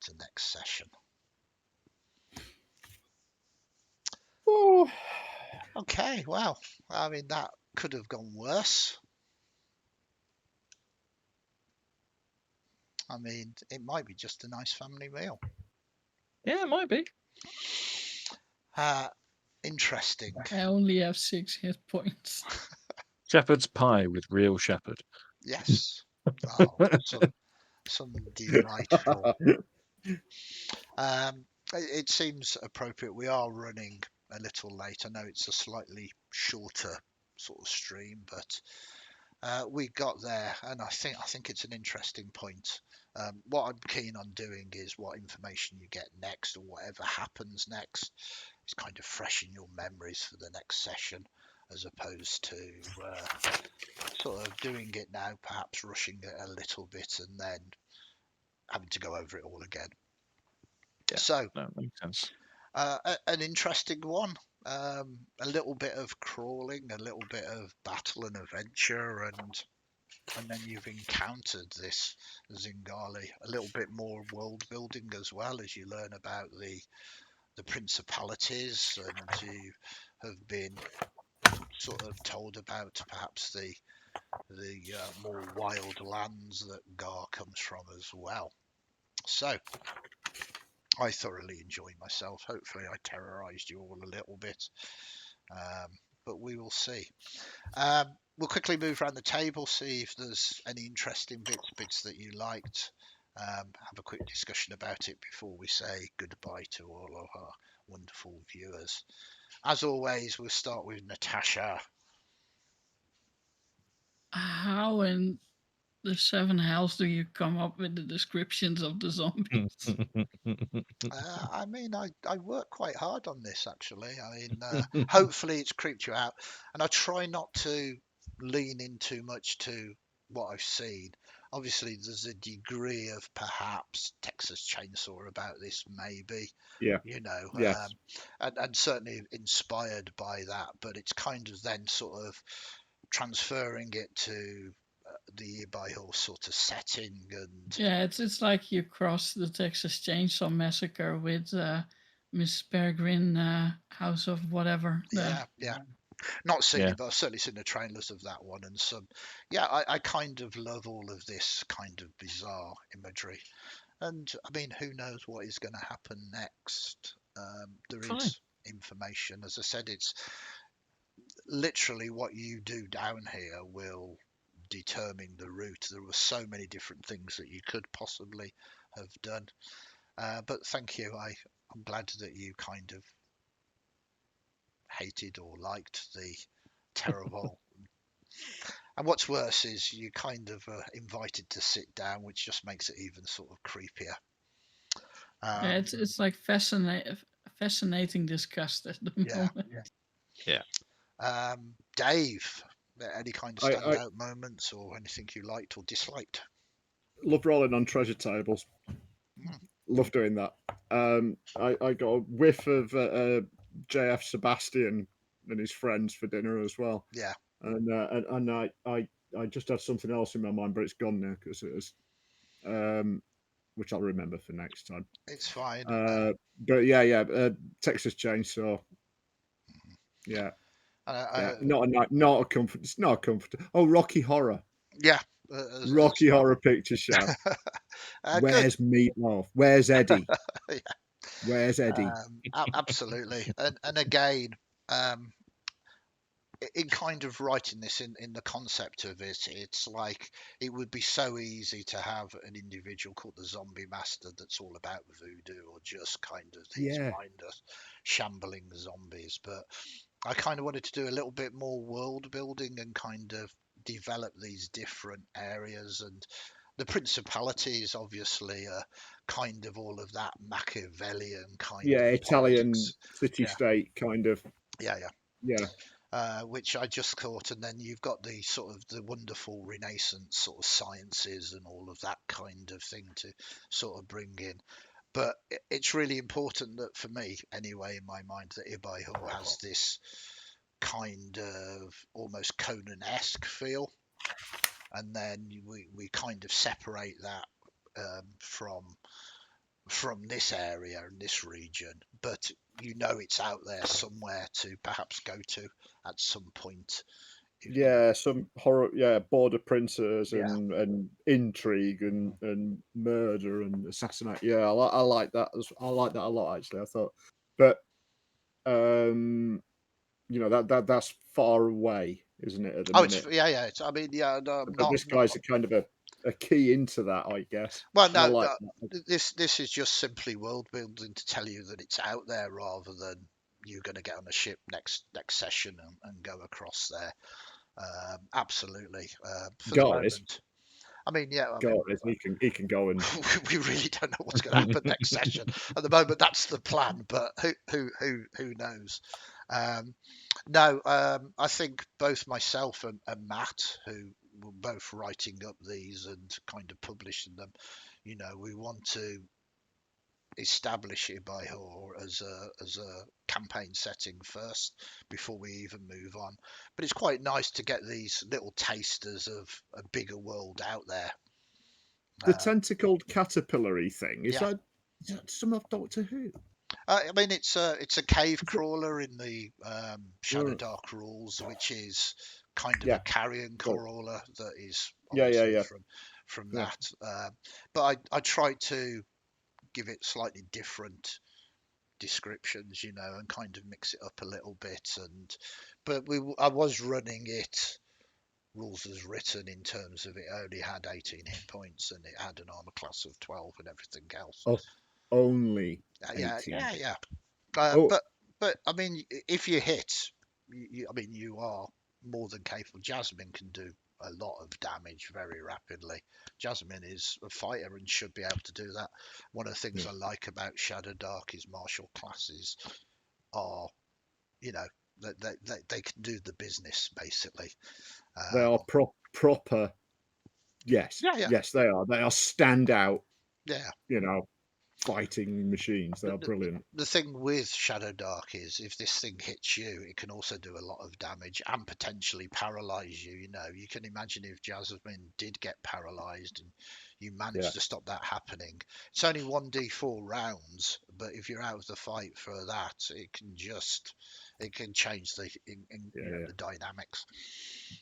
to next session. Oh, Okay, well, I mean, that could have gone worse. I mean, it might be just a nice family meal. yeah, it might be. Interesting. I only have 6 hit points. Shepherd's pie with real shepherd. Yes. Oh, some delightful. It seems appropriate. We are running a little late. I know it's a slightly shorter sort of stream, but we got there, and I think it's an interesting point. What I'm keen on doing is what information you get next, or whatever happens next, is kind of fresh in your memories for the next session, as opposed to sort of doing it now, perhaps rushing it a little bit, and then having to go over it all again. Yeah. So, No, makes sense. an interesting one. A little bit of crawling, a little bit of battle and adventure, and then you've encountered this Zingali. A little bit more world building as well, as you learn about the principalities, and you have been sort of told about perhaps the more wild lands that Gar comes from as well. So I thoroughly enjoyed myself. Hopefully I terrorized you all a little bit, but we will see. We'll quickly move around the table, see if there's any interesting bits that you liked. Have a quick discussion about it before we say goodbye to all of our wonderful viewers. As always, we'll start with Natasha. How in the seven hells do you come up with the descriptions of the zombies? I mean, I work quite hard on this actually. I mean, hopefully it's creeped you out, and I try not to lean in too much to what I've seen. Obviously, there's a degree of perhaps Texas Chainsaw about this, maybe, Yeah. you know, Yes. and certainly inspired by that. But it's kind of then sort of transferring it to the Ibai sort of setting, and Yeah, it's like you cross the Texas Chainsaw Massacre with Miss Peregrine House of whatever. yeah. Not seen Yeah. it, but I've certainly seen the trailers of that one, and some. Yeah, I kind of love all of this kind of bizarre imagery, and I mean, who knows what is going to happen next? There Fine. is information, as I said, it's literally what you do down here will determine the route. There were so many different things that you could possibly have done, but thank you. I'm glad that you kind of hated or liked the Terravol. And what's worse is you kind of invited to sit down, which just makes it even sort of creepier. Yeah, it's like fascinating disgust at the Yeah. moment. Yeah. Dave, any kind of I standout moments or anything you liked or disliked? love rolling on treasure tables. Mm. Love doing that. I got a whiff of JF Sebastian and his friends for dinner as well. Yeah, And I just had something else in my mind, but it's gone now because it was, which I'll remember for next time. it's fine. But yeah, Texas Chainsaw. Yeah, yeah, not a comfort. It's not a comfort. Oh, Rocky Horror. Yeah, Rocky Horror Picture Show. good. Where's Meatloaf? Where's Eddie? Yeah, Where's Eddie? absolutely. And again, um, in kind of writing this in the concept of it, it's like it would be so easy to have an individual called the Zombie Master that's all about voodoo or just kind of these Yeah, mindless shambling zombies. But I kind of wanted to do a little bit more world building and kind of develop these different areas, and the principalities obviously are kind of all of that Machiavellian kind yeah, of Italian politics. Yeah, city-state kind of. yeah, Yeah, which I just thought, and then you've got the sort of the wonderful Renaissance sort of sciences and all of that kind of thing to sort of bring in. But it's really important that for me, anyway, in my mind, that Ibai has this kind of almost Conan-esque feel, and then we kind of separate that from this area and this region, but it's out there somewhere to perhaps go to at some point. yeah, some horror. Yeah, border princes Yeah, and intrigue and murder and assassinate. Yeah, I like that. I like that a lot actually. I thought, but that's far away, isn't it, at the oh, it's minute? yeah. I mean, yeah, no, But not this guy's a kind of a key into that, I guess. well, And I no, like no. that. This is just simply world building to tell you that it's out there, rather than you're going to get on a ship next session and go across there. Absolutely. For the God is. moment, I mean, yeah, I mean, God is. He can go and we really don't know what's going to happen next session. At the moment, that's the plan, but who knows? Um, no, I think both myself and Matt, who were both writing up these and kind of publishing them, we want to establish Ibihor as a campaign setting first before we even move on. But it's quite nice to get these little tasters of a bigger world out there. the tentacled caterpillary thing. Yeah, Is that some of Doctor Who? I mean it's a cave crawler in the Mm. Shadowdark rules, which is kind of a Yeah. carrion Got it. crawler that is Yeah. Yeah. obviously Yeah. from Yeah. that. But I tried to give it slightly different descriptions, and kind of mix it up a little bit. But I was running it rules as written in terms of it only had 18 hit points and it had an armor class of 12 and everything else. Oh, only Yeah, 18. yeah. Oh, But I mean, if you hit, I mean, you are more than capable. Jasmine can do a lot of damage very rapidly. Jasmine is a fighter and should be able to do that. One of the things yeah. I like about Shadowdark is martial classes are, you know, they can do the business basically. They are proper. Yes. Yeah, yeah, Yes, they are. They are standout, yeah. fighting machines. They The, are the, brilliant. the thing with Shadowdark is if this thing hits you, it can also do a lot of damage and potentially paralyze you. You can imagine if Jasmine did get paralyzed and you Yeah. managed to stop that happening. It's only 1d4 rounds, but if you're out of the fight for that, it can change Yeah. the dynamics.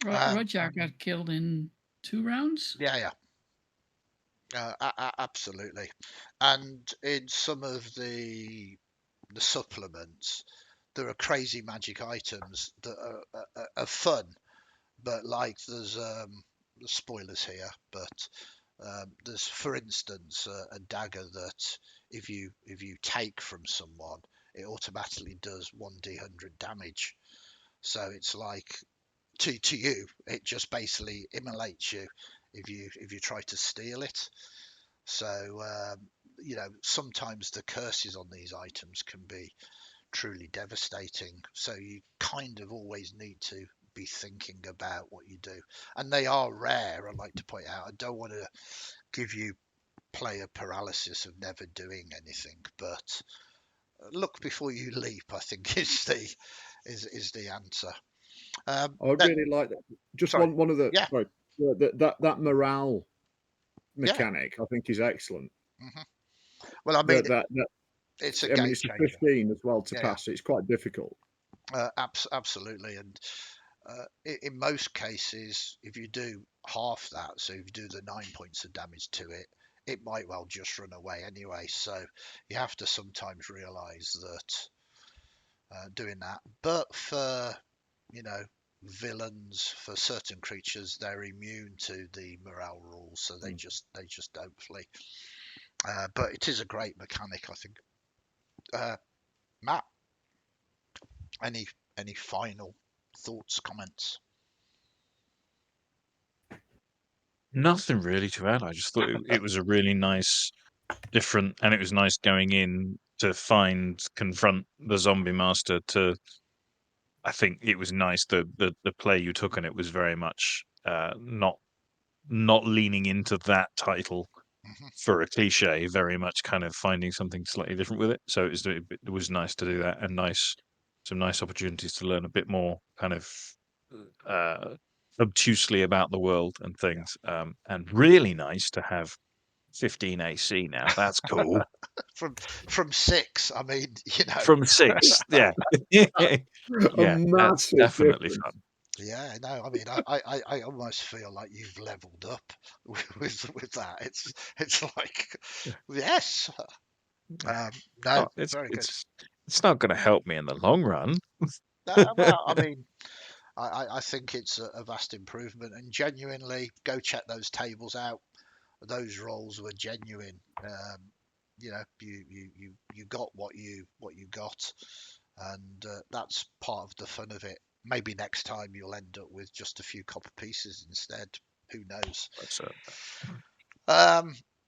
Roger got killed in 2 rounds. Yeah. Absolutely. And in some of the supplements, there are crazy magic items that are fun, but like there's spoilers here, but there's, for instance, a dagger that if you take from someone, it automatically does 1d100 damage. So it's like to you, it just basically immolates you if you try to steal it. So sometimes the curses on these items can be truly devastating. So you kind of always need to be thinking about what you do. And they are rare, I'd like to point out. I don't want to give you player paralysis of never doing anything, but look before you leap, I think is the answer. I really like that. Just Sorry. one of the Yeah. sorry, that morale Yeah. mechanic I think is excellent. hmm Well, I mean, That it's a I mean game it's a changer. 15 as well to Yeah, pass. So it's quite difficult. absolutely. And in most cases, if you do half that, so if you do the 9 points of damage to it, it might well just run away anyway. So you have to sometimes realize that doing that. But for, villains, for certain creatures, they're immune to the morale rules, so they just don't flee. But it is a great mechanic, I think. Matt, any any final thoughts, comments? Nothing really to add. I just thought it was a really nice, different, and it was nice going in to confront the zombie master. I think it was nice the play you took on it was very much not leaning into that title hmm for a cliche, very much kind of finding something slightly different with it. So it was nice to do that, and some nice opportunities to learn a bit more kind of uh, obtusely about the world and Yeah. things. And really nice to have 15 AC now. That's cool. From six, I mean, From 6, yeah. A Yeah, that's massive definitely difference. fun. yeah, no, I mean, I almost feel like you've leveled up with that. It's like, yes, um, no, Oh, it's very good. it's it's not gonna help me in the long run. Well, I mean, I think it's a vast improvement, and genuinely, go check those tables out. Those roles were genuine. You got what you got, and that's part of the fun of it. maybe next time you'll end up with just a few copper pieces instead. Who knows? Let's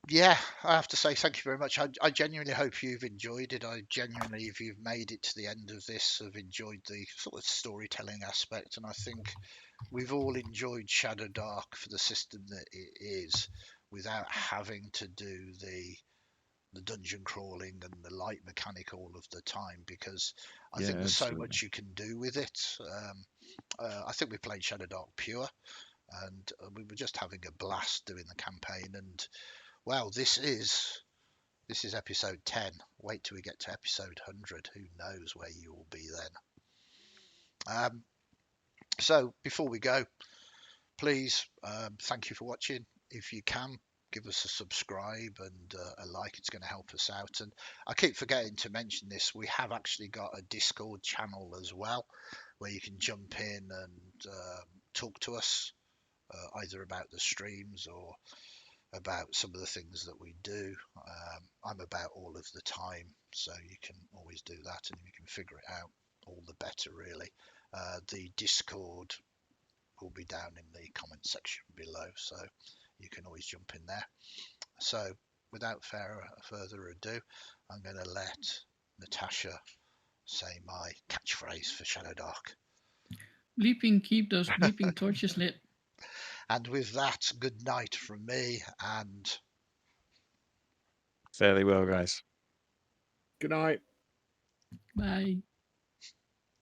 Yeah, I have to say thank you very much. I genuinely hope you've enjoyed it. I genuinely, if you've made it to the end of this, have enjoyed the sort of storytelling aspect. And I think we've all enjoyed Shadowdark for the system that it is, without having to do the dungeon crawling and the light mechanic all of the time, because I think Yeah, there's so absolutely. much you can do with it. I think we played Shadowdark pure, and we were just having a blast doing the campaign. And well, this is episode 10. Wait till we get to episode 100. Who knows where you will be then. So before we go, please, thank you for watching. If you can, give us a subscribe and a like. It's going to help us out. And I keep forgetting to mention this. We have actually got a Discord channel as well, where you can jump in and talk to us, either about the streams or about some of the things that we do. I'm about all of the time, so you can always do that, and if you can figure it out, all the better, really. The Discord will be down in the comment section below, so you can always jump in there. So without further ado, I'm going to let Natasha say my catchphrase for Shadowdark. Bleeping, keep those bleeping torches lit. And with that, good night from me, and Fairly well, guys. Good night. Bye.